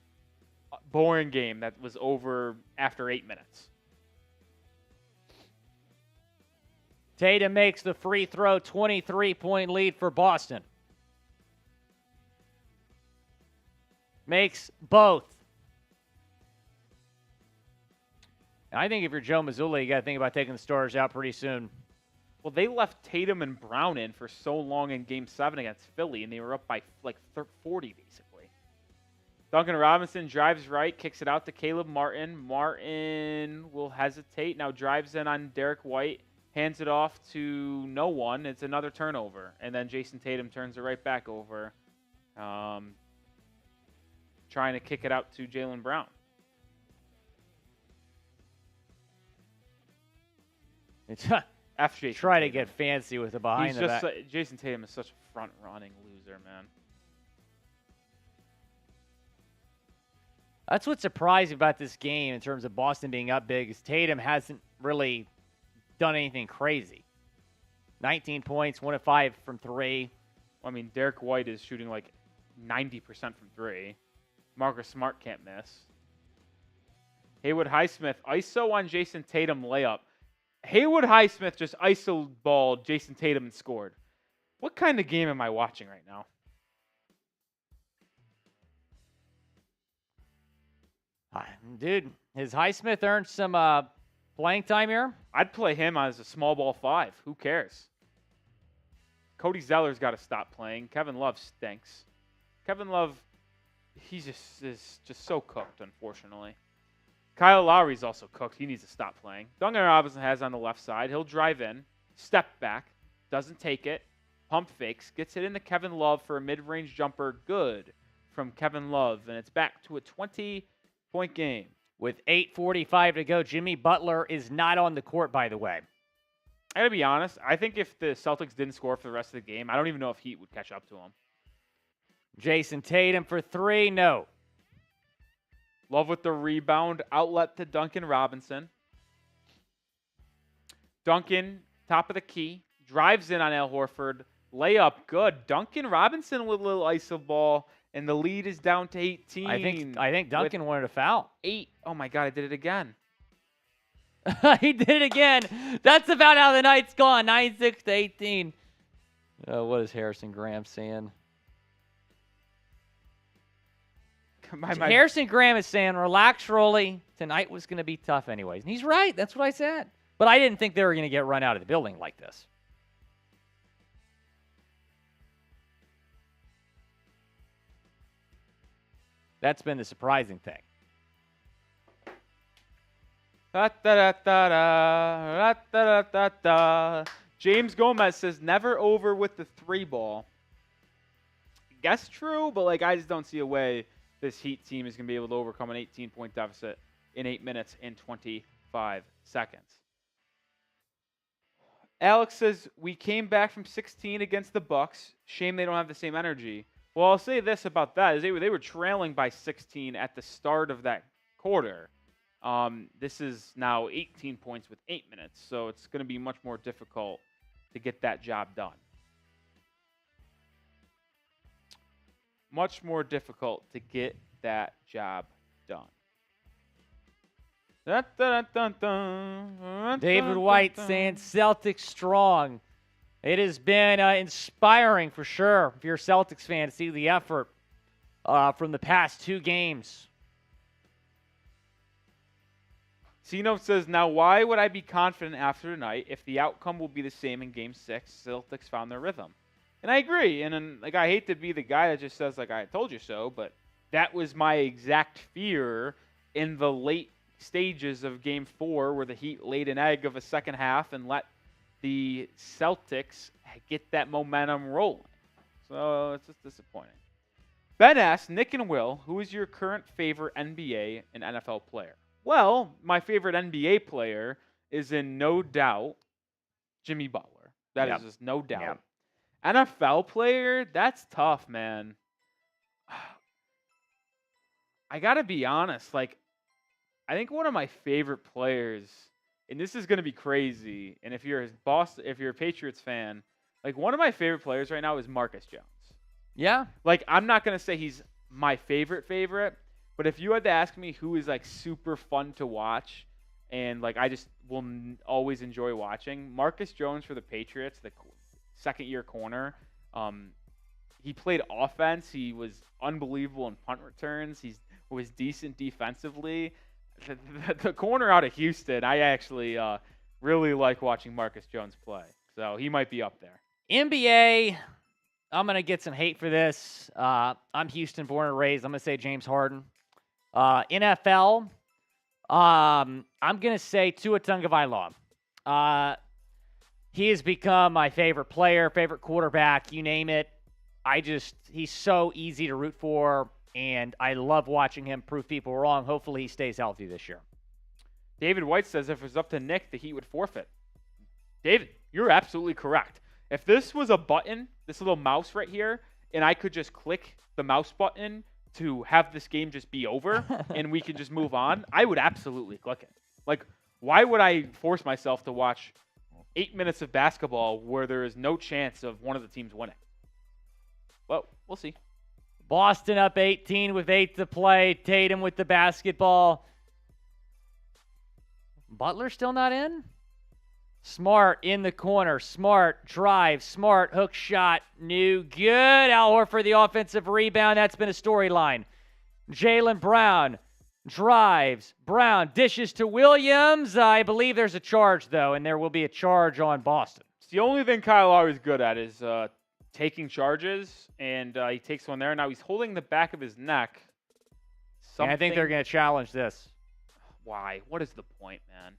a boring game that was over after 8 minutes. Tatum makes the free throw, 23-point lead for Boston. Makes both. I think if you're Joe Mazzulla, you got to think about taking the starters out pretty soon. Well, they left Tatum and Brown in for so long in Game 7 against Philly, and they were up by like 40, basically. Duncan Robinson drives right, kicks it out to Caleb Martin. Martin will hesitate, now drives in on Derrick White, hands it off to no one. It's another turnover, and then Jayson Tatum turns it right back over, trying to kick it out to Jaylen Brown. Try to get fancy with the behind the back. Jayson Tatum is such a front-running loser, man. That's what's surprising about this game in terms of Boston being up big is Tatum hasn't really done anything crazy. 19 points, 1 of 5 from 3. I mean, Derrick White is shooting like 90% from 3. Marcus Smart can't miss. Haywood Highsmith, ISO on Jayson Tatum layup. Haywood Highsmith just ISO balled Jayson Tatum and scored. What kind of game am I watching right now? Dude, has Highsmith earned some playing time here? I'd play him as a small ball 5. Who cares? Cody Zeller's got to stop playing. Kevin Love stinks. Kevin Love, is just so cooked, unfortunately. Kyle Lowry's also cooked. He needs to stop playing. Duncan Robinson has on the left side. He'll drive in, step back, doesn't take it, pump fakes, gets it into Kevin Love for a mid-range jumper. Good from Kevin Love, and it's back to a 20-point game. With 8:45 to go, Jimmy Butler is not on the court, by the way. I gotta be honest. I think if the Celtics didn't score for the rest of the game, I don't even know if Heat would catch up to them. Jayson Tatum for 3, no. Love with the rebound, outlet to Duncan Robinson. Duncan, top of the key, drives in on Al Horford. Layup, good. Duncan Robinson with a little iso ball. and the lead is down to 18. I think Duncan wanted a foul. 8. Oh my God, I did it again. He did it again. That's about how the night's gone. 96 to 18. What is Harrison Graham saying? Harrison Graham is saying, relax, Rolly. Tonight was going to be tough anyways. And he's right. That's what I said. But I didn't think they were going to get run out of the building like this. That's been the surprising thing. James Gomez says, never over with the 3 ball. I guess true, but I just don't see a way this Heat team is going to be able to overcome an 18-point deficit in 8 minutes and 25 seconds. Alex says, we came back from 16 against the Bucks. Shame they don't have the same energy. Well, I'll say this about that. Is they were trailing by 16 at the start of that quarter. This is now 18 points with 8 minutes, so it's going to be much more difficult to get that job done. Much more difficult to get that job done. David White saying Celtics strong. It has been inspiring for sure if you're a Celtics fan to see the effort from the past 2 games. Sino says, now why would I be confident after tonight if the outcome will be the same in Game 6? Celtics found their rhythm. And I agree. And I hate to be the guy that just says, I told you so, but that was my exact fear in the late stages of Game 4 where the Heat laid an egg of a second half and let the Celtics get that momentum rolling. So it's just disappointing. Ben asks, Nick and Will, who is your current favorite NBA and NFL player? Well, my favorite NBA player is in no doubt Jimmy Butler. That is just no doubt. Yep. NFL player, that's tough, man. I got to be honest. I think one of my favorite players, and this is going to be crazy, and if you're a Patriots fan, one of my favorite players right now is Marcus Jones. Yeah. I'm not going to say he's my favorite, but if you had to ask me who is super fun to watch and I just will always enjoy watching, Marcus Jones for the Patriots, the second-year corner. He played offense. He was unbelievable in punt returns. He was decent defensively. The corner out of Houston, I actually really like watching Marcus Jones play. So he might be up there. NBA, I'm going to get some hate for this. I'm Houston born and raised. I'm going to say James Harden. NFL, I'm going to say Tua Tagovailoa. He has become my favorite player, favorite quarterback, you name it. He's so easy to root for, and I love watching him prove people wrong. Hopefully he stays healthy this year. David White says if it was up to Nick, the Heat would forfeit. David, you're absolutely correct. If this was a button, this little mouse right here, and I could just click the mouse button to have this game just be over and we could just move on, I would absolutely click it. Why would I force myself to watch 8 minutes of basketball where there is no chance of one of the teams winning? Well, we'll see. Boston up 18 with 8 to play. Tatum with the basketball. Butler still not in? Smart in the corner. Smart drive. Smart hook shot. New good. Al Horford the offensive rebound. That's been a storyline. Jaylen Brown drives. Brown dishes to Williams. I believe there's a charge, though, and there will be a charge on Boston. It's the only thing Kyle Lowry's good at is taking charges, and he takes one there. Now he's holding the back of his neck. I think they're going to challenge this. Why? What is the point, man?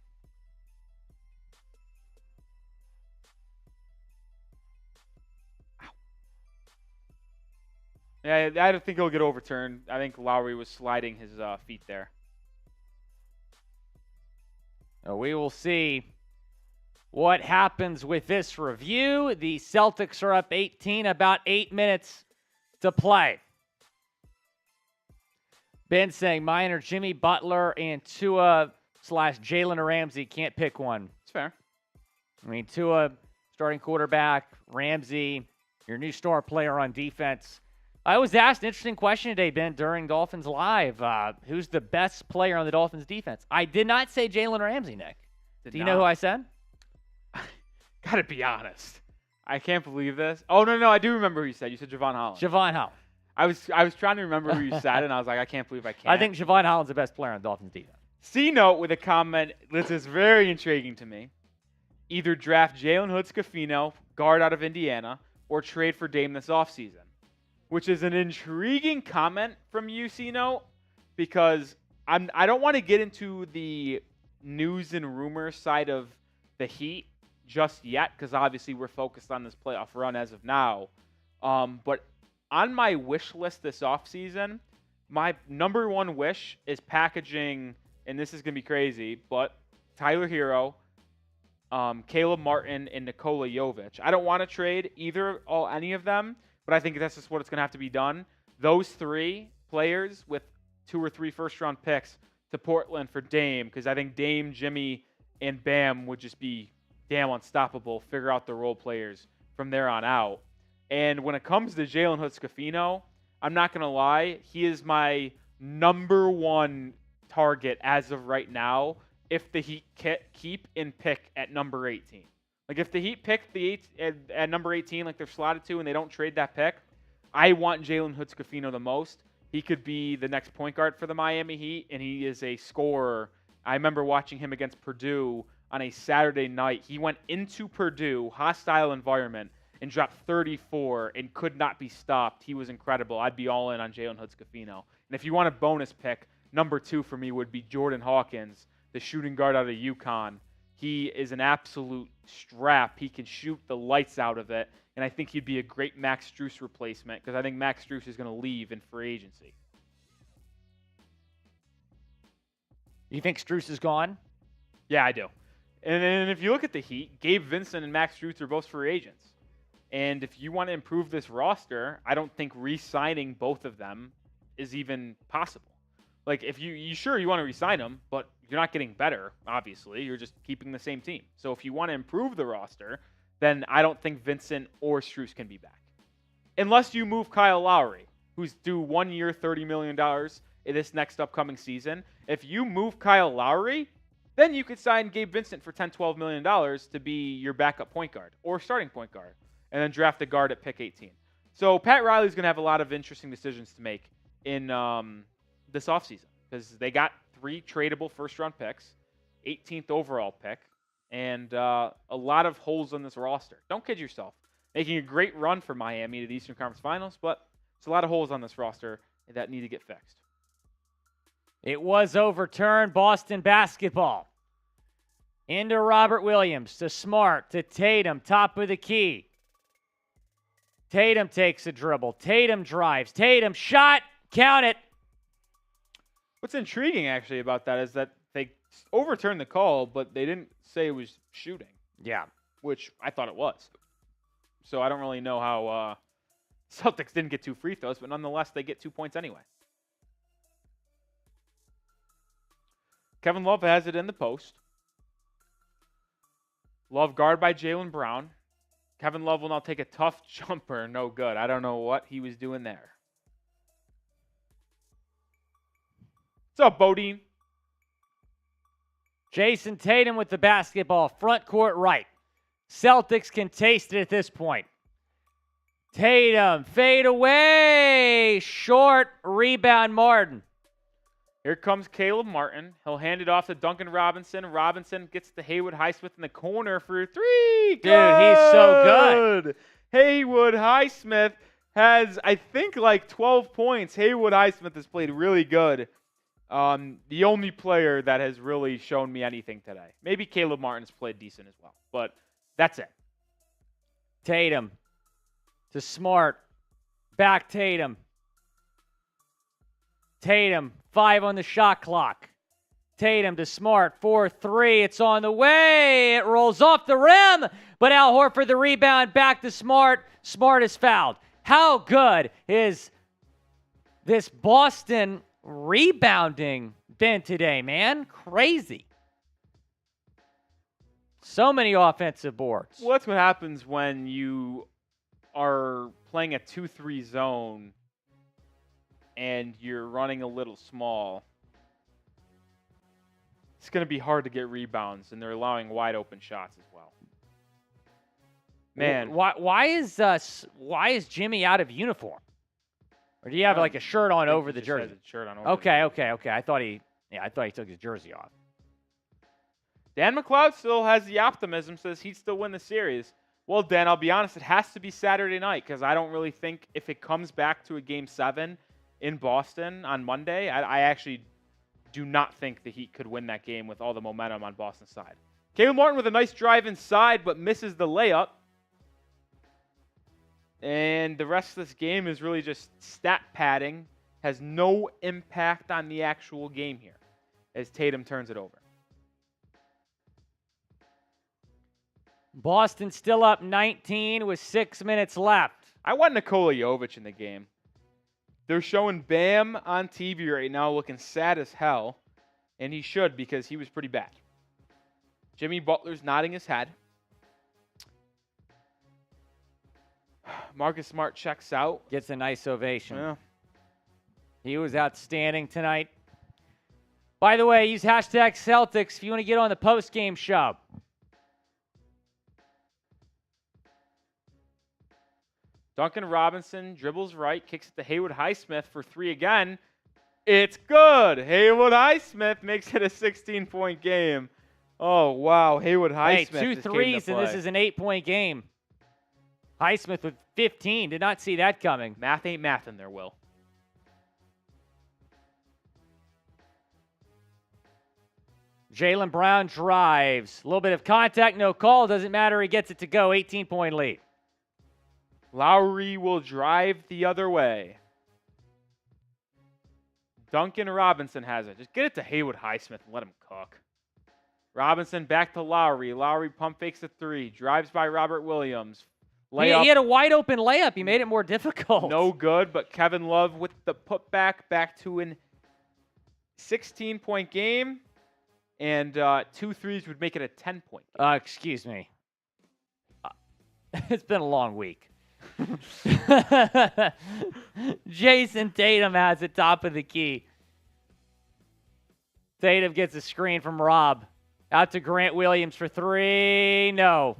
Yeah, I don't think he'll get overturned. I think Lowry was sliding his feet there. We will see what happens with this review. The Celtics are up 18, about 8 minutes to play. Ben saying mine are Jimmy Butler and Tua / Jalen Ramsey. Can't pick one. It's fair. I mean, Tua, starting quarterback, Ramsey, your new star player on defense. I was asked an interesting question today, Ben, during Dolphins Live. Who's the best player on the Dolphins defense? I did not say Jalen Ramsey, Nick. Do you know who I said? Gotta be honest. I can't believe this. Oh, no, I do remember who you said. You said Javon Holland. Javon Holland. I was trying to remember who you said, and I was like, I can't believe I can't. I think Javon Holland's the best player on the Dolphins defense. C-Note with a comment. This is very intriguing to me. Either draft Jalen Hood-Schifino, guard out of Indiana, or trade for Dame this offseason. Which is an intriguing comment from you, C-Note, because I don't want to get into the news and rumor side of the Heat just yet, because obviously we're focused on this playoff run as of now. But on my wish list this offseason, my number one wish is packaging, and this is going to be crazy, but Tyler Hero, Caleb Martin, and Nikola Jovic. I don't want to trade any of them, but I think that's just what it's going to have to be done. Those three players with 2 or 3 first-round picks to Portland for Dame, because I think Dame, Jimmy, and Bam would just be damn unstoppable, figure out the role players from there on out. And when it comes to Jalen Hood-Schifino, I'm not going to lie, he is my number one target as of right now if the Heat keep and pick at number 18. Like, if the Heat pick at number 18 like they're slotted to and they don't trade that pick, I want Jalen Hood-Schifino the most. He could be the next point guard for the Miami Heat, and he is a scorer. I remember watching him against Purdue on a Saturday night. He went into Purdue, hostile environment, and dropped 34 and could not be stopped. He was incredible. I'd be all in on Jalen Hood-Schifino. And if you want a bonus pick, number 2 for me would be Jordan Hawkins, the shooting guard out of UConn. He is an absolute strap. He can shoot the lights out of it, and I think he'd be a great Max Strus replacement because I think Max Strus is going to leave in free agency. You think Strus is gone? Yeah, I do. And then if you look at the Heat, Gabe Vincent and Max Strus are both free agents. And if you want to improve this roster, I don't think re-signing both of them is even possible. Like, if you want to re-sign them, but you're not getting better, obviously. You're just keeping the same team. So if you want to improve the roster, then I don't think Vincent or Strus can be back. Unless you move Kyle Lowry, who's due 1 year, $30 million in this next upcoming season. If you move Kyle Lowry, then you could sign Gabe Vincent for $10, $12 million to be your backup point guard or starting point guard, and then draft a guard at pick 18. So Pat Riley's going to have a lot of interesting decisions to make in this offseason because they got 3 tradable first-round picks, 18th overall pick, and a lot of holes on this roster. Don't kid yourself. Making a great run for Miami to the Eastern Conference Finals, but there's a lot of holes on this roster that need to get fixed. It was overturned. Boston basketball. Into Robert Williams, to Smart, to Tatum, top of the key. Tatum takes a dribble. Tatum drives. Tatum shot. Count it. What's intriguing, actually, about that is that they overturned the call, but they didn't say it was shooting. Yeah. Which I thought it was. So I don't really know how Celtics didn't get 2 free throws, but nonetheless, they get 2 points anyway. Kevin Love has it in the post. Love guard by Jaylen Brown. Kevin Love will now take a tough jumper. No good. I don't know what he was doing there. What's up, Bodine? Jayson Tatum with the basketball, front court right. Celtics can taste it at this point. Tatum, fade away. Short rebound, Martin. Here comes Caleb Martin. He'll hand it off to Duncan Robinson. Robinson gets to Haywood Highsmith in the corner for 3. Dude, he's so good. Haywood Highsmith has, I think, like 12 points. Haywood Highsmith has played really good. The only player that has really shown me anything today. Maybe Caleb Martin's played decent as well, but that's it. Tatum to Smart. Back Tatum. Tatum, 5 on the shot clock. Tatum to Smart, 4-3. It's on the way. It rolls off the rim, but Al Horford the rebound, back to Smart. Smart is fouled. How good is this Boston rebounding been today, man? Crazy. So many offensive boards. Well, that's what happens when you are playing a 2-3 zone and you're running a little small, it's going to be hard to get rebounds, and they're allowing wide open shots as well. Man, why is Jimmy out of uniform? Or do you have like a shirt on over the jersey? Shirt on over okay. I thought he took his jersey off. Dan McLeod still has the optimism, says he'd still win the series. Well, Dan, I'll be honest, it has to be Saturday night because I don't really think if it comes back to a Game 7 in Boston on Monday, I actually do not think the Heat could win that game with all the momentum on Boston's side. Caleb Martin with a nice drive inside, but misses the layup. And the rest of this game is really just stat padding, has no impact on the actual game here as Tatum turns it over. Boston still up 19 with 6 minutes left. I want Nikola Jovic in the game. They're showing Bam on TV right now looking sad as hell, and he should because he was pretty bad. Jimmy Butler's nodding his head. Marcus Smart checks out. Gets a nice ovation. Yeah. He was outstanding tonight. By the way, use hashtag Celtics if you want to get on the post-game show. Duncan Robinson dribbles right, kicks it to Haywood Highsmith for 3 again. It's good. Haywood Highsmith makes it a 16-point game. Oh, wow. Haywood Highsmith. Hey, 2 threes, and this is an 8-point game. Highsmith with 15. Did not see that coming. Math ain't math in there, Will. Jaylen Brown drives. A little bit of contact, no call. Doesn't matter. He gets it to go. 18-point lead. Lowry will drive the other way. Duncan Robinson has it. Just get it to Haywood Highsmith and let him cook. Robinson back to Lowry. Lowry pump fakes a 3. Drives by Robert Williams. He had a wide open layup. He made it more difficult. No good, but Kevin Love with the putback back to an 16-point game. And 2 threes would make it a 10-point game. Excuse me. It's been a long week. Jayson Tatum has it top of the key. Tatum gets a screen from Rob. Out to Grant Williams for 3. No.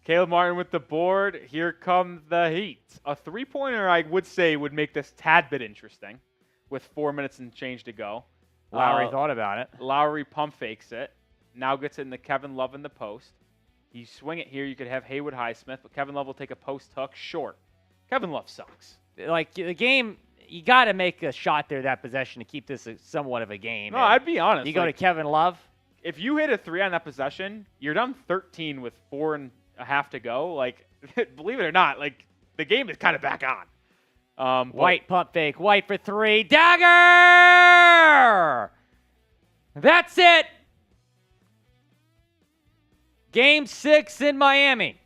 Caleb Martin with the board. Here come the Heat. A 3-pointer, I would say, would make this tad bit interesting with 4 minutes and change to go. Lowry thought about it. Lowry pump fakes it. Now gets it into Kevin Love in the post. You swing it here, you could have Haywood Highsmith, but Kevin Love will take a post hook short. Kevin Love sucks. Like, the game, you got to make a shot there that possession to keep this somewhat of a game. No, I'd be honest. You go to Kevin Love. If you hit a 3 on that possession, you're down 13 with 4.5 to go. Like, believe it or not, like, the game is kind of back on. White pump fake. White for 3. Dagger! That's it. Game 6 in Miami.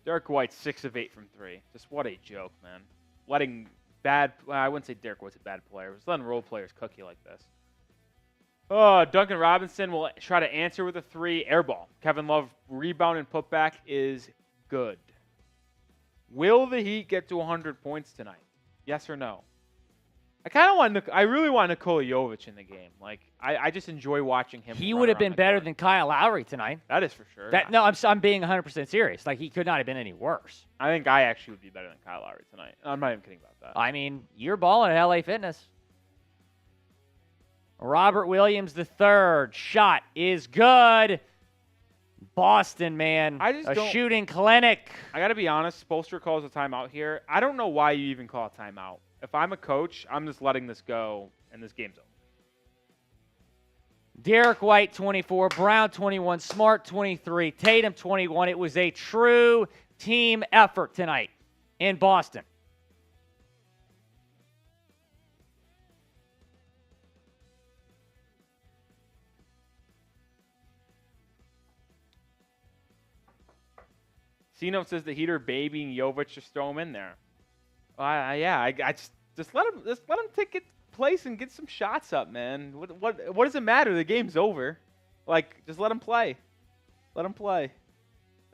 Derrick White, 6 of 8 from 3. Just what a joke, man. Letting bad, I wouldn't say Derrick White's a bad player. Just letting role players cook you like this. Oh, Duncan Robinson will try to answer with a 3. Air ball. Kevin Love rebound and putback is good. Will the Heat get to 100 points tonight? Yes or no? I really want Nikola Jovic in the game. Like, I just enjoy watching him. He would have been better than Kyle Lowry tonight. That is for sure. I'm being 100% serious. Like, he could not have been any worse. I think I actually would be better than Kyle Lowry tonight. I'm not even kidding about that. I mean, you're balling at LA Fitness. Robert Williams III shot is good. Boston, man. Shooting clinic. I got to be honest. Spoelstra calls a timeout here. I don't know why you even call a timeout. If I'm a coach, I'm just letting this go, and this game's over. Derrick White, 24. Brown, 21. Smart, 23. Tatum, 21. It was a true team effort tonight in Boston. C-Note says the Heat are babying Jovic. Just throw him in there. I just let him take it place and get some shots up, man. What does it matter? The game's over. Like, just let him play. Let him play.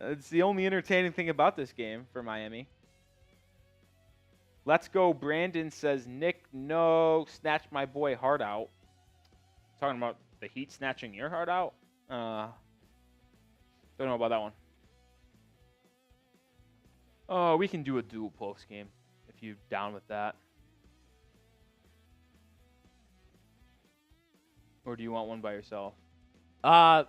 It's the only entertaining thing about this game for Miami. Let's go. Brandon says, Nick, no, snatch my boy heart out. Talking about the Heat snatching your heart out? Don't know about that one. Oh, we can do a dual post game if you're down with that. Or do you want one by yourself? No.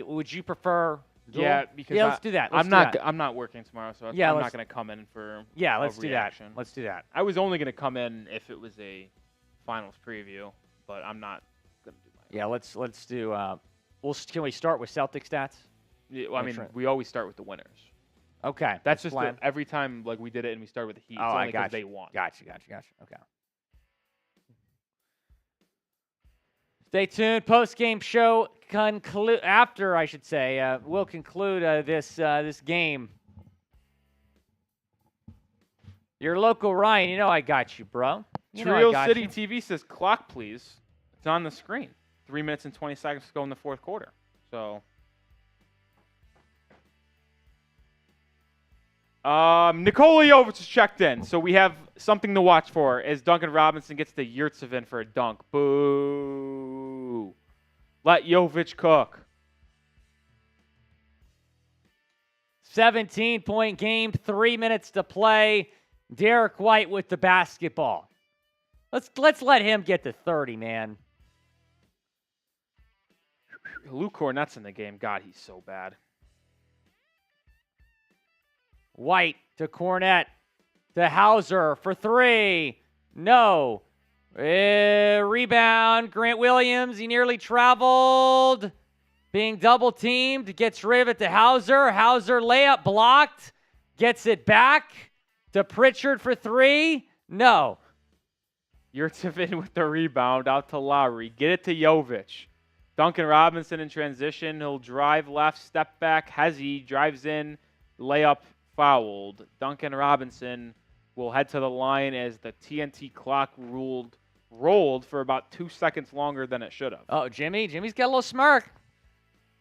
Would you prefer? Dual? Yeah, because let's do that. I'm not working tomorrow, so I'm not going to come in for let's do that. Let's do that. I was only going to come in if it was a finals preview, but I'm not going to do that. Yeah, let's do. Can we start with Celtic stats? Yeah, well, I mean, we always start with the winners. Okay, that's just every time like we did it and we started with the Heat. Oh, I got they won. Gotcha. Okay. Stay tuned. Post-game show we'll conclude this game. Your local Ryan, you know I got you, bro. Trio City TV says clock, please. It's on the screen. 3 minutes and 20 seconds to go in the fourth quarter. So, Nikola Jovic is checked in, so we have something to watch for as Duncan Robinson gets the Yurtseven for a dunk. Boo! Let Jovic cook. 17-point game, 3 minutes to play. Derrick White with the basketball. Let's let him get to 30, man. Luke Cornett's in the game. God, he's so bad. White to Cornett to Hauser for 3. No. Rebound. Grant Williams. He nearly traveled. Being double teamed. Gets rid of it to Hauser. Hauser layup blocked. Gets it back to Pritchard for 3. No. Yurtseven with the rebound out to Lowry. Get it to Jovic. Duncan Robinson in transition. He'll drive left, step back. Hezzy drives in, layup fouled. Duncan Robinson will head to the line as the TNT clock rolled for about 2 seconds longer than it should have. Oh, Jimmy's got a little smirk.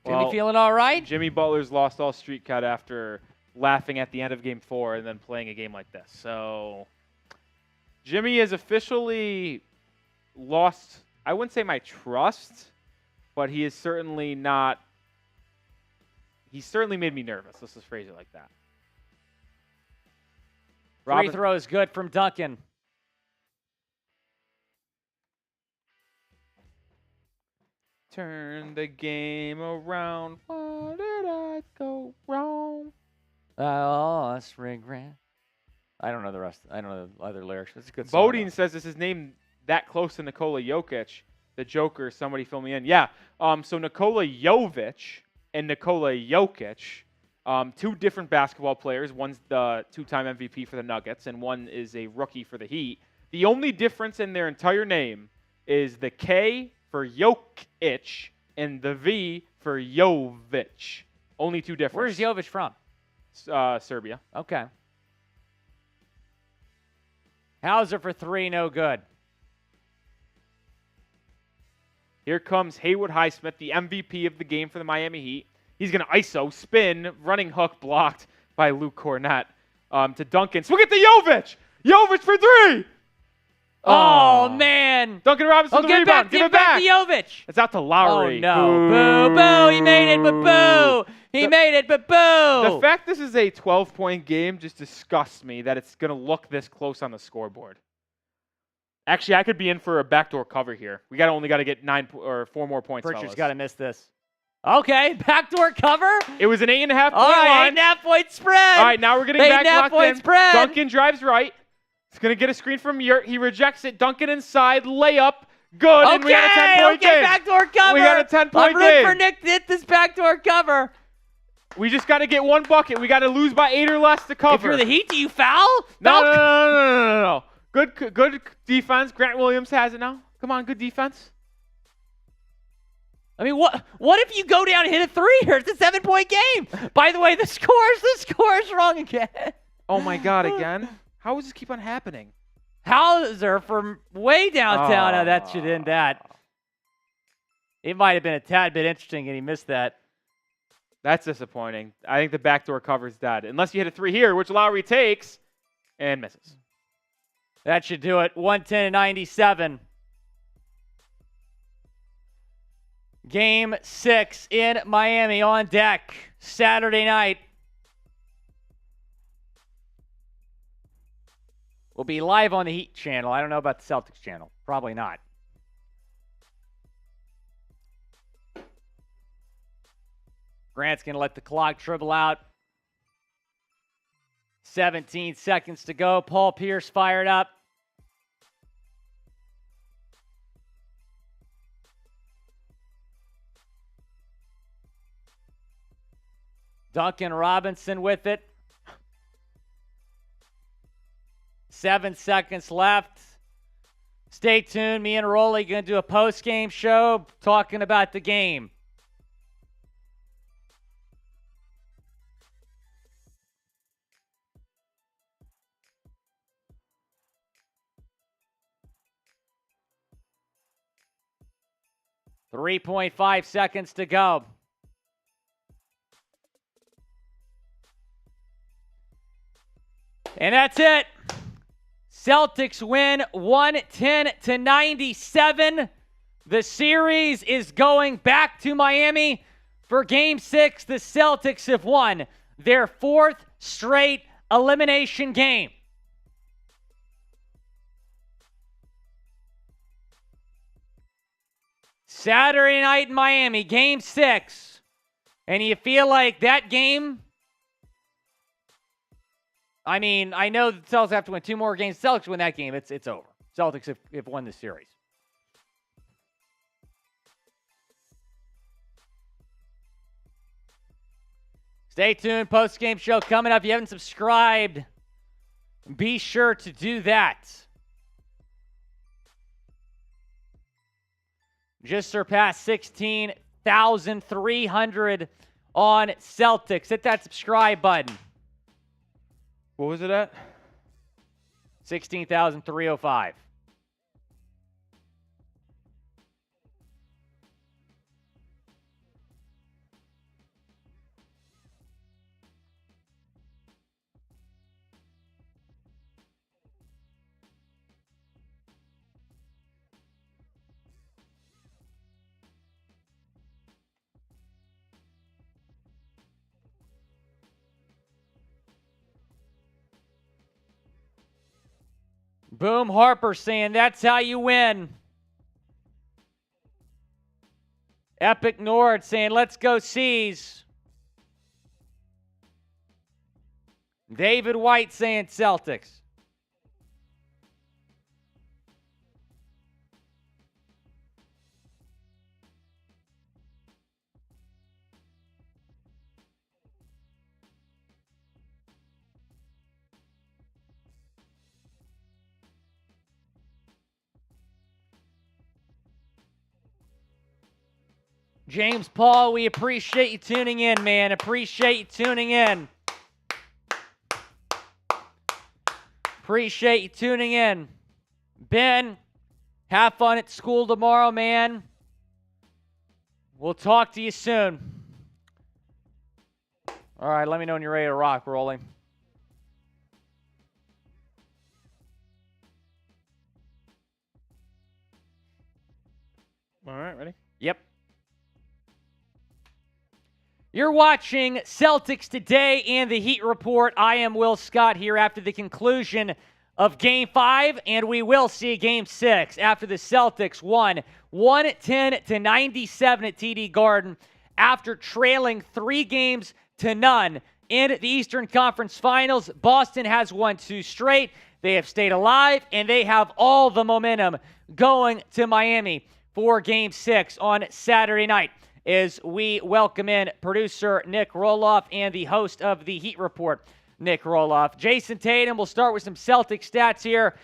Jimmy feeling all right? Jimmy Butler's lost all street cut after laughing at the end of Game 4 and then playing a game like this. So Jimmy has officially lost, I wouldn't say my trust, but he is certainly not, he certainly made me nervous. Let's just phrase it like that. Free throw is good from Duncan. Turn the game around. Why did I go wrong? Lost regret. I don't know the rest. I don't know the other lyrics. It's a good song. Bodine says this is named that close to Nikola Jokic. The Joker, somebody fill me in. Yeah. So Nikola Jovic and Nikola Jokic, two different basketball players. One's the two-time MVP for the Nuggets, and one is a rookie for the Heat. The only difference in their entire name is the K for Jokic and the V for Jovic. Only two differences. Where's Jovic from? Serbia. Okay. Hauser for 3, no good. Here comes Haywood Highsmith, the MVP of the game for the Miami Heat. He's going to ISO, spin, running hook blocked by Luke Cornett to Duncan. Swing it to Jovic! Jovic for 3! Oh, man. Duncan Robinson, the rebound. Give it back to Jovic. It's out to Lowry. Oh, no. Boo, boo. He made it, but boo. He made it, but boo. The fact this is a 12-point game just disgusts me that it's going to look this close on the scoreboard. Actually, I could be in for a backdoor cover here. We only got to get 4 more points. Pritchard's got to miss this. Okay, backdoor cover. It was an 8.5 point All right, line. 8.5-point spread. All right, now we're getting back locked in. Spread. Duncan drives right. He's going to get a screen from Yurt. He rejects it. Duncan inside, layup. Good, and we got a 10-point game. Backdoor cover. We got a 10-point game. I'm rooting for Nick to hit this backdoor cover. We just got to get 1 bucket. We got to lose by 8 or less to cover. If you're the Heat, do you foul? No. Good defense. Grant Williams has it now. Come on, good defense. I mean, what if you go down and hit a 3 here? It's a 7-point game. By the way, the score's wrong again. Oh, my God, again? How does this keep on happening? Hauser from way downtown. Oh, that should end that. It might have been a tad bit interesting, and he missed that. That's disappointing. I think the backdoor cover's dead. Unless you hit a 3 here, which Lowry takes and misses. That should do it. 110-97. Game 6 in Miami on deck Saturday night. We'll be live on the Heat channel. I don't know about the Celtics channel. Probably not. Grant's going to let the clock dribble out. 17 seconds to go. Paul Pierce fired up. Duncan Robinson with it. 7 seconds left. Stay tuned. Me and Rolly going to do a post-game show talking about the game. .5 seconds to go. And that's it. Celtics win 110-97. The series is going back to Miami for Game 6. The Celtics have won their 4th straight elimination game. Saturday night in Miami, Game 6. And you feel like that game, I mean, I know the Celtics have to win 2 more games. Celtics win that game, it's over. Celtics have won the series. Stay tuned. Post-game show coming up. If you haven't subscribed, be sure to do that. Just surpassed 16,300 on Celtics. Hit that subscribe button. What was it at? 16,305. Boom Harper saying that's how you win. Epic Nord saying let's go C's. David White saying Celtics. James Paul, we appreciate you tuning in, man. Appreciate you tuning in. Appreciate you tuning in. Ben, have fun at school tomorrow, man. We'll talk to you soon. All right, let me know when you're ready to rock, Rolling. All right, ready? Yep. You're watching Celtics Today and the Heat Report. I am Will Scott here after the conclusion of Game 5, and we will see Game 6 after the Celtics won 110-97 at TD Garden after trailing 3-0 in the Eastern Conference Finals. Boston has won 2 straight. They have stayed alive, and they have all the momentum going to Miami for Game 6 on Saturday night. As we welcome in producer Nic Rohloff and the host of the Heat Report, Nic Rohloff. Jayson Tatum, we'll start with some Celtic stats here.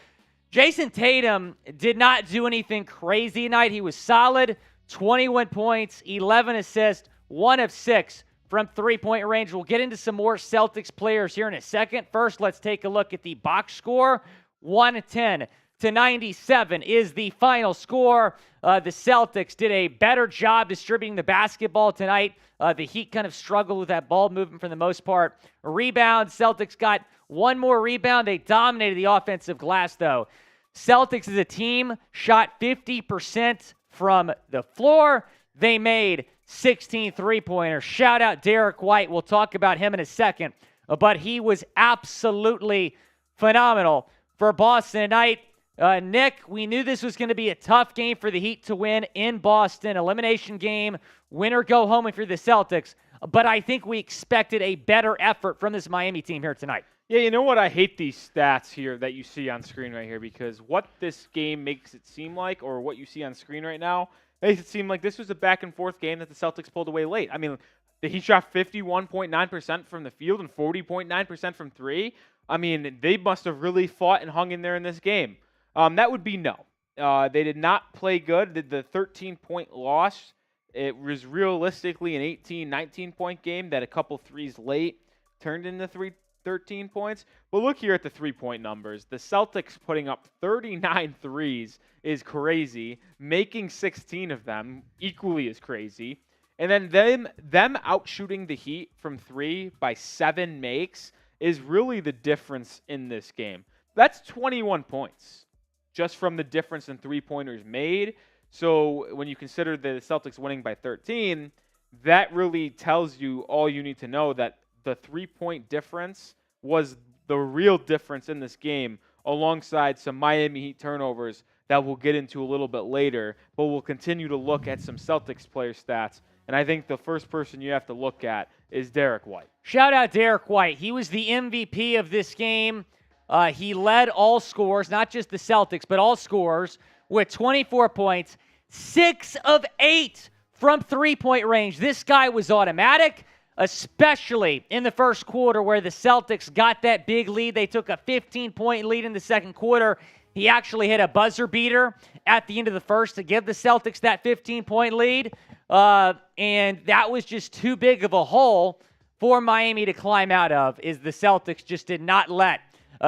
Jayson Tatum did not do anything crazy tonight. He was solid, 21 points, 11 assists, 1 of 6 from three-point range. We'll get into some more Celtics players here in a second. First, let's take a look at the box score. 110 97 is the final score. The Celtics did a better job distributing the basketball tonight. The Heat kind of struggled with that ball movement for the most part. Rebound, Celtics got one more rebound. They dominated the offensive glass, though. Celtics as a team shot 50% from the floor. They made 16 three-pointers. Shout out Derrick White. We'll talk about him in a second. But he was absolutely phenomenal for Boston tonight. Nick, we knew this was going to be a tough game for the Heat to win in Boston. Elimination game, win or go home if you're the Celtics. But I think we expected a better effort from this Miami team here tonight. Yeah, you know what? I hate these stats here that you see on screen right here, because what this game makes it seem like, or what you see on screen right now, makes it seem like this was a back-and-forth game that the Celtics pulled away late. I mean, the Heat shot 51.9% from the field and 40.9% from three. I mean, they must have really fought and hung in there in this game. That would be no. They did not play good. The 13-point loss, it was realistically an 18, 19-point game that a couple threes late turned into 13 points. But look here at the three-point numbers. The Celtics putting up 39 threes is crazy. Making 16 of them equally is crazy. And then them outshooting the Heat from three by 7 makes is really the difference in this game. That's 21 points just from the difference in three-pointers made. So when you consider the Celtics winning by 13, that really tells you all you need to know, that the three-point difference was the real difference in this game, alongside some Miami Heat turnovers that we'll get into a little bit later. But we'll continue to look at some Celtics player stats. And I think the first person you have to look at is Derrick White. Shout out Derrick White. He was the MVP of this game. He led all scorers, not just the Celtics, but all scorers, with 24 points, 6 of 8 from three-point range. This guy was automatic, especially in the first quarter where the Celtics got that big lead. They took a 15-point lead in the second quarter. He actually hit a buzzer beater at the end of the first to give the Celtics that 15-point lead. And that was just too big of a hole for Miami to climb out of, is the Celtics just did not let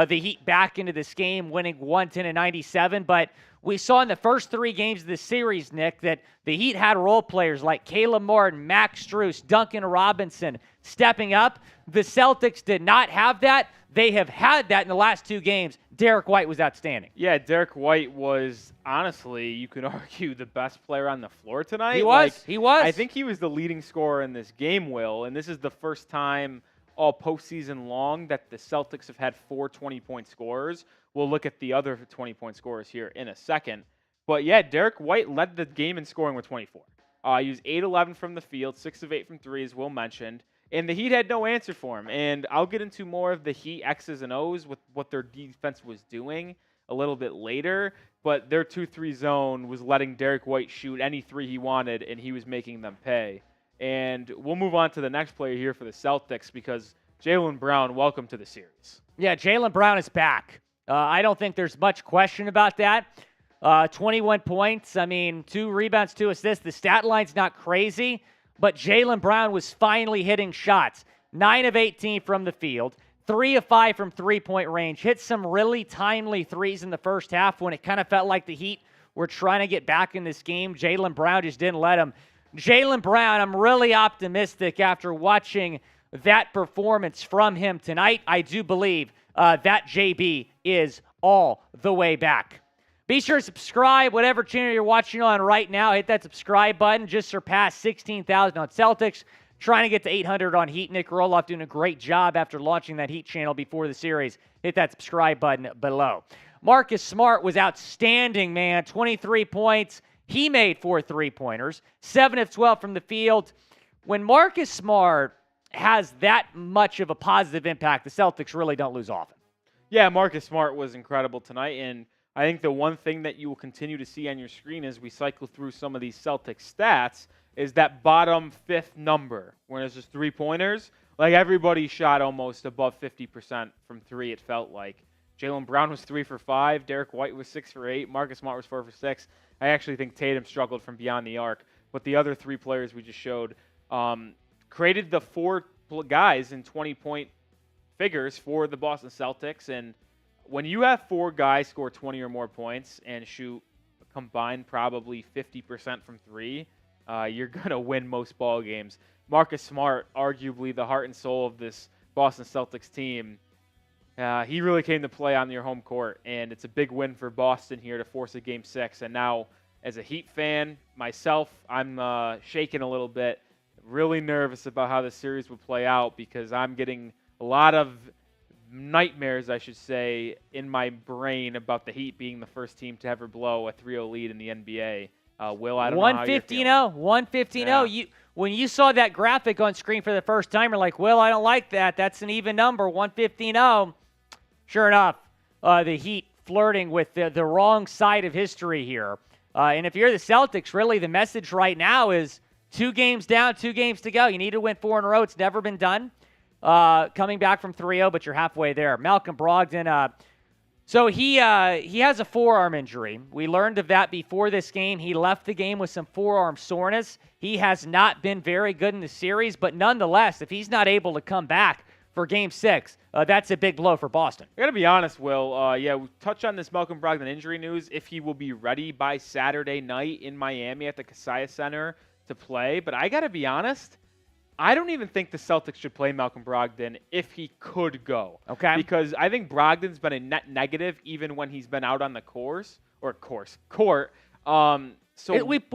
the Heat back into this game, winning 110-97. But we saw in the first 3 games of the series, Nick, that the Heat had role players like Caleb Martin, Max Strus, Duncan Robinson stepping up. The Celtics did not have that. They have had that in the last 2 games. Derrick White was outstanding. Yeah, Derrick White was, honestly, you could argue, the best player on the floor tonight. He was. He was. I think he was the leading scorer in this game, Will, and this is the first time all postseason long that the Celtics have had 4 20-point scorers. We'll look at the other 20-point scorers here in a second. But yeah, Derrick White led the game in scoring with 24. He was 8-11 from the field, 6 of 8 from three, as Will mentioned. And the Heat had no answer for him. And I'll get into more of the Heat X's and O's with what their defense was doing a little bit later. But their 2-3 zone was letting Derrick White shoot any three he wanted, and he was making them pay. And we'll move on to the next player here for the Celtics, because Jaylen Brown, welcome to the series. Yeah, Jaylen Brown is back. I don't think there's much question about that. 21 points. I mean, 2 rebounds, 2 assists. The stat line's not crazy, but Jaylen Brown was finally hitting shots. 9 of 18 from the field, 3 of 5 from three-point range. Hit some really timely threes in the first half when it kind of felt like the Heat were trying to get back in this game. Jaylen Brown just didn't let him. Jaylen Brown, I'm really optimistic after watching that performance from him tonight. I do believe that JB is all the way back. Be sure to subscribe, whatever channel you're watching on right now. Hit that subscribe button. Just surpassed 16,000 on Celtics. Trying to get to 800 on Heat. Nic Rohloff doing a great job after launching that Heat channel before the series. Hit that subscribe button below. Marcus Smart was outstanding, man. 23 points. He made 4 three-pointers. 7 of 12 from the field. When Marcus Smart has that much of a positive impact, the Celtics really don't lose often. Yeah, Marcus Smart was incredible tonight, and I think the one thing that you will continue to see on your screen as we cycle through some of these Celtics stats is that bottom 5th number, when it's just three-pointers. Like, everybody shot almost above 50% from 3, it felt like. Jaylen Brown was 3 for 5. Derrick White was 6 for 8. Marcus Smart was 4 for 6. I actually think Tatum struggled from beyond the arc. But the other 3 players we just showed created the 4 guys in 20-point figures for the Boston Celtics. And when you have 4 guys score 20 or more points and shoot combined probably 50% from 3, you're going to win most ball games. Marcus Smart, arguably the heart and soul of this Boston Celtics team, he really came to play on your home court, and it's a big win for Boston here to force a Game 6. And now, as a Heat fan myself, I'm shaking a little bit, really nervous about how this series will play out because I'm getting a lot of nightmares, I should say, in my brain about the Heat being the first team to ever blow a 3-0 lead in the NBA. Will, I don't know how you're feeling. 115-0. When you saw that graphic on screen for the first time, you're like, Will, I don't like that. That's an even number, 115-0. Sure enough, the Heat flirting with the wrong side of history here. And if you're the Celtics, really the message right now is 2 games down, 2 games to go. You need to win 4 in a row. It's never been done. Coming back from 3-0, but you're halfway there. Malcolm Brogdon, so he has a forearm injury. We learned of that before this game. He left the game with some forearm soreness. He has not been very good in the series, but nonetheless, if he's not able to come back for Game 6, that's a big blow for Boston. I got to be honest, Will. We touch on this Malcolm Brogdon injury news, if he will be ready by Saturday night in Miami at the Kaseya Center to play. But I got to be honest, I don't even think the Celtics should play Malcolm Brogdon if he could go. Okay. Because I think Brogdon's been a net negative even when he's been out on the court. We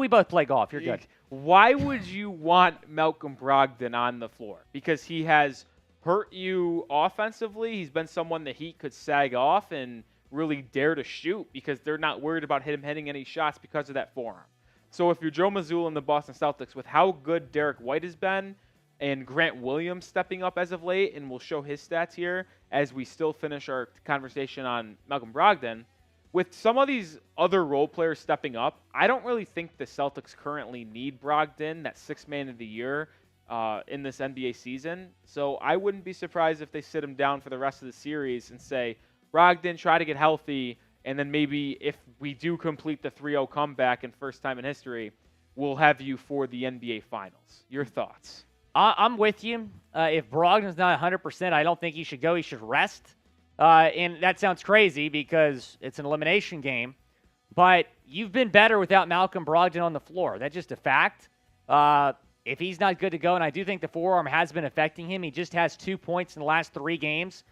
both play golf. You're good. Why would you want Malcolm Brogdon on the floor? Because he has hurt you offensively. He's been someone the Heat could sag off and really dare to shoot because they're not worried about him hitting any shots because of that forearm. So if you're Joe Mazzulla and the Boston Celtics, with how good Derrick White has been and Grant Williams stepping up as of late, and we'll show his stats here as we still finish our conversation on Malcolm Brogdon, with some of these other role players stepping up, I don't really think the Celtics currently need Brogdon, that 6th man of the year, in this NBA season. So I wouldn't be surprised if they sit him down for the rest of the series and say, Brogdon, try to get healthy, and then maybe if we do complete the 3-0 comeback and first time in history, we'll have you for the NBA Finals. Your thoughts? I'm with you. If Brogdon's not 100%, I don't think he should go. He should rest. And that sounds crazy because it's an elimination game. But you've been better without Malcolm Brogdon on the floor. That's just a fact. If he's not good to go, and I do think the forearm has been affecting him, he just has 2 points in the last 3 games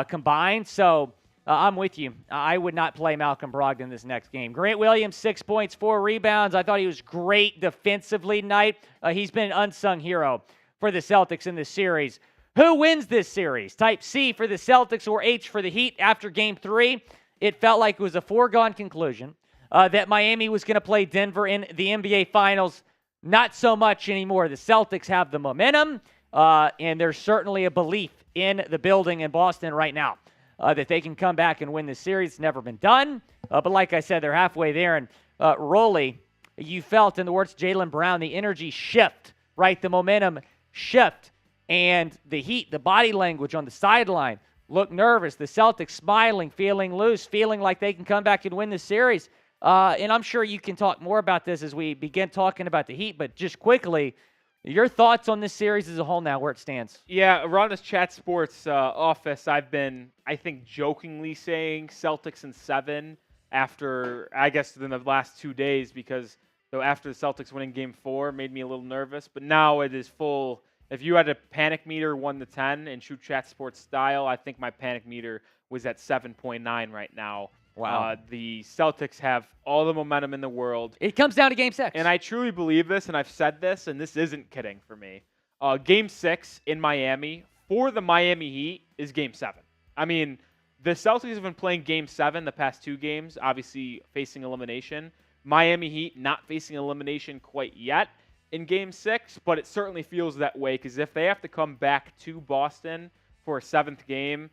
combined. So I'm with you. I would not play Malcolm Brogdon this next game. Grant Williams, 6 points, 4 rebounds. I thought he was great defensively tonight. He's been an unsung hero for the Celtics in this series. Who wins this series? Type C for the Celtics or H for the Heat after Game 3. It felt like it was a foregone conclusion that Miami was going to play Denver in the NBA Finals. Not so much anymore. The Celtics have the momentum, and there's certainly a belief in the building in Boston right now that they can come back and win this series. It's never been done, but like I said, they're halfway there. And Rolly, you felt, in the words of Jaylen Brown, the energy shift, right? The momentum shift. And the Heat, the body language on the sideline, look nervous. The Celtics smiling, feeling loose, feeling like they can come back and win the series. And I'm sure you can talk more about this as we begin talking about the Heat, but just quickly, your thoughts on this series as a whole now, where it stands? Yeah, around this Chat Sports office, I've been, I think, jokingly saying Celtics in 7 after, I guess, in the last 2 days because after the Celtics winning Game 4 made me a little nervous. But now it is full. If you had a panic meter 1 to 10 and shoot Chat Sports style, I think my panic meter was at 7.9 right now. Wow. The Celtics have all the momentum in the world. It comes down to Game 6. And I truly believe this, and I've said this, and this isn't kidding for me. Game 6 in Miami for the Miami Heat is Game 7. I mean, the Celtics have been playing Game 7 the past 2 games, obviously facing elimination. Miami Heat not facing elimination quite yet in Game 6, but it certainly feels that way because if they have to come back to Boston for a 7th game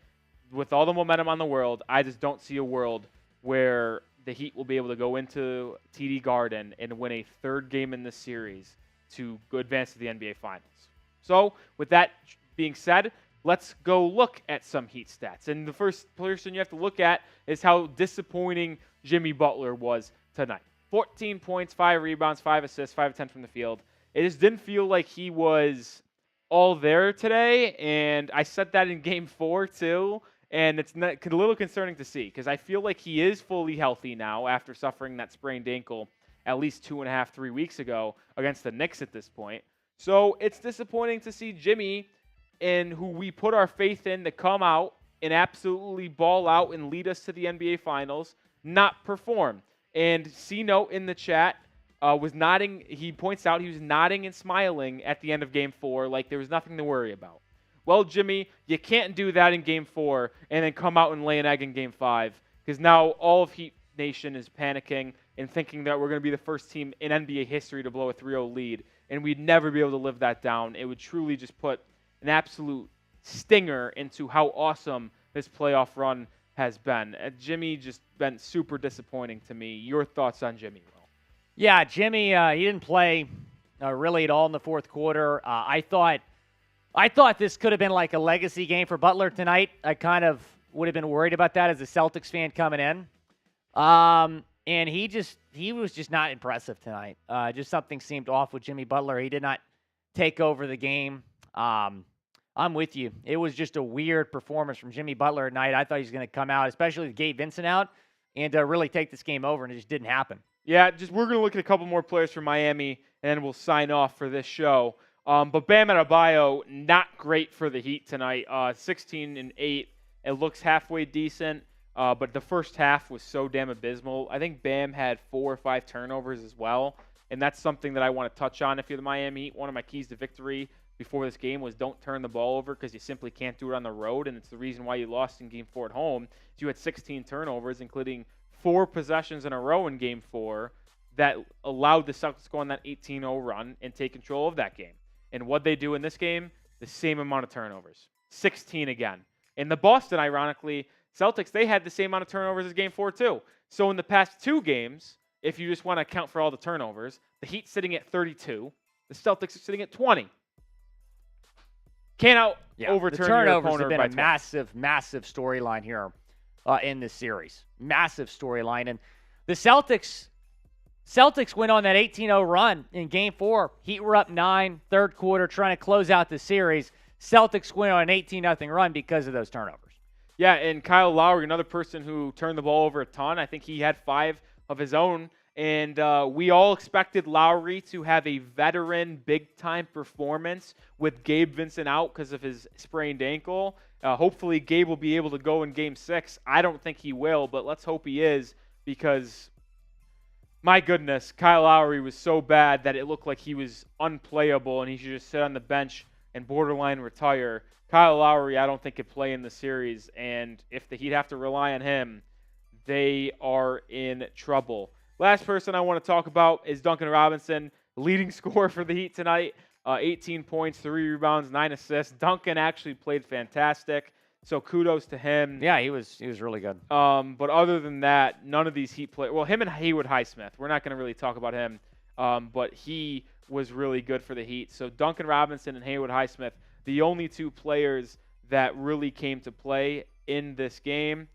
with all the momentum on the world, I just don't see a world where the Heat will be able to go into TD Garden and win a 3rd game in this series to advance to the NBA Finals. So with that being said, let's go look at some Heat stats. And the first person you have to look at is how disappointing Jimmy Butler was tonight. 14 points, 5 rebounds, 5 assists, 5 of 10 from the field. It just didn't feel like he was all there today, and I said that in Game 4 too, And it's a little concerning to see because I feel like he is fully healthy now after suffering that sprained ankle at least 2.5, 3 weeks ago against the Knicks at this point. So it's disappointing to see Jimmy, and who we put our faith in to come out and absolutely ball out and lead us to the NBA Finals, not perform. And C-Note in the chat was nodding. He points out he was nodding and smiling at the end of Game 4 like there was nothing to worry about. Well, Jimmy, you can't do that in Game 4 and then come out and lay an egg in Game 5 because now all of Heat Nation is panicking and thinking that we're going to be the first team in NBA history to blow a 3-0 lead, and we'd never be able to live that down. It would truly just put an absolute stinger into how awesome this playoff run has been. Jimmy just been super disappointing to me. Your thoughts on Jimmy, Will? Yeah, Jimmy, he didn't play really at all in the fourth quarter. I thought this could have been like a legacy game for Butler tonight. I kind of would have been worried about that as a Celtics fan coming in. And he was just not impressive tonight. Just something seemed off with Jimmy Butler. He did not take over the game. I'm with you. It was just a weird performance from Jimmy Butler tonight. I thought he was going to come out, especially with Gabe Vincent out, and really take this game over, and it just didn't happen. Yeah, we're going to look at a couple more players from Miami, and then we'll sign off for this show. But Bam Adebayo, not great for the Heat tonight. 16 and 8. It looks halfway decent, but the first half was so damn abysmal. I think Bam had 4 or 5 turnovers as well, and that's something that I want to touch on if you're the Miami Heat. One of my keys to victory before this game was don't turn the ball over because you simply can't do it on the road, and it's the reason why you lost in Game 4 at home. You had 16 turnovers, including 4 possessions in a row in Game 4 that allowed the Celtics to go on that 18-0 run and take control of that game. And what they do in this game, the same amount of turnovers. 16 again. In the Boston, ironically, Celtics, they had the same amount of turnovers as Game 4 too. So in the past 2 games, if you just want to account for all the turnovers, the Heat sitting at 32, the Celtics are sitting at 20. Can't overturn your opponent by 20. The turnovers have been a massive, massive storyline here in this series. Massive storyline. And the Celtics went on that 18-0 run in Game 4. Heat were up 9, third quarter, trying to close out the series. Celtics went on an 18-0 run because of those turnovers. Yeah, and Kyle Lowry, another person who turned the ball over a ton. I think he had 5 of his own. And we all expected Lowry to have a veteran, big-time performance with Gabe Vincent out because of his sprained ankle. Hopefully, Gabe will be able to go in Game 6. I don't think he will, but let's hope he is because, my goodness, Kyle Lowry was so bad that it looked like he was unplayable and he should just sit on the bench and borderline retire. Kyle Lowry, I don't think could play in the series, and if the Heat have to rely on him, they are in trouble. Last person I want to talk about is Duncan Robinson, leading scorer for the Heat tonight. 18 points, 3 rebounds, 9 assists. Duncan actually played fantastic, so kudos to him. Yeah, he was really good. But other than that, none of these Heat players. Well, him and Haywood Highsmith. We're not going to really talk about him, but he was really good for the Heat. So Duncan Robinson and Haywood Highsmith, the only 2 players that really came to play in this game.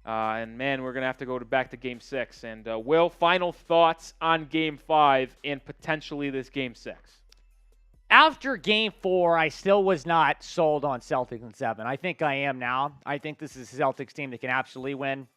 And, man, we're going to have to go back to Game 6. And, Will, final thoughts on Game 5 and potentially this Game 6? After Game 4, I still was not sold on Celtics in 7. I think I am now. I think this is a Celtics team that can absolutely win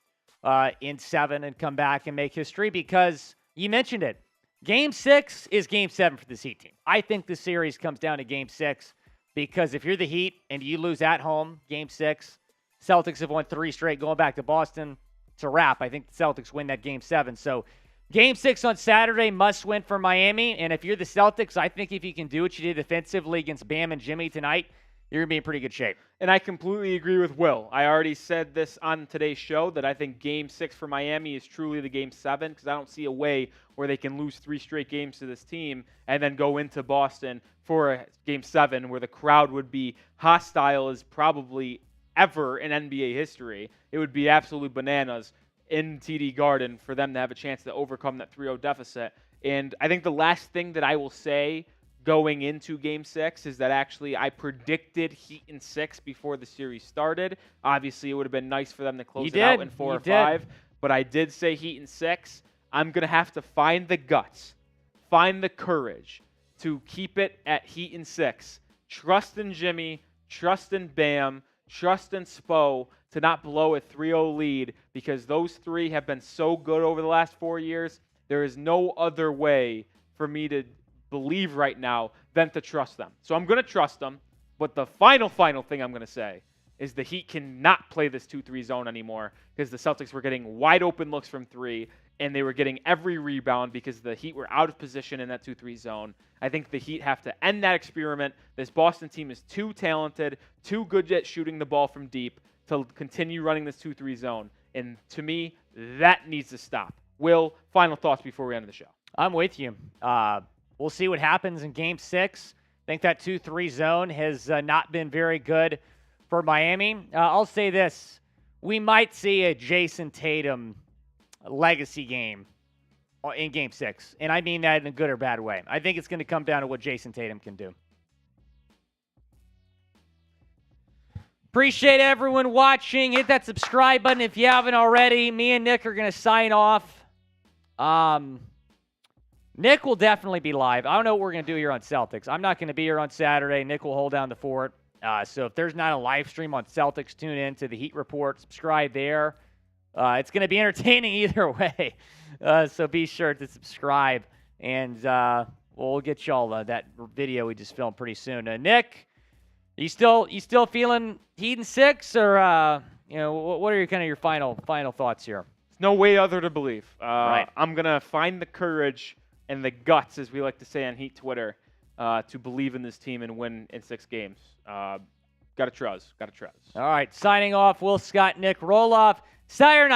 in 7 and come back and make history because you mentioned it. Game 6 is Game 7 for this Heat team. I think the series comes down to Game 6 because if you're the Heat and you lose at home, Game 6, Celtics have won 3 straight going back to Boston. It's a wrap. I think the Celtics win that Game 7. So Game 6 on Saturday, must win for Miami. And if you're the Celtics, I think if you can do what you did defensively against Bam and Jimmy tonight, you're going to be in pretty good shape. And I completely agree with Will. I already said this on today's show that I think Game 6 for Miami is truly the Game 7 because I don't see a way where they can lose 3 straight games to this team and then go into Boston for a Game 7 where the crowd would be hostile as probably ever in NBA history. It would be absolute bananas in TD Garden for them to have a chance to overcome that 3-0 deficit. And I think the last thing that I will say going into Game 6 is that actually I predicted Heat in 6 before the series started. Obviously, it would have been nice for them to close it out in 4 or 5. But I did say Heat in 6. I'm going to have to find the guts, find the courage to keep it at Heat in 6. Trust in Jimmy, trust in Bam, trust in Spo to not blow a 3-0 lead because those three have been so good over the last 4 years. There is no other way for me to believe right now than to trust them. So I'm going to trust them, but the final thing I'm going to say is the Heat cannot play this 2-3 zone anymore because the Celtics were getting wide open looks from three, and they were getting every rebound because the Heat were out of position in that 2-3 zone. I think the Heat have to end that experiment. This Boston team is too talented, too good at shooting the ball from deep to continue running this 2-3 zone. And to me, that needs to stop. Will, final thoughts before we end the show. I'm with you. We'll see what happens in Game 6. I think that 2-3 zone has not been very good for Miami. I'll say this. We might see a Jayson Tatum legacy game in Game 6. And I mean that in a good or bad way. I think it's going to come down to what Jayson Tatum can do. Appreciate everyone watching. Hit that subscribe button if you haven't already. Me and Nick are going to sign off. Nick will definitely be live. I don't know what we're going to do here on Celtics. I'm not going to be here on Saturday. Nick will hold down the fort. So if there's not a live stream on Celtics, tune in to the Heat Report. Subscribe there. It's going to be entertaining either way. So be sure to subscribe. And we'll get y'all that video we just filmed pretty soon. Nick, you still feeling Heat in 6? Or, what are your final thoughts here? There's no way other to believe. Right. I'm going to find the courage and the guts, as we like to say on Heat Twitter, to believe in this team and win in 6 games. Got to trust. All right, signing off, Will Scott, Nic Rohloff. Saturday night.